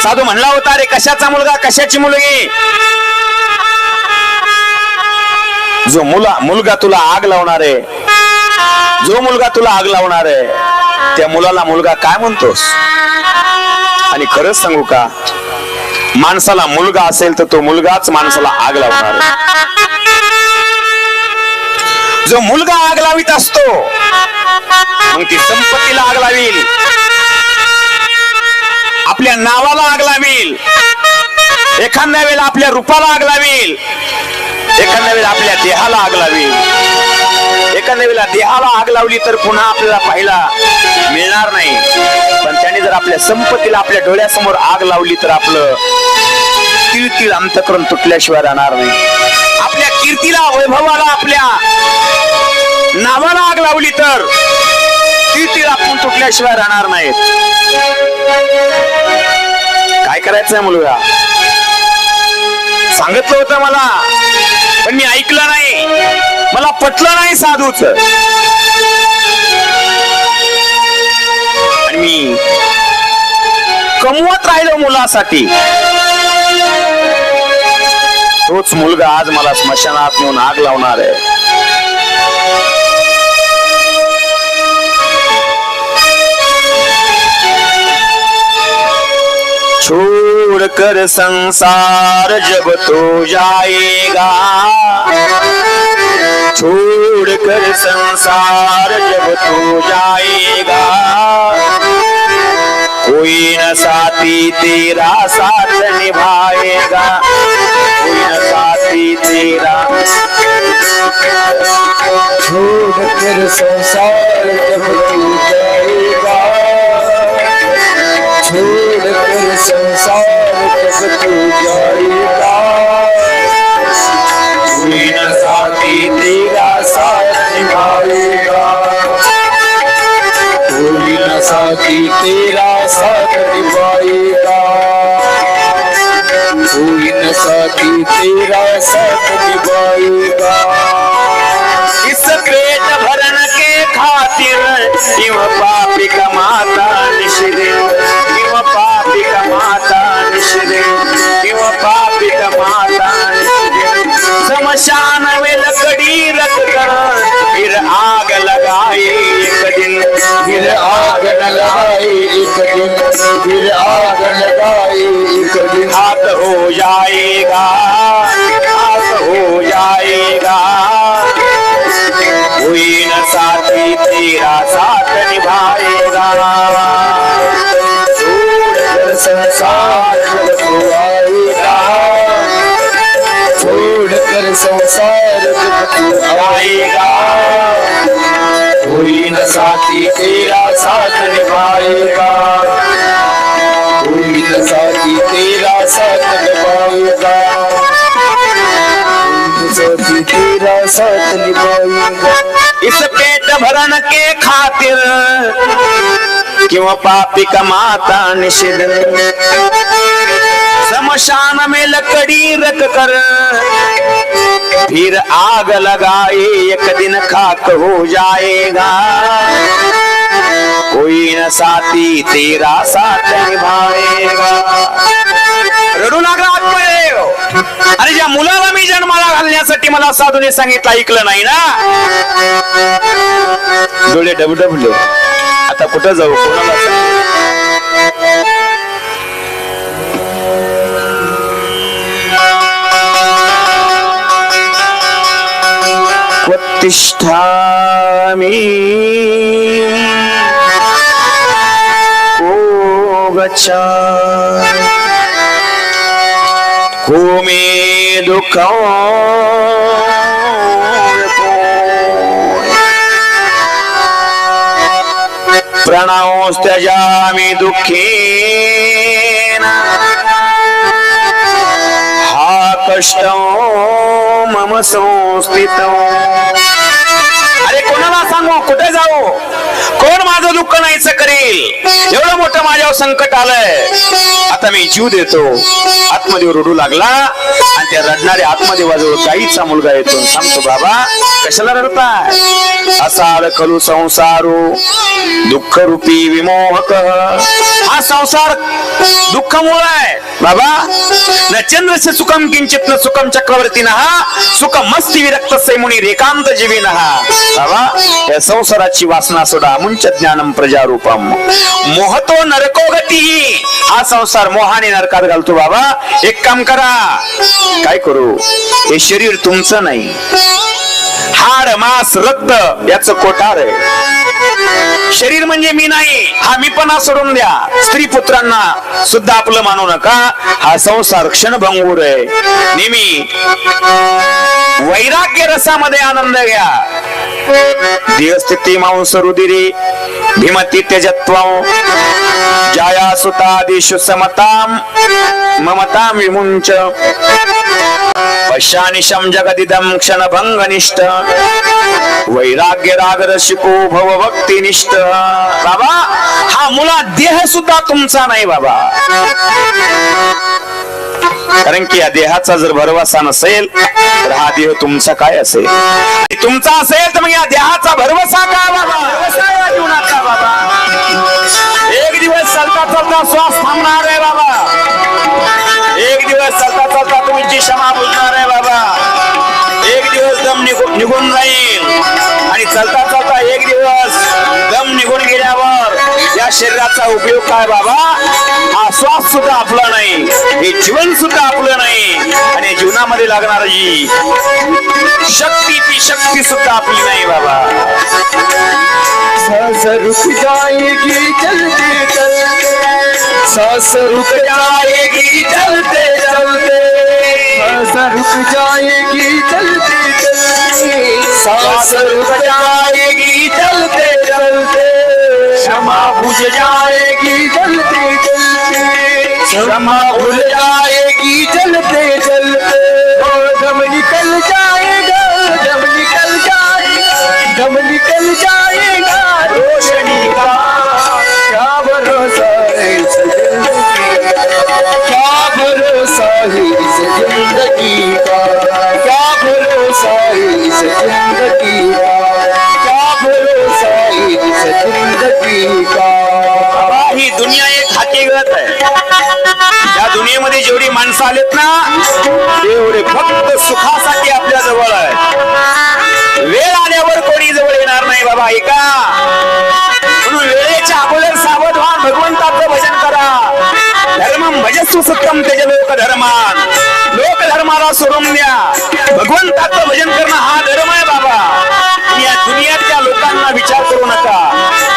साधू म्हणला होता, अरे कशाचा मुलगा, कशाची मुलगी, जो मुलगा तुला आग लावणार आहे, जो मुलगा तुला आग लावणार आहे, त्या मुलाला मुलगा काय म्हणतोस? आणि खरंच सांगू का, माणसाला मुलगा असेल तर तो मुलगाच माणसाला आग लावणार. जो मुलगा आग लावित असतो मग ती संपत्तीला आग लावील, आपल्या नावाला आग लावील, एखाद्या वेळेला आपल्या रूपाला आग लावील, एखाद्या वेळेला आपल्या देहाला आग लावील. एखाद्या वेळेला देहाला आग लावली तर पुन्हा आपल्याला पाहायला मिळणार नाही, पण त्याने जर आपल्या संपत्तीला आपल्या डोळ्यासमोर आग लावली तर आपलं तीळ अंतःकरण तुटल्याशिवाय राहणार नाही. आपल्या कीर्तीला, वैभवाला, आपल्या नावाला आग लावली तर तीळ आपण तुटल्याशिवाय राहणार नाहीत. काय करायचंय मुलगा? सांगितलं होतं मला, पण मी ऐकलं नाही, मला पटलं नाही साधूच, आणि मी कमवत राहिलो मुलासाठी. तोच मुलगा आज मला स्मशानात नेऊन आग लावणार आहे. छोड़ कर संसार जब तो जाएगा, छोड़ कर संसार जब तो जाएगा, कोई न साथी तेरा साथ निभाएगा, कोई न साथी तेरा. छोड़ कर संसार जब तू जाएगा, छोड़ कर संसार जब तू जाएगा, कोई न साथी तेरा साथ निभाएगा, कोई न साथी तेरा साथ निभाएगा, कोई न साथी तेरा साथ निभाएगा. इस पेट भरन के खातिर क्यों पापी कमाता निश्चिदिन, क्यों पापी कमाता निश्चिदिन, क्यों पापी कमाता निश्चिदिन. शमशान में लकड़ी रख कर फिर आग लगाए एक दिन, फिर आग लगाए एक दिन, फिर आग लगाए एक दिन. हाथ हो जाएगा, हाथ हो जाएगा, कोई न साथी तेरा साथ निभाएगा. छोड़ संसार जब तू आएगा, छोड़ कर संसार जब तू आएगा, कोई न साथी तेरा साथ निभाएगा, कोई न साथी तेरा साथ निभाएगा, कोई न साथी तेरा साथ निभाएगा. इस पेट भरन के खातिर क्यों पापी कमाता निषिद्ध, शमशान में लकड़ी रख कर फिर आग लगाए एक दिन खाक हो जाएगा, कोई न साथी तेरा साथ निभाएगा. रडू लागला आत्मदेव. अरे ज्या मुलाला मी जन्माला घालण्यासाठी मला साधूने सांगितलं, ऐकलं नाही ना. डोळे डबडबले. आता कुठं जाऊ, कोणाला सांगू? तिष्ठामि को गच्छामि को मे दुःखं प्रणौस्त्यजामि दुःखेन हा कष्टं मम संस्थितम्. अरे कोणाला सांगू, कुठे जाऊ, कोण माझं दुःख नाहीच करेल, एवढं मोठं माझ्यावर संकट आलंय. आता मी जीव देतो. आत्मदेव रडू लागला आणि त्या रडणाऱ्या आत्मदेवाजवळ गाईचा मुलगा येतो, सांगतो, बाबा कशाला रडताय? असाल खलु संसारो दुःख रूपी विमोहक. हा संसार दुःखामुळे आहे बाबा. न चंद्रस्य सुखम किंचित न सुखम चक्रवर्तीनः सुखमस्ति विरक्तस्य मुनी रेकांत जीविनः. बाबा या संसाराची वासना सोडा, मुंच ज्ञानम प्रजारूपम मोहतो नरको गती. हा संसार मोहाने नरकात घालतो बाबा. एक काम करा. काय करू? हे शरीर तुमचं नाही. हाड मांस रक्त याचं कोठार आहे. शरीर म्हणजे मी नाही. हा मीपणा सोडून द्या. स्त्री पुत्रांना सुद्धा आपलं मानू नका. हा संसार क्षणभंगूर आहे. नेहमी वैराग्य रसामध्ये आनंद घ्या. देहस्थिती मांस रुधिरे भीमती त्यजत्वं जाया सुतादिषु समतां ममतां विमुञ्च पश्यानिशं जगदिदं क्षणभंगनिष्ठ वैराग्य रागरसिको भव भक्तिनिष्ठ. बाबा हा मुळात देह सुद्धा तुमचा नाही बाबा. कारण की या देहाचा जर भरवसा नसेल तर हा देह तुमचा काय असेल? तुमचा असेल तर मग या देहाचा भरवसा काय बाबा? भरवसा या जीवनाचा बाबा. एक दिवस चालता चालता श्वास थांबणार आहे बाबा. एक दिवस चालता चालता तुमची क्षमा बुजणार आहे बाबा. एक दिवस दम निघून जाईल आणि चालता चालता एक दिवस दम निघून गेल्यावर या शरीराचा उपयोग काय बाबा? हा श्वास सुद्धा आपला नाही. हे जीवन सुद्धा आपलं नाही. आणि जीवनामध्ये लागणारी शक्ती ती शक्ती सुद्धा आपली नाही बाबा. सांस रुक जाएगी चलते चलते. सांस रुक जाएगी चलते चलते. सांस रुक जाएगी चलते चलते. सांस रुक जाएगी चलते चलते. क्षमा बुझ जाएगी चलते चलते. क्षमा भूल जाएगी चलते चलते. दम निकल जाएगा. दम निकल जाएगा. दम निकल जाएगा रोशनी का. क्या भरोसा है इस जिंदगी का. क्या भरोसा है इस जिंदगी का. क्या भरोसा है इस जिंदगी का. क्या भरोसा है इस जिंदगी का. ही दुनिया एक हकीकत आहे. या दुनियेमध्ये जेवढी माणसं आलेत ना तेवढे फक्त सुखासाठी आपल्या जवळ आहे. वेळ आल्यावर कोणी जवळ येणार नाही बाबा. ऐका. म्हणून वेळेच्या अगोदर सावध व्हा. भगवंताचं भजन करा. धर्मं भजस्व सत्यम त्यज लोक धर्मान. लोक धर्माला सोडून द्या. भगवंताचं भजन करणं हा धर्म आहे बाबा. या दुनियातल्या लोकांना विचार करू नका.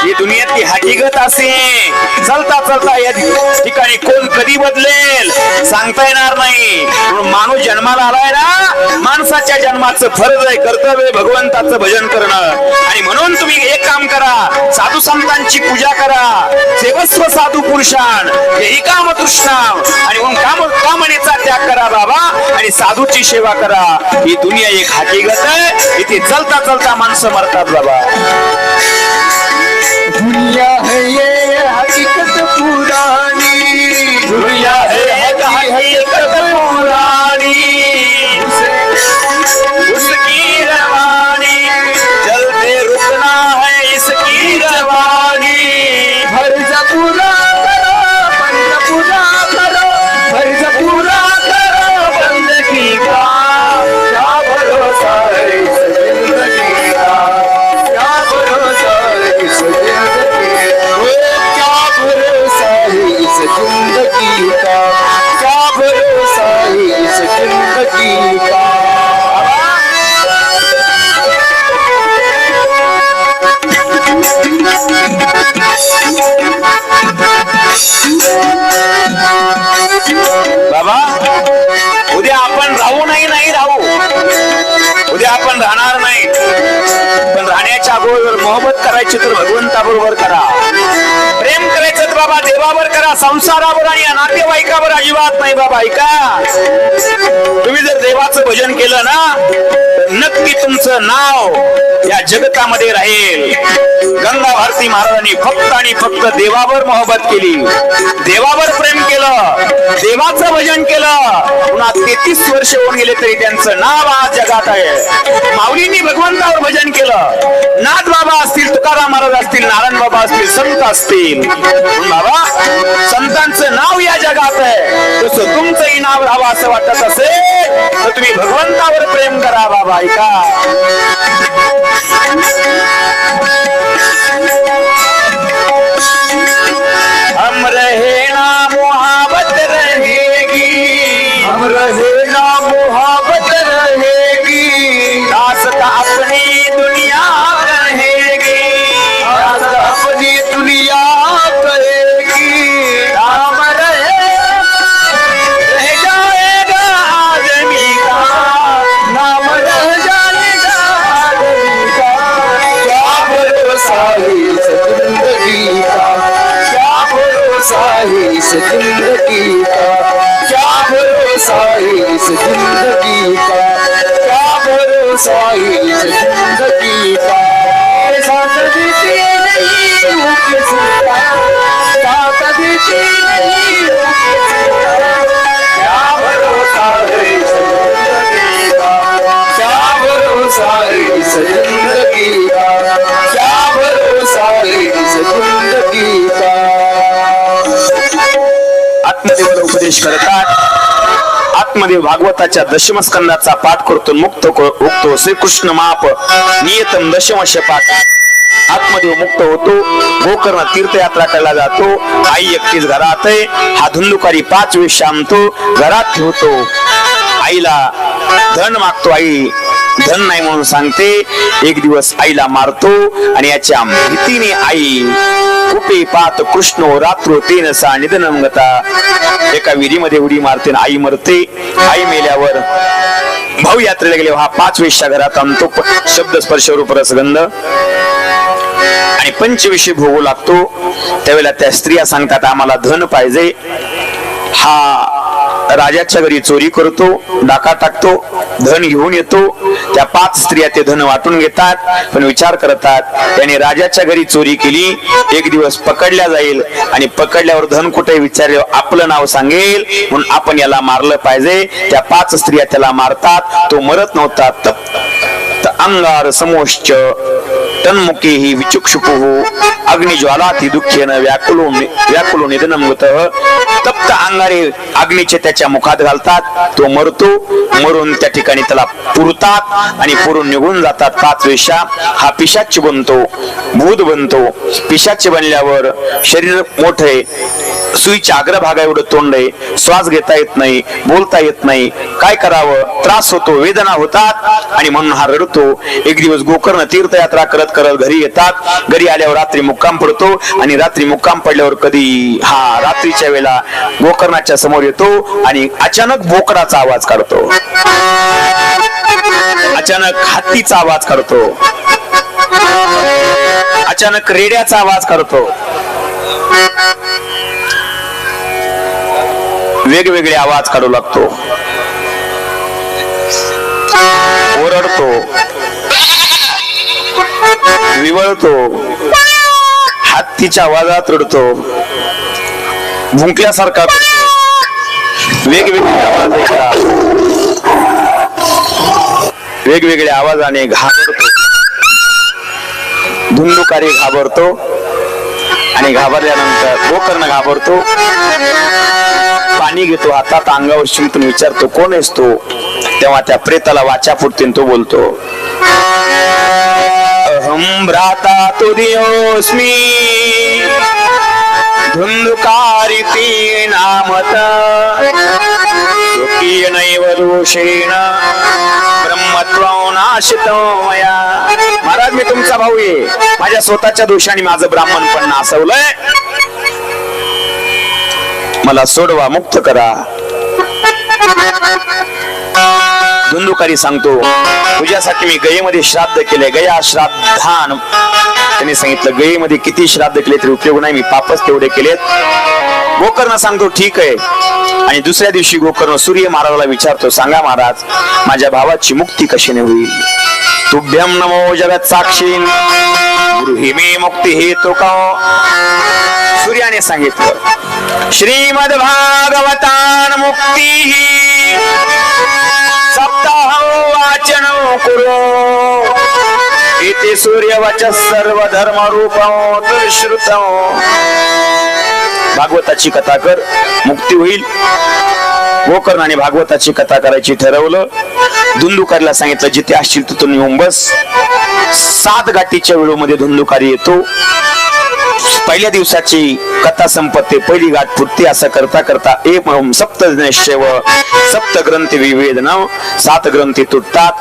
ही दुनियातली हकीकत असे. चलता चलता या ठिकाणी कोण कधी बदलेल सांगता येणार नाही. म्हणून माणूस जन्माला आलाय ना. माणसाच्या जन्माचं फर्ज आहे कर्तव्य भगवंताचं भजन करणं. आणि म्हणून तुम्ही एक काम करा. साधू संतांची पूजा करा. सेवस्व साधू पुरुषान यही काम तृष्णाम. आणि म्हणून कामनेचा त्याग करा बाबा. आणि साधूची सेवा करा. ही दुनिया एक हकीकत आहे. इथे चलता चलता माणसं मरतात बाबा. दुनिया है ये हकीकत पुरानी. दुनिया है हकीकत पुरानी. उसकी रवानी चलते रुकना है इसकी रवानी. फर्ज पूरा करो. फर्ज पूरा करो. फर्ज पूरा करो बंदगी का. क्या भरोसा है इस जिंदगी का. क्या भरोसा है इस जिंदगी का. क्या भरोसा है इस जिंदगी का. क्या भरोसा है इस जिंदगी का. बाबा उद्या आपण राहू नाही राहू. उद्या आपण राहणार नाही. पण राहण्याच्या अगोदर मोहब्बत करायची तर भगवंताबरोबर करा. प्रेम करायचं तर बाबा देवावर करा. संसारावर आणि नातेवाईकावर अजिबात नाही बाबा. ऐका. तुम्ही जर देवाचं भजन केलं ना तर नक्की तुमचं नाव या जगतामध्ये राहील. गंगा भारती महाराजांनी फक्त आणि फक्त देवावर मोहब्बत केली. देवावर प्रेम केलं. देवाचं भजन केलं. पुन्हा 33 वर्ष होऊन गेले तरी त्यांचं नाव आज जगात आहे. माऊलींनी भगवंतावर भजन केलं. नाथ बाबा असतील, तुकाराम महाराज असतील, नारायण बाबा असतील, संत असतील. बाबा संतांचं नाव या जगात आहे. तसं तुमचंही नाव राहावं असं वाटत असेल तर तुम्ही भगवंतावर प्रेम करा बाबा. ऐका. रहेगा मोहब्बत रहेगी, रास्ता अपनी दुनिया रहेगी, रास्ता अपनी दुनिया कहेगी। राम रह जाएगा आदमी का, नाम रह जाएगा आदमी का। क्या भरोसा है इस जिंदगी का, क्या भरोसा है इस जिंदगी का, क्या भरोसा है इस जिंदगी का, क्या भरोसा है इस जिंदगी का। साथ देते नहीं हूँ किसी का, साथ देते नहीं हूँ किसी का। क्या भरोसा है इस जिंदगी का, क्या भरोसा है इस जिंदगी का, क्या भरोसा है इस जिंदगी का। आत्मदेवाला उपदेश करतात. आत्मदेव भागवताच्या दशम स्कंदाचा पाठ करतो, मुक्त उगतो श्रीकृष्ण माप नियतम दशमश पाठ. आत्मदेव मुक्त होतो, गोकर्ण तीर्थयात्रा करायला जातो. आई एकटीच घरात आहे. हा धुंदुकारी 5 वेळेस शांतो घरात ठेवतो. आईला धन मागतो, आई धन नाही म्हणून सांगते. एक दिवस आईला मारतो आणि याच्या भीतीने आई कुपे पात कृष्ण रात्रो तेन सा निधनम गता, एका विहिरीमध्ये उडी मारते आणि आई मरते. आई मेल्यावर भाऊ यात्रेला गेले. हा 5 वेश्या घरात आणतो. शब्द स्पर्श रूप रसगंध आणि पंचविषय भोगू लागतो. त्यावेळेला त्या स्त्रिया सांगतात आम्हाला धन पाहिजे. हा राजाच्या घरी चोरी करतो, डाका टाकतो, धन घेऊन येतो. त्या 5 स्त्रिया ते धन वाटून घेतात, पण विचार करतात त्याने राजाच्या घरी चोरी केली, एक दिवस पकडल्या जाईल आणि पकडल्यावर धन कुठे विचारले आपलं नाव सांगेल, म्हणून आपण याला मारलं पाहिजे. त्या 5 स्त्रिया त्याला मारतात. तो मरत नव्हता. तप्त अंगार समोश्च तन्मुखे ही विचुक्षुपुः अग्निज्वालाती दुःखेन व्याकुलो निधनम गतः. तप्त अंगारे अग्नीचे त्याच्या मुखात घालतात. तो मरतो. मरून त्या ठिकाणी त्याला पुरतात आणि पुरून निघून जातात 5 वेश्या. हा पिशाच बनतो, भूत बनतो. पिशाच बनल्यावर शरीर मोठे, सुईच्या अग्रभागा एवढं तोंड आहे, श्वास घेता येत नाही, बोलता येत नाही. काय करावं, त्रास होतो, वेदना होतात आणि म्हणून हा रडतो. एक दिवस गोकर्ण तीर्थयात्रा करत करत घरी येतात. घरी आल्यावर रात्री मुक्काम पडतो आणि रात्री मुक्काम पडल्यावर कधी हा रात्रीच्या वेळेला गोकर्णाच्या समोर येतो आणि अचानक बोकडाचा आवाज काढतो, अचानक हत्तीचा आवाज काढतो, अचानक रेड्याचा आवाज काढतो. वेगवेगळे आवाज काढू लागतो, ओरडतो, विवळतो, हत्तीच्या आवाजात रडतो, भुंकल्यासारखा करतो. वेगवेगळे आवाज ऐकतात, वेगवेगळ्या आवाजाने घाबरतो. धुंदुकारी घाबरतो आणि घाबरल्यानंतर गोकर्ण घाबरतो. पाणी घेतो हातात, अंगावर शिंपून विचारतो कोण आहेस तू. तेव्हा त्या प्रेताला वाचा फुटते. तो बोलतो अहम भ्राता तुदियोस्मी धुंदुकारिती नामत स्वकीयनैव दोषेण ब्रह्मत्वं नाशितो मया. महाराज मी तुमचा भाऊ आहे, माझ्या स्वतःच्या दोषाने माझं ब्राह्मणपण नासवलंय, मला सोडवा, मुक्त करा. धुंदुकारी सांगतो तुझ्यासाठी मी गयेमध्ये श्राद्ध केले. गया श्राद्धान त्यांनी सांगितलं गयेमध्ये किती श्राद्ध केले तरी उपयोग नाही, मी पापच तेवढे केलेत. गोकर्ण सांगतो ठीक आहे. आणि दुसऱ्या दिवशी गोकर्ण सूर्य महाराजाला विचारतो सांगा महाराज माझ्या भावाची मुक्ती कशाने होईल. तुभ्यम नमो जगत साक्षी गृही मे मुक्ती हेतु का. सूर्याने सांगितलं श्रीमद भागवतान मुक्ती सप्ताह वाचन कुरु इति सूर्यवच सर्व धर्म रूपं श्रुतं. भागवताची कथा कर मुक्ती होईल. गोकर्णाने भागवताची कथा करायची ठरवलं. धुंदुकारीला सांगितलं जिथे असशील तिथून येऊन बस. 7 गाठीच्या वेळोमध्ये धुंदुकारी येतो. पहिल्या दिवसाची कथा संपत्ती पहिली गाठ फुटते असं करता करता एक सप्त निश्चय व सप्त ग्रंथी विवेदन 7 ग्रंथी तुटतात.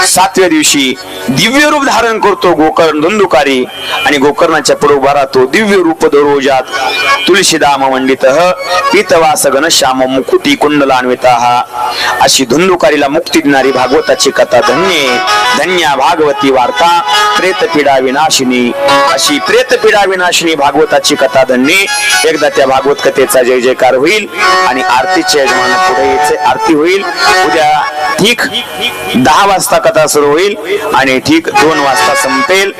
7व्या दिवशी दिव्य रूप धारण करतो गोकर्ण धुंदुकारी आणि गोकर्णाच्या पुढे उभा राहतो. दिव्य रूप दरोजात तुळशीदाम मंडित पीतवास घनश्याम मुकुटी कुंडलान्विता. अशी धुंदुकारीला मुक्ती देणारी भागवताची कथा धन्य धन्या भागवती वार्ता प्रेतपीडा विनाशिनी. अशी प्रेतपीडा विनाशिनी भागवताची कथा धन्य. एकदा त्या भागवत कथेचा जय जयकार होईल आणि आरतीचे यजमान पुढे यायचे आरती होईल. उद्या ठीक 10 वाजता कथा सुरू होईल आणि ठीक 2 वाजता संपेल.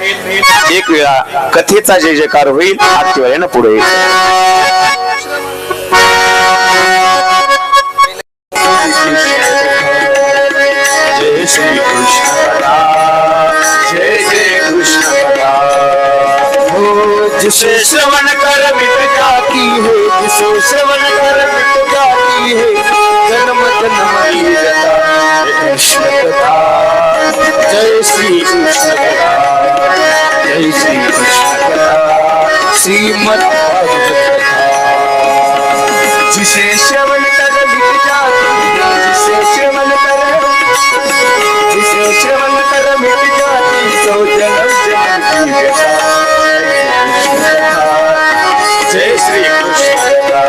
एक वेळा कथेचा जय जयकार होईल आरती वेळेनं पुढे जय श्री कृष्ण जय जय कृष्ण हो जिसे श्रवण कर मिट जाती है जिसे श्रवण कर मिट जाती है जन्म जन्म की कथा कृष्ण कथा. जय श्री कृष्ण कथा जय श्री कृष्ण कथा श्रीमद् भागवत कथा. जिसे श्रवण कर मिट जाती है जिसे श्रवण कर मिट जाती सो जन्म जन्म की कथा. जय श्री कृष्ण कथा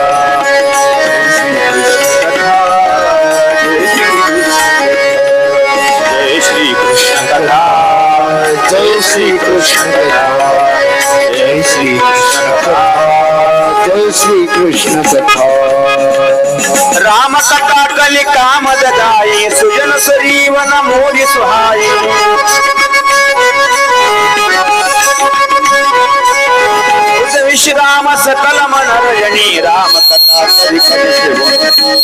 जय श्री कृष्ण कथा जय श्री कृष्ण कथा जय श्री कृष्ण कथा जय श्री कृष्ण कथा. राम कथा कली काम ददाये सुजन सरीवन मोदी सुहाये. विश्राम सकल मनोरजनी राम कथा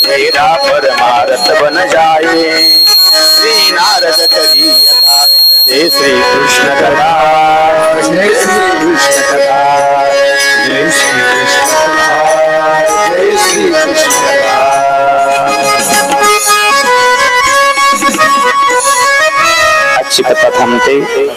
तेरा परमारथ बन जाए. श्री नारद करी यथा जय श्री कृष्ण कथा जय श्री कृष्ण कथा जय श्री कृष्ण कथा जय श्री कृष्ण कथा. आजची कथा थांबते.